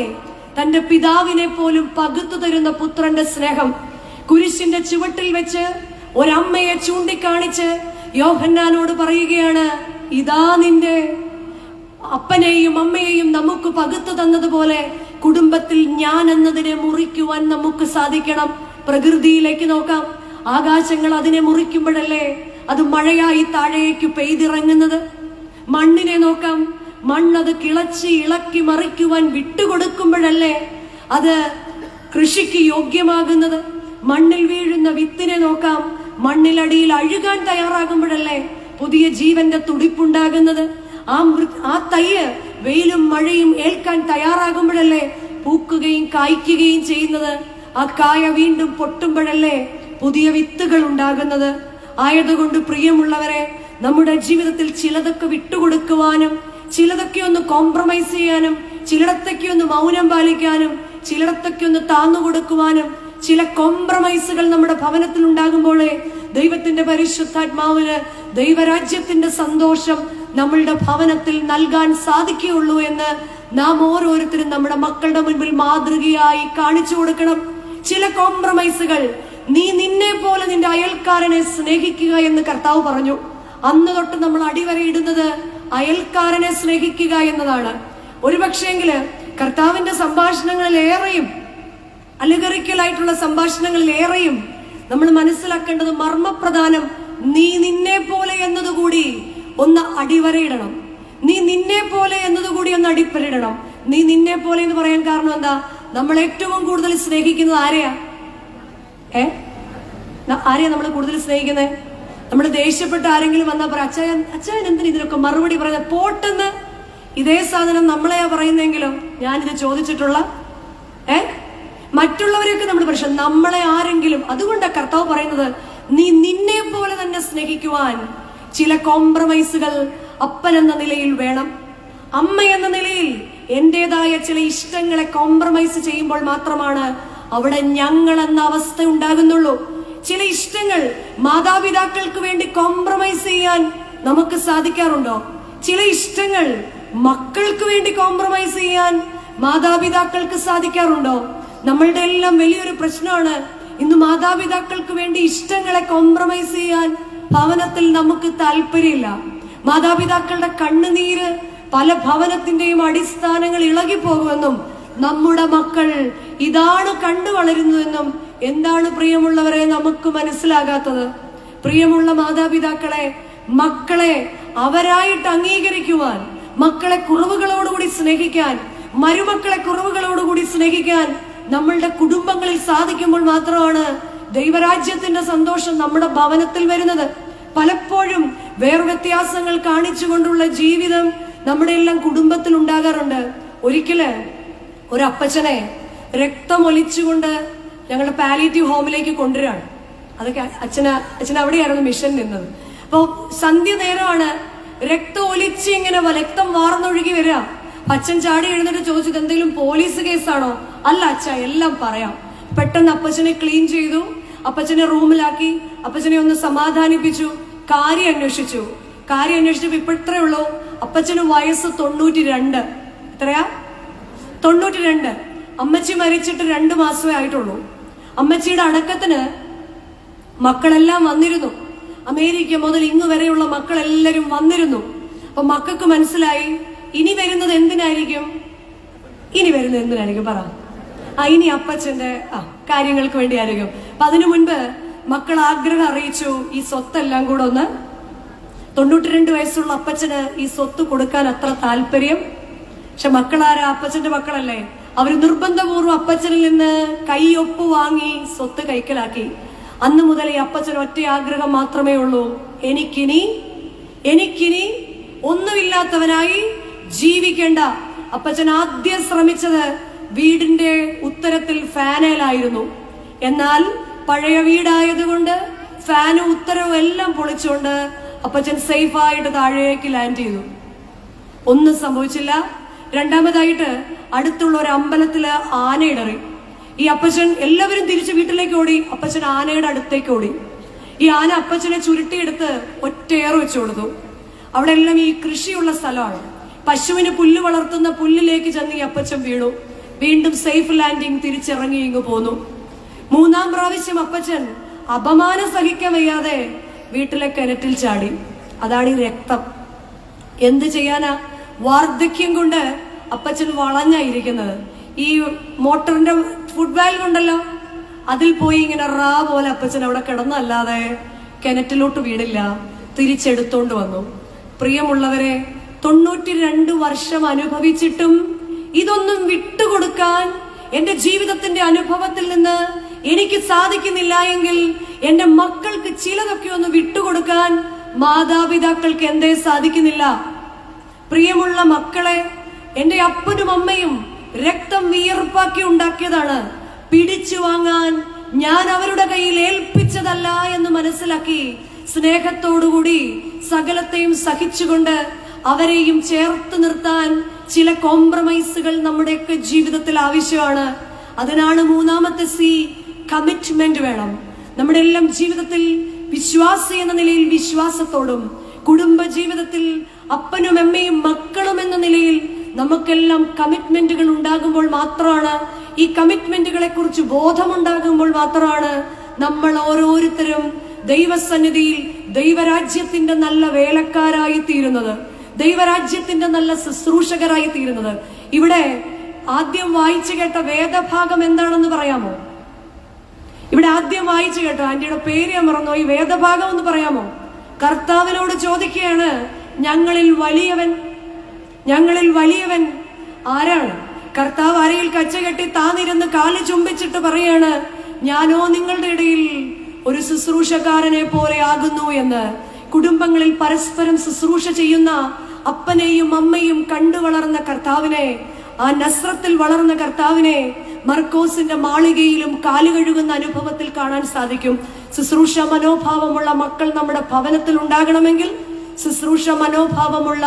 തന്റെ പിതാവിനെ പോലും പകുത്തു തരുന്ന പുത്രന്റെ സ്നേഹം കുരിശിന്റെ ചുവട്ടിൽ വെച്ച് ഒരമ്മയെ ചൂണ്ടിക്കാണിച്ച് യോഹന്നാനോട് പറയുകയാണ്, ഇതാ നിന്റെ അപ്പനെയും അമ്മയെയും നമുക്ക് പകുത്തു തന്നതുപോലെ കുടുംബത്തിൽ ഞാൻ എന്നതിനെ മുറിക്കുവാൻ നമുക്ക് സാധിക്കണം. പ്രകൃതിയിലേക്ക് നോക്കാം, ആകാശങ്ങൾ അതിനെ മുറിക്കുമ്പോഴല്ലേ അത് മഴയായി താഴേക്ക് പെയ്തിറങ്ങുന്നത്. മണ്ണിനെ നോക്കാം, മണ്ണത് കിളച്ച് ഇളക്കി മറിക്കുവാൻ വിട്ടുകൊടുക്കുമ്പോഴല്ലേ അത് കൃഷിക്ക് യോഗ്യമാകുന്നത്. മണ്ണിൽ വീഴുന്ന വിത്തിനെ നോക്കാം, മണ്ണിലടിയിൽ അഴുകാൻ തയ്യാറാകുമ്പോഴല്ലേ പുതിയ ജീവന്റെ തുടിപ്പുണ്ടാകുന്നത്. ആ തയ്യ് വെയിലും മഴയും ഏൽക്കാൻ തയ്യാറാകുമ്പോഴല്ലേ പൂക്കുകയും കായ്ക്കുകയും ചെയ്യുന്നത്. ആ കായ വീണ്ടും പൊട്ടുമ്പോഴല്ലേ പുതിയ വിത്തുകൾ ഉണ്ടാകുന്നത്. ആയതുകൊണ്ട് പ്രിയമുള്ളവരെ, നമ്മുടെ ജീവിതത്തിൽ ചിലതൊക്കെ വിട്ടുകൊടുക്കുവാനും, ചിലതൊക്കെ ഒന്ന് കോംപ്രമൈസ് ചെയ്യാനും, ചിലയിടത്തൊക്കെ ഒന്ന് മൗനം പാലിക്കാനും, ചിലയിടത്തൊക്കെ ഒന്ന് താന്നുകൊടുക്കുവാനും, ചില കോംപ്രമൈസുകൾ നമ്മുടെ ഭവനത്തിൽ ഉണ്ടാകുമ്പോഴേ ദൈവത്തിന്റെ പരിശുദ്ധാത്മാവിന് ദൈവരാജ്യത്തിന്റെ സന്തോഷം നമ്മളുടെ ഭവനത്തിൽ നൽകാൻ സാധിക്കുകയുള്ളൂ എന്ന് നാം ഓരോരുത്തരും നമ്മുടെ മക്കളുടെ മുൻപിൽ മാതൃകയായി കാണിച്ചു കൊടുക്കണം. ചില കോംപ്രമൈസുകൾ, നീ നിന്നെ പോലെ നിന്റെ അയൽക്കാരനെ സ്നേഹിക്കുക എന്ന് കർത്താവ് പറഞ്ഞു. അന്ന് തൊട്ട് നമ്മൾ അടിവരയിടുന്നത് അയൽക്കാരനെ സ്നേഹിക്കുക എന്നതാണ്. ഒരുപക്ഷെങ്കില് കർത്താവിന്റെ സംഭാഷണങ്ങളിലേറെയും, അലഗറിക്കലായിട്ടുള്ള സംഭാഷണങ്ങളിലേറെയും നമ്മൾ മനസ്സിലാക്കേണ്ടത് മർമ്മപ്രധാനം നീ നിന്നെ പോലെ എന്നതുകൂടി ഒന്ന് അടിവരയിടണം. നീ നിന്നെ പോലെ എന്നതുകൂടി ഒന്ന് അടിവരയിടണം. നീ നിന്നെ പോലെ എന്ന് പറയാൻ കാരണം എന്താ? നമ്മൾ ഏറ്റവും കൂടുതൽ സ്നേഹിക്കുന്നത് ആരെയാ? ആരെയാ നമ്മൾ കൂടുതൽ സ്നേഹിക്കുന്നത്? നമ്മൾ ദേഷ്യപ്പെട്ട് ആരെങ്കിലും വന്നാൽ പറ, അച്ഛൻ എന്തിന് ഇതിനൊക്കെ മറുപടി പറയുന്നത്? പോട്ടെന്ന് ഇതേ സാധനം നമ്മളെയാ പറയുന്നെങ്കിലും ഞാനിത് ചോദിച്ചിട്ടുള്ള മറ്റുള്ളവരെയൊക്കെ നമ്മൾ പ്രശ്നം, നമ്മളെ ആരെങ്കിലും. അതുകൊണ്ടാണ് കർത്താവ് പറയുന്നത് നീ നിന്നെ പോലെ തന്നെ സ്നേഹിക്കുവാൻ ചില കോംപ്രമൈസുകൾ അപ്പൻ എന്ന നിലയിൽ വേണം, അമ്മ എന്ന നിലയിൽ എന്റേതായ ചില ഇഷ്ടങ്ങളെ കോംപ്രമൈസ് ചെയ്യുമ്പോൾ മാത്രമാണ് അവിടെ ഞങ്ങൾ എന്ന അവസ്ഥ ഉണ്ടാകുന്നുള്ളൂ. ചില ഇഷ്ടങ്ങൾ മാതാപിതാക്കൾക്ക് വേണ്ടി കോംപ്രമൈസ് ചെയ്യാൻ നമുക്ക് സാധിക്കാറുണ്ടോ? ചില ഇഷ്ടങ്ങൾ മക്കൾക്ക് വേണ്ടി കോംപ്രമൈസ് ചെയ്യാൻ മാതാപിതാക്കൾക്ക് സാധിക്കാറുണ്ടോ? നമ്മളുടെ എല്ലാം വലിയൊരു പ്രശ്നമാണ്. ഇന്ന് മാതാപിതാക്കൾക്ക് വേണ്ടി ഇഷ്ടങ്ങളെ കോംപ്രമൈസ് ചെയ്യാൻ ഭവനത്തിൽ നമുക്ക് താല്പര്യമില്ല. മാതാപിതാക്കളുടെ കണ്ണുനീര് പല ഭവനത്തിന്റെയും അടിസ്ഥാനങ്ങൾ ഇളകിപ്പോകുമെന്നും നമ്മുടെ മക്കൾ ഇതാണ് കണ്ടു വളരുന്നതെന്നും എന്താണ് പ്രിയമുള്ളവരെ നമുക്ക് മനസ്സിലാകാത്തത്? പ്രിയമുള്ള മാതാപിതാക്കളെ, മക്കളെ അവരായിട്ട് അംഗീകരിക്കുവാൻ, മക്കളെ കുറവുകളോടുകൂടി സ്നേഹിക്കാൻ, മരുമക്കളെ കുറവുകളോടുകൂടി സ്നേഹിക്കാൻ നമ്മളുടെ കുടുംബങ്ങളിൽ സാധിക്കുമ്പോൾ മാത്രമാണ് ദൈവരാജ്യത്തിന്റെ സന്തോഷം നമ്മുടെ ഭവനത്തിൽ വരുന്നത്. പലപ്പോഴും വേർവ്യത്യാസങ്ങൾ കാണിച്ചുകൊണ്ടുള്ള ജീവിതം നമ്മുടെ എല്ലാം കുടുംബത്തിൽ ഉണ്ടാകാറുണ്ട്. ഒരിക്കല് ഒരു അപ്പച്ചനെ രക്തമൊലിച്ചുകൊണ്ട് ഞങ്ങളുടെ പാലിയേറ്റീവ് ഹോമിലേക്ക് കൊണ്ടുവരാണ്. അതൊക്കെ അച്ഛൻ അവിടെയായിരുന്നു മിഷൻ നിന്നത്. അപ്പൊ സന്ധ്യ നേരമാണ്, രക്തം ഒലിച്ച് ഇങ്ങനെ രക്തം വാർന്നൊഴുകി വരിക. അച്ഛൻ ചാടി എഴുന്നിട്ട് ചോദിച്ചത് എന്തെങ്കിലും പോലീസ് കേസാണോ? അല്ല അച്ഛ, എല്ലാം പറയാം. പെട്ടെന്ന് അപ്പച്ചനെ ക്ലീൻ ചെയ്തു, അപ്പച്ചനെ റൂമിലാക്കി, അപ്പച്ചനെ ഒന്ന് സമാധാനിപ്പിച്ചു, കാര്യം അന്വേഷിച്ചപ്പോ ഇപ്പഴത്രേ ഉള്ളൂ, അപ്പച്ചന് വയസ്സ് 92. എത്രയാ? 92. അമ്മച്ചി മരിച്ചിട്ട് 2 മാസമേ ആയിട്ടുള്ളൂ. അമ്മച്ചിയുടെ അടക്കത്തിന് മക്കളെല്ലാം വന്നിരുന്നു. അമേരിക്ക മുതൽ ഇങ്ങ് വരെയുള്ള മക്കളെല്ലാരും വന്നിരുന്നു. അപ്പൊ മക്കൾക്ക് മനസ്സിലായി ഇനി വരുന്നത് എന്തിനായിരിക്കും പറ. ഇനി അപ്പച്ചന്റെ കാര്യങ്ങൾക്ക് വേണ്ടി ആയിരിക്കും. അപ്പൊ അതിനു മുൻപ് മക്കൾ ആഗ്രഹം അറിയിച്ചു, ഈ സ്വത്തെല്ലാം കൂടെ ഒന്ന് 92 വയസ്സുള്ള അപ്പച്ചന് ഈ സ്വത്ത് കൊടുക്കാൻ അത്ര താല്പര്യം. പക്ഷെ മക്കളാരാ? അപ്പച്ചന്റെ മക്കളല്ലേ. അവര് നിർബന്ധപൂർവ്വം അപ്പച്ചനിൽ നിന്ന് കൈയൊപ്പ് വാങ്ങി സ്വത്ത് കൈക്കലാക്കി. അന്ന് മുതൽ ഈ അപ്പച്ചൻ ഒറ്റ ആഗ്രഹം മാത്രമേ ഉള്ളൂ, എനിക്കിനി ഒന്നുമില്ലാത്തവനായി ജീവിക്കേണ്ട. അപ്പച്ചൻ ആദ്യം ശ്രമിച്ചത് വീടിന്റെ ഉത്തരത്തിൽ ഫാനയിലായിരുന്നു. എന്നാൽ പഴയ വീടായതുകൊണ്ട് ഫാനും ഉത്തരവും എല്ലാം പൊളിച്ചുകൊണ്ട് അപ്പച്ചൻ സേഫായിട്ട് താഴേക്ക് ലാൻഡ് ചെയ്തു. ഒന്നും സംഭവിച്ചില്ല. രണ്ടാമതായിട്ട് അടുത്തുള്ള ഒരു അമ്പലത്തില് ആനയിടറി. ഈ അപ്പച്ചൻ എല്ലാവരും തിരിച്ച് വീട്ടിലേക്ക് ഓടി. അപ്പച്ചൻ ആനയുടെ അടുത്തേക്ക് ഓടി. ഈ ആന അപ്പച്ചനെ ചുരുട്ടിയെടുത്ത് ഒറ്റയേറ് വെച്ചു കൊടുത്തു. അവിടെ എല്ലാം ഈ കൃഷിയുള്ള സ്ഥലമാണ്. പശുവിന് പുല്ല് വളർത്തുന്ന പുല്ലിലേക്ക് ചെന്ന് ഈ അപ്പച്ചൻ വീണു. വീണ്ടും സേഫ് ലാൻഡിങ്, തിരിച്ചിറങ്ങി ഇങ്ങ് പോന്നു. 3-ാം പ്രാവശ്യം അപ്പച്ചൻ അപമാനം സഹിക്കാൻ വയ്യാതെ വീട്ടിലെ കിണറ്റിൽ ചാടി. അതാണ് ഈ രക്തം. എന്ത് ചെയ്യാനാ? വാർദ്ധക്യം കൊണ്ട് അപ്പച്ചൻ വളഞ്ഞായിരിക്കുന്നത്. ഈ മോട്ടറിന്റെ ഫുഡ് വാൽവ് ഉണ്ടല്ലോ, അതിൽ പോയി ഇങ്ങനെ റാ പോലെ അപ്പച്ചൻ അവിടെ കിടന്നല്ലാതെ കിണറ്റിലോട്ട് വീണില്ല. തിരിച്ചെടുത്തോണ്ട് വന്നു. പ്രിയമുള്ളവരെ, 92 വർഷം അനുഭവിച്ചിട്ടും ഇതൊന്നും വിട്ടുകൊടുക്കാൻ എന്റെ ജീവിതത്തിന്റെ അനുഭവത്തിൽ നിന്ന് എനിക്ക് സാധിക്കുന്നില്ല എങ്കിൽ എന്റെ മക്കൾക്ക് ചിലതൊക്കെ ഒന്ന് വിട്ടുകൊടുക്കാൻ മാതാപിതാക്കൾക്ക് എന്തേ സാധിക്കുന്നില്ല? പ്രിയമുള്ള മക്കളെ, എന്റെ അപ്പനും അമ്മയും രക്തം വിയർപ്പാക്കി ഉണ്ടാക്കിയതാണ്. പിടിച്ചു വാങ്ങാൻ ഞാൻ അവരുടെ കയ്യിൽ ഏൽപ്പിച്ചതല്ല എന്ന് മനസ്സിലാക്കി സ്നേഹത്തോടുകൂടി സകലത്തെയും സഹിച്ചുകൊണ്ട് അവരെയും ചേർത്ത് നിർത്താൻ ചില കോംപ്രമൈസുകൾ നമ്മുടെയൊക്കെ ജീവിതത്തിൽ ആവശ്യമാണ്. അതിനാണ് 3-ാമത്തെ സി, കമ്മിറ്റ്മെന്റ് വേണം. നമ്മുടെ എല്ലാം ജീവിതത്തിൽ വിശ്വാസി എന്ന നിലയിൽ വിശ്വാസത്തോടും, കുടുംബ ജീവിതത്തിൽ അപ്പനും അമ്മയും മക്കളും എന്ന നിലയിൽ നമുക്കെല്ലാം കമ്മിറ്റ്മെന്റുകൾ ഉണ്ടാകുമ്പോൾ മാത്രമാണ്, ഈ കമ്മിറ്റ്മെന്റുകളെ കുറിച്ച് ബോധമുണ്ടാകുമ്പോൾ മാത്രമാണ് നമ്മൾ ഓരോരുത്തരും ദൈവസന്നിധിയിൽ ദൈവരാജ്യത്തിന്റെ നല്ല വേലക്കാരായി തീരുന്നത്, ദൈവരാജ്യത്തിന്റെ നല്ല ശുശ്രൂഷകരായി തീരുന്നത്. ഇവിടെ ആദ്യം വായിച്ചു കേട്ട വേദഭാഗം എന്താണെന്ന് പറയാമോ? ഇവിടെ ആദ്യം വായിച്ചു കേട്ടോ, ആന്റിയുടെ പേര് ഞാൻ മറന്നു, ഈ വേദഭാഗം ഒന്ന് പറയാമോ? കർത്താവിനോട് ചോദിക്കുകയാണ്, ഞങ്ങളിൽ വലിയവൻ ആരാണ്? കർത്താവ് അരയിൽ കച്ചകെട്ടി താന്നിരുന്ന് കാല് ചുംബിച്ചിട്ട് പറയാണ്, ഞാനോ നിങ്ങളുടെ ഇടയിൽ ഒരു ശുശ്രൂഷക്കാരനെ പോലെ ആകുന്നു എന്ന്. കുടുംബങ്ങളിൽ പരസ്പരം ശുശ്രൂഷ ചെയ്യുന്ന അപ്പനെയും അമ്മയും കണ്ടു വളർന്ന കർത്താവിനെ, ആ നസ്രത്തിൽ വളർന്ന കർത്താവിനെ മർക്കോസിന്റെ മാളികയിലും കാലുകഴുകുന്ന അനുഭവത്തിൽ കാണാൻ സാധിക്കും. ശുശ്രൂഷ മനോഭാവമുള്ള മക്കൾ നമ്മുടെ ഭവനത്തിൽ ഉണ്ടാകണമെങ്കിൽ, ശുശ്രൂഷ മനോഭാവമുള്ള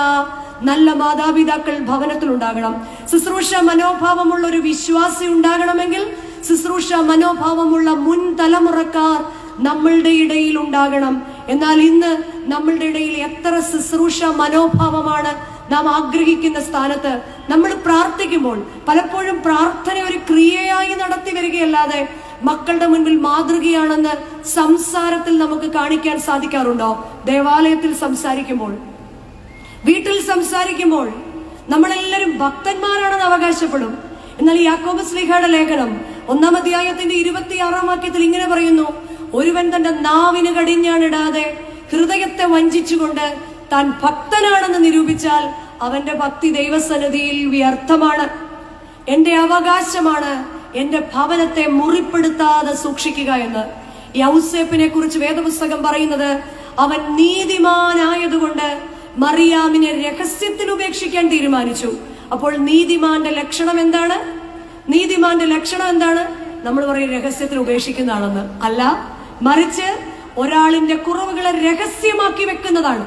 നല്ല മാതാപിതാക്കൾ ഭവനത്തിൽ ഉണ്ടാകണം. ശുശ്രൂഷ മനോഭാവമുള്ള ഒരു വിശ്വാസി ഉണ്ടാകണമെങ്കിൽ ശുശ്രൂഷ മനോഭാവമുള്ള മുൻ തലമുറക്കാർ നമ്മളുടെ ഇടയിൽ ഉണ്ടാകണം. എന്നാൽ ഇന്ന് നമ്മളുടെ ഇടയിൽ എത്ര ശുശ്രൂഷ മനോഭാവമാണ് നാം ആഗ്രഹിക്കുന്ന സ്ഥാനത്ത്. നമ്മൾ പ്രാർത്ഥിക്കുമ്പോൾ പലപ്പോഴും പ്രാർത്ഥന ഒരു ക്രിയയായി നടത്തി വരികയല്ലാതെ മക്കളുടെ മുൻപിൽ മാതൃകയാണെന്ന് സംസാരത്തിൽ നമുക്ക് കാണിക്കാൻ സാധിക്കാറുണ്ടോ? ദേവാലയത്തിൽ സംസാരിക്കുമ്പോൾ, വീട്ടിൽ സംസാരിക്കുമ്പോൾ നമ്മളെല്ലാവരും ഭക്തന്മാരാണെന്ന് അവകാശപ്പെടും. എന്നാൽ യാക്കോബ് ശ്ലീഹയുടെ ലേഖനം 1-ാം അധ്യായത്തിന്റെ 26-ാം വാക്യത്തിൽ ഇങ്ങനെ പറയുന്നു: ഒരുവൻ തന്റെ നാവിന് കടിഞ്ഞാണിടാതെ ഹൃദയത്തെ വഞ്ചിച്ചുകൊണ്ട് താൻ ഭക്തനാണെന്ന് നിരൂപിച്ചാൽ അവന്റെ ഭക്തി ദൈവസന്നിധിയിൽ വ്യർത്ഥമാണ്. എന്റെ അവകാശമാണ് എന്റെ ഭവനത്തെ മുറിപ്പെടുത്താതെ സൂക്ഷിക്കുക എന്ന്. യൗസേപ്പിനെ കുറിച്ച് വേദപുസ്തകം പറയുന്നത് അവൻ നീതിമാനായതുകൊണ്ട് മറിയാമിനെ രഹസ്യത്തിൽ ഉപേക്ഷിക്കാൻ തീരുമാനിച്ചു. അപ്പോൾ നീതിമാന്റെ ലക്ഷണം എന്താണ്? നീതിമാന്റെ ലക്ഷണം എന്താണ്? നമ്മൾ പറയും രഹസ്യത്തിൽ ഉപേക്ഷിക്കുന്ന ആളെന്ന്. അല്ല, മറിച്ച് ഒരാളിന്റെ കുറവുകളെ രഹസ്യമാക്കി വെക്കുന്നതാണ്.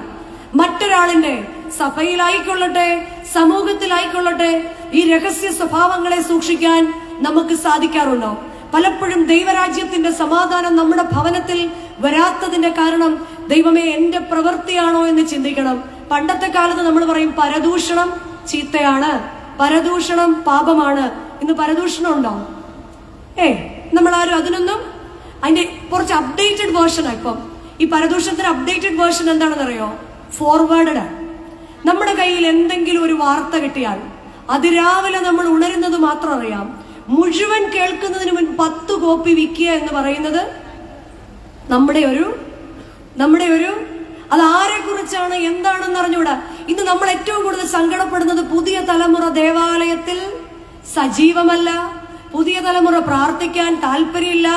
മറ്റൊരാളിന്റെ സഭയിലായിക്കൊള്ളട്ടെ, സമൂഹത്തിലായിക്കൊള്ളട്ടെ, ഈ രഹസ്യ സ്വഭാവങ്ങളെ സൂക്ഷിക്കാൻ നമുക്ക് സാധിക്കാറുണ്ടോ? പലപ്പോഴും ദൈവരാജ്യത്തിന്റെ സമാധാനം നമ്മുടെ ഭവനത്തിൽ വരാത്തതിന്റെ കാരണം ദൈവമേ എന്റെ പ്രവൃത്തിയാണോ എന്ന് ചിന്തിക്കണം. പണ്ടത്തെ കാലത്ത് നമ്മൾ പറയും പരദൂഷണം ചീത്തയാണ്, പരദൂഷണം പാപമാണ്. ഇന്ന് പരദൂഷണം ഉണ്ടോ? നമ്മൾ ആരും അതിനൊന്നും, അതിന്റെ കുറച്ച് അപ്ഡേറ്റഡ് വേർഷനാണ് ഇപ്പം. ഈ പരദൂഷണത്തിന്റെ അപ്ഡേറ്റഡ് വേർഷൻ എന്താണെന്നറിയോ? ഫോർവേഡഡ്. നമ്മുടെ കയ്യിൽ എന്തെങ്കിലും ഒരു വാർത്ത കിട്ടിയാൽ അതിരാവിലെ നമ്മൾ ഉണരുന്നത് മാത്രം അറിയാം, മുഴുവൻ കേൾക്കുന്നതിന് മുൻപ് 10 കോപ്പി വിൽക്കുക എന്ന് പറയുന്നത് നമ്മുടെ ഒരു അത് ആരെ കുറിച്ചാണ് എന്താണെന്ന് അറിഞ്ഞൂടാ. ഇന്ന് നമ്മൾ ഏറ്റവും കൂടുതൽ സങ്കടപ്പെടുന്നത് പുതിയ തലമുറ ദേവാലയത്തിൽ സജീവമല്ല, പുതിയ തലമുറ പ്രാർത്ഥിക്കാൻ താല്പര്യമില്ല.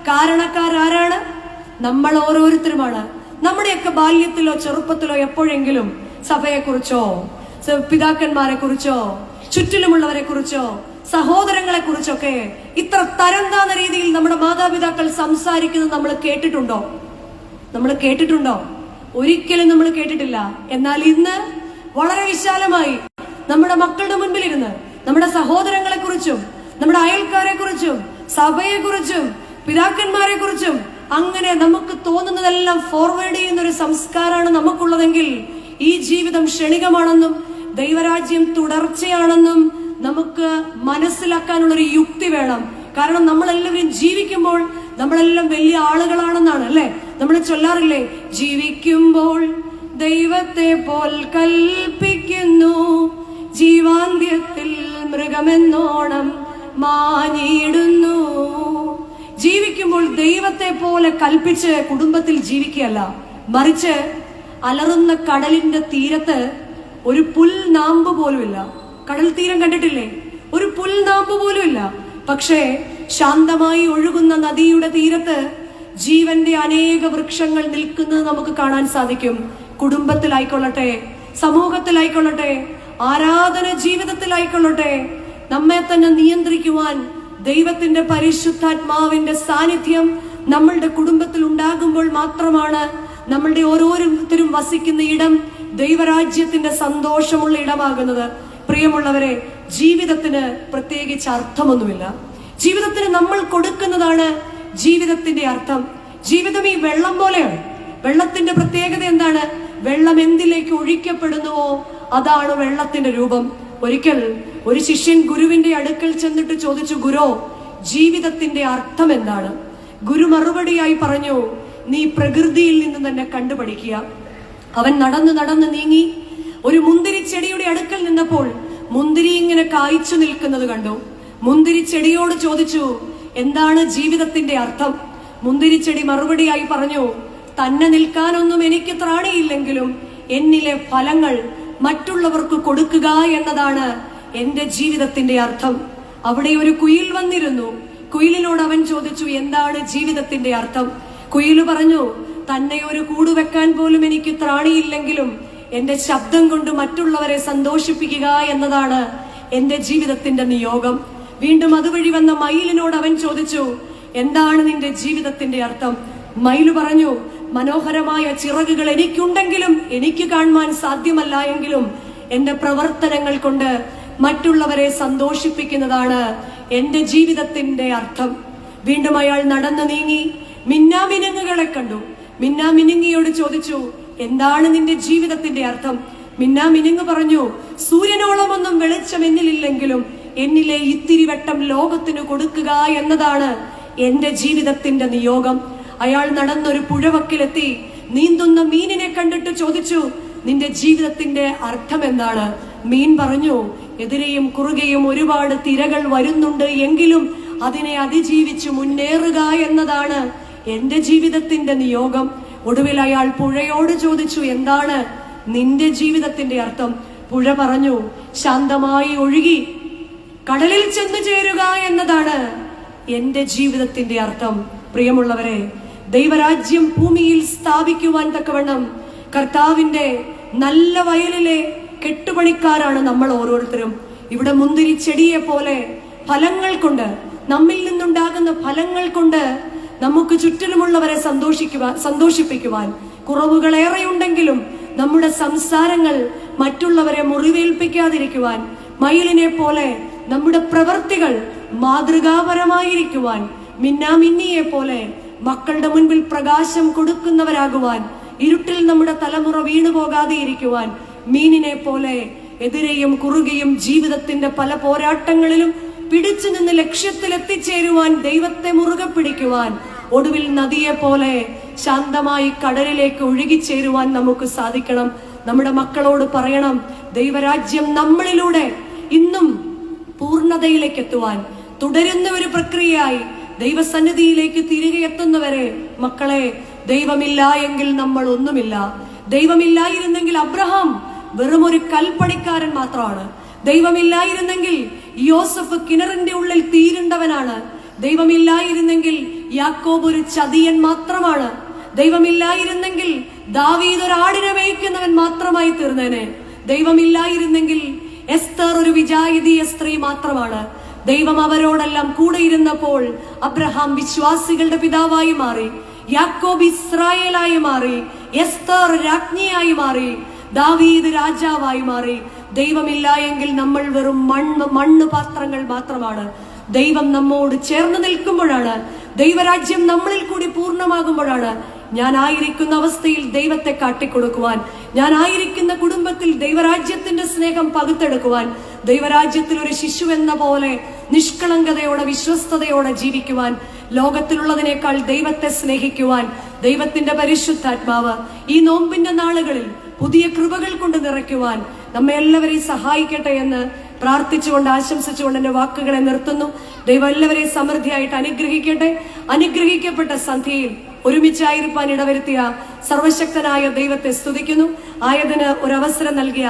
കാരണക്കാരാരാണ്? നമ്മൾ ഓരോരുത്തരുമാണ്. നമ്മുടെയൊക്കെ ബാല്യത്തിലോ ചെറുപ്പത്തിലോ എപ്പോഴെങ്കിലും സഭയെക്കുറിച്ചോ പിതാക്കന്മാരെ കുറിച്ചോ ചുറ്റിലുമുള്ളവരെ കുറിച്ചോ സഹോദരങ്ങളെ കുറിച്ചൊക്കെ ഇത്ര തരം താന്ന രീതിയിൽ നമ്മുടെ മാതാപിതാക്കൾ സംസാരിക്കുന്നത് നമ്മൾ കേട്ടിട്ടുണ്ടോ? ഒരിക്കലും നമ്മൾ കേട്ടിട്ടില്ല. എന്നാൽ ഇന്ന് വളരെ വിശാലമായി നമ്മുടെ മക്കളുടെ മുൻപിലിരുന്ന് നമ്മുടെ സഹോദരങ്ങളെ കുറിച്ചും നമ്മുടെ അയൽക്കാരെ കുറിച്ചും സഭയെ കുറിച്ചും പിതാക്കന്മാരെ കുറിച്ചും അങ്ങനെ നമുക്ക് തോന്നുന്നതെല്ലാം ഫോർവേഡ് ചെയ്യുന്ന ഒരു സംസ്കാരമാണ് നമുക്കുള്ളതെങ്കിൽ ഈ ജീവിതം ക്ഷണികമാണെന്നും ദൈവരാജ്യം തുടർച്ചയാണെന്നും നമുക്ക് മനസ്സിലാക്കാനുള്ളൊരു യുക്തി വേണം. കാരണം നമ്മളെല്ലാവരും ജീവിക്കുമ്പോൾ നമ്മളെല്ലാം വലിയ ആളുകളാണെന്നാണ് അല്ലെ നമ്മൾ ചൊല്ലാറില്ലേ? ജീവിക്കുമ്പോൾ ദൈവത്തെ പോൽ കൽപ്പിക്കുന്നു, ജീവാന്ത്യത്തിൽ മൃഗമെന്നോണം മാനിയിടുന്നു. ജീവിക്കുമ്പോൾ ദൈവത്തെ പോലെ കൽപ്പിച്ച് കുടുംബത്തിൽ ജീവിക്കുകയല്ല, മറിച്ച് അലറുന്ന കടലിന്റെ തീരത്ത് ഒരു പുൽനാമ്പ് പോലുമില്ല. കടൽ തീരം കണ്ടിട്ടില്ലേ? ഒരു പുൽനാമ്പ് പോലുമില്ല. പക്ഷേ ശാന്തമായി ഒഴുകുന്ന നദിയുടെ തീരത്ത് ജീവന്റെ അനേക വൃക്ഷങ്ങൾ നിൽക്കുന്നത് നമുക്ക് കാണാൻ സാധിക്കും. കുടുംബത്തിലായിക്കൊള്ളട്ടെ, സമൂഹത്തിലായിക്കൊള്ളട്ടെ, ആരാധന ജീവിതത്തിലായിക്കൊള്ളട്ടെ, നമ്മെ തന്നെ നിയന്ത്രിക്കുവാൻ ദൈവത്തിന്റെ പരിശുദ്ധാത്മാവിന്റെ സാന്നിധ്യം നമ്മളുടെ കുടുംബത്തിൽ ഉണ്ടാകുമ്പോൾ മാത്രമാണ് നമ്മളുടെ ഓരോരുത്തരും വസിക്കുന്ന ഇടം ദൈവരാജ്യത്തിന്റെ സന്തോഷമുള്ള ഇടമാകുന്നത്. പ്രിയമുള്ളവരെ, ജീവിതത്തിന് പ്രത്യേകിച്ച് അർത്ഥമൊന്നുമില്ല. ജീവിതത്തിന് നമ്മൾ കൊടുക്കുന്നതാണ് ജീവിതത്തിന്റെ അർത്ഥം. ജീവിതം ഈ വെള്ളം പോലെയാണ്. വെള്ളത്തിന്റെ പ്രത്യേകത എന്താണ്? വെള്ളം എന്തിലേക്ക് ഒഴിക്കപ്പെടുന്നുവോ അതാണ് വെള്ളത്തിന്റെ രൂപം. ഒരിക്കൽ ഒരു ശിഷ്യൻ ഗുരുവിന്റെ അടുക്കൽ ചെന്നിട്ട് ചോദിച്ചു, ഗുരു, ജീവിതത്തിന്റെ അർത്ഥം എന്താണ്? ഗുരു മറുപടിയായി പറഞ്ഞു, നീ പ്രകൃതിയിൽ നിന്ന് തന്നെ കണ്ടുപഠിക്കുക. അവൻ നടന്ന് നീങ്ങി ഒരു മുന്തിരിച്ചെടിയുടെ അടുക്കൽ നിന്നപ്പോൾ മുന്തിരി ഇങ്ങനെ കായ്ച്ചു നിൽക്കുന്നത് കണ്ടു. മുന്തിരിച്ചെടിയോട് ചോദിച്ചു, എന്താണ് ജീവിതത്തിന്റെ അർത്ഥം? മുന്തിരിച്ചെടി മറുപടിയായി പറഞ്ഞു, തന്നെ നിൽക്കാനൊന്നും എനിക്ക് ത്രാണിയില്ലെങ്കിലും എന്നിലെ ഫലങ്ങൾ മറ്റുള്ളവർക്ക് കൊടുക്കുക എന്നതാണ് എന്റെ ജീവിതത്തിന്റെ അർത്ഥം. അവിടെ ഒരു കുയിൽ വന്നിരുന്നു. കുയിലിനോട് അവൻ ചോദിച്ചു, എന്താണ് ജീവിതത്തിന്റെ അർത്ഥം? കുയിൽ പറഞ്ഞു, തന്നെ ഒരു കൂട് വെക്കാൻ പോലും എനിക്ക് ത്രാണിയില്ലെങ്കിലും എന്റെ ശബ്ദം കൊണ്ട് മറ്റുള്ളവരെ സന്തോഷിപ്പിക്കുക എന്നതാണ് എന്റെ ജീവിതത്തിന്റെ നിയോഗം. വീണ്ടും അതുവഴി വന്ന മയിലിനോട് അവൻ ചോദിച്ചു, എന്താണ് നിന്റെ ജീവിതത്തിന്റെ അർത്ഥം? മയിൽ പറഞ്ഞു, മനോഹരമായ ചിറകുകൾ എനിക്കുണ്ടെങ്കിലും എനിക്ക് കാണുവാൻ സാധ്യമല്ല എങ്കിലും എന്റെ പ്രവർത്തനങ്ങൾ കൊണ്ട് മറ്റുള്ളവരെ സന്തോഷിപ്പിക്കുന്നതാണ് എന്റെ ജീവിതത്തിന്റെ അർത്ഥം. വീണ്ടും അയാൾ നടന്നു നീങ്ങി മിന്നാമിനുങ്ങുകളെ കണ്ടു. മിന്നാമിനുങ്ങിയോട് ചോദിച്ചു, എന്താണ് നിന്റെ ജീവിതത്തിന്റെ അർത്ഥം? മിന്നാമിനുങ്ങ് പറഞ്ഞു, സൂര്യനോളമൊന്നും വെളിച്ചം എന്നിലില്ലെങ്കിലും എന്നിലെ ഇത്തിരി വെട്ടം ലോകത്തിന് കൊടുക്കുക എന്നതാണ് എന്റെ ജീവിതത്തിന്റെ നിയോഗം. അയാൾ നടന്നൊരു പുഴവക്കിലെത്തി നീന്തുന്ന മീനിനെ കണ്ടിട്ട് ചോദിച്ചു, നിന്റെ ജീവിതത്തിന്റെ അർത്ഥം എന്താണ്? മീൻ പറഞ്ഞു, എതിരെയും കുറുകയും ഒരുപാട് തിരകൾ വരുന്നുണ്ട്, എങ്കിലും അതിനെ അതിജീവിച്ച് മുന്നേറുക എന്നതാണ് എന്റെ ജീവിതത്തിന്റെ നിയോഗം. ഒടുവിൽ അയാൾ പുഴയോട് ചോദിച്ചു, എന്താണ് നിന്റെ ജീവിതത്തിന്റെ അർത്ഥം? പുഴ പറഞ്ഞു, ശാന്തമായി ഒഴുകി കടലിൽ ചെന്നു ചേരുക എന്നതാണ് എന്റെ ജീവിതത്തിന്റെ അർത്ഥം. പ്രിയമുള്ളവരെ, ദൈവരാജ്യം ഭൂമിയിൽ സ്ഥാപിക്കുവാൻ തക്കവണ്ണം കർത്താവിന്റെ നല്ല വയലിലെ കെട്ടുപണിക്കാരാണ് നമ്മൾ ഓരോരുത്തരും. ഇവിടെ മുന്തിരി ചെടിയെ പോലെ ഫലങ്ങൾ കൊണ്ട്, നമ്മിൽ നിന്നുണ്ടാകുന്ന ഫലങ്ങൾ കൊണ്ട് നമുക്ക് ചുറ്റിലുമുള്ളവരെ സന്തോഷിപ്പിക്കുവാൻ കുറവുകൾ ഏറെയുണ്ടെങ്കിലും നമ്മുടെ സംസാരങ്ങൾ മറ്റുള്ളവരെ മുറിവേൽപ്പിക്കാതിരിക്കുവാൻ, മയിലിനെ പോലെ നമ്മുടെ പ്രവൃത്തികൾ മാതൃകാപരമായിരിക്കുവാൻ, മിന്നാമിന്നിയെ പോലെ മക്കളുടെ മുൻപിൽ പ്രകാശം കൊടുക്കുന്നവരാകുവാൻ, ഇരുട്ടിൽ നമ്മുടെ തലമുറ വീണുപോകാതെ ഇരിക്കുവാൻ, മീനിനെ പോലെ എതിരെയും കുറുകയും ജീവിതത്തിന്റെ പല പോരാട്ടങ്ങളിലും പിടിച്ചു നിന്ന് ലക്ഷ്യത്തിൽ എത്തിച്ചേരുവാൻ, ദൈവത്തെ മുറുകെ പിടിക്കുവാൻ, ഒടുവിൽ നദിയെ പോലെ ശാന്തമായി കടലിലേക്ക് ഒഴുകിച്ചേരുവാൻ നമുക്ക് സാധിക്കണം. നമ്മുടെ മക്കളോട് പറയണം, ദൈവരാജ്യം നമ്മളിലൂടെ ഇന്നും പൂർണ്ണതയിലേക്ക് എത്തുവാൻ തുടരുന്ന ഒരു പ്രക്രിയയായി ദൈവസന്നിധിയിലേക്ക് തിരികെ എത്തുന്നവരെ, മക്കളെ, ദൈവമില്ല എങ്കിൽ നമ്മൾ ഒന്നുമില്ല. ദൈവമില്ലായിരുന്നെങ്കിൽ അബ്രഹാം വെറും ഒരു കൽപ്പണിക്കാരൻ മാത്രമാണ്. ദൈവമില്ലായിരുന്നെങ്കിൽ യോസഫ് കിണറിന്റെ ഉള്ളിൽ തീരുണ്ടവനാണ്. ദൈവമില്ലായിരുന്നെങ്കിൽ യാക്കോബ് ഒരു ചതിയൻ മാത്രമാണ്. ദൈവമില്ലായിരുന്നെങ്കിൽ ദാവീദ് ഒരു ആടിനെ മേയ്ക്കുന്നവൻ മാത്രമായി തീർന്നേനെ. ദൈവമില്ലായിരുന്നെങ്കിൽ എസ്തർ ഒരു വിജായിതീയ സ്ത്രീ മാത്രമാണ്. ദൈവം അവരോടെല്ലാം കൂടെ ഇരുന്നപ്പോൾ അബ്രഹാം വിശ്വാസികളുടെ പിതാവായി മാറി, യാക്കോബ് ഇസ്രായേലായി മാറി, എസ്തർ രാജ്ഞിയായി മാറി, ദാവീദ് രാജാവായി മാറി. ദൈവമില്ല എങ്കിൽ നമ്മൾ വെറും മണ്ണ് പാത്രങ്ങൾ മാത്രമാണ്. ദൈവം നമ്മോട് ചേർന്ന് നിൽക്കുമ്പോഴാണ്, ദൈവരാജ്യം നമ്മളിൽ കൂടി പൂർണ്ണമാകുമ്പോഴാണ് ഞാൻ ആയിരിക്കുന്ന അവസ്ഥയിൽ ദൈവത്തെ കാട്ടിക്കൊടുക്കുവാൻ, ഞാൻ ആയിരിക്കുന്ന കുടുംബത്തിൽ ദൈവരാജ്യത്തിന്റെ സ്നേഹം പകുത്തെടുക്കുവാൻ, ദൈവരാജ്യത്തിൽ ഒരു ശിശു എന്ന പോലെ നിഷ്കളങ്കതയോടെ വിശ്വസ്തയോടെ ജീവിക്കുവാൻ, ലോകത്തിലുള്ളതിനേക്കാൾ ദൈവത്തെ സ്നേഹിക്കുവാൻ ദൈവത്തിന്റെ പരിശുദ്ധാത്മാവ് ഈ നോമ്പിന്റെ നാളുകളിൽ പുതിയ കൃപകൾ കൊണ്ട് നിറയ്ക്കുവാൻ നമ്മെ എല്ലാവരെയും സഹായിക്കട്ടെ എന്ന് പ്രാർത്ഥിച്ചുകൊണ്ട് ആശംസിച്ചുകൊണ്ട് എന്റെ വാക്കുകളെ നിർത്തുന്നു. ദൈവം എല്ലാവരെയും സമൃദ്ധിയായിട്ട് അനുഗ്രഹിക്കട്ടെ. അനുഗ്രഹിക്കപ്പെട്ട സന്ധ്യയിൽ ഒരുമിച്ചായിരിക്കാൻ ഇടവരുത്തിയ സർവശക്തനായ ദൈവത്തെ സ്തുതിക്കുന്നു. ആയതിന് ഒരവസരം നൽകിയ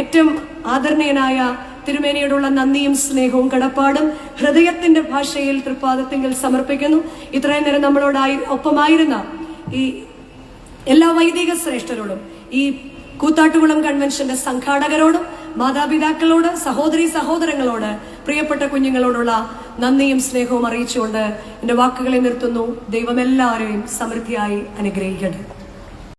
ഏറ്റവും ആദരണീയനായ തിരുമേനിയോടുള്ള നന്ദിയും സ്നേഹവും കടപ്പാടും ഹൃദയത്തിന്റെ ഭാഷയിൽ തൃപ്പാദത്തിങ്കിൽ സമർപ്പിക്കുന്നു. ഇത്രയും നേരം നമ്മളോടായി ഒപ്പമായിരുന്ന ഈ എല്ലാ വൈദിക ശ്രേഷ്ഠരോടും, ഈ കൂത്താട്ടുകുളം കൺവെൻഷന്റെ സംഘാടകരോടും, മാതാപിതാക്കളോട്, സഹോദരി സഹോദരങ്ങളോട്, പ്രിയപ്പെട്ട കുഞ്ഞുങ്ങളോടുള്ള നന്ദിയും സ്നേഹവും അറിയിച്ചുകൊണ്ട് എന്റെ വാക്കുകളെ നിർത്തുന്നു. ദൈവം എല്ലാവരെയും സമൃദ്ധിയായി അനുഗ്രഹിക്കട്ടെ.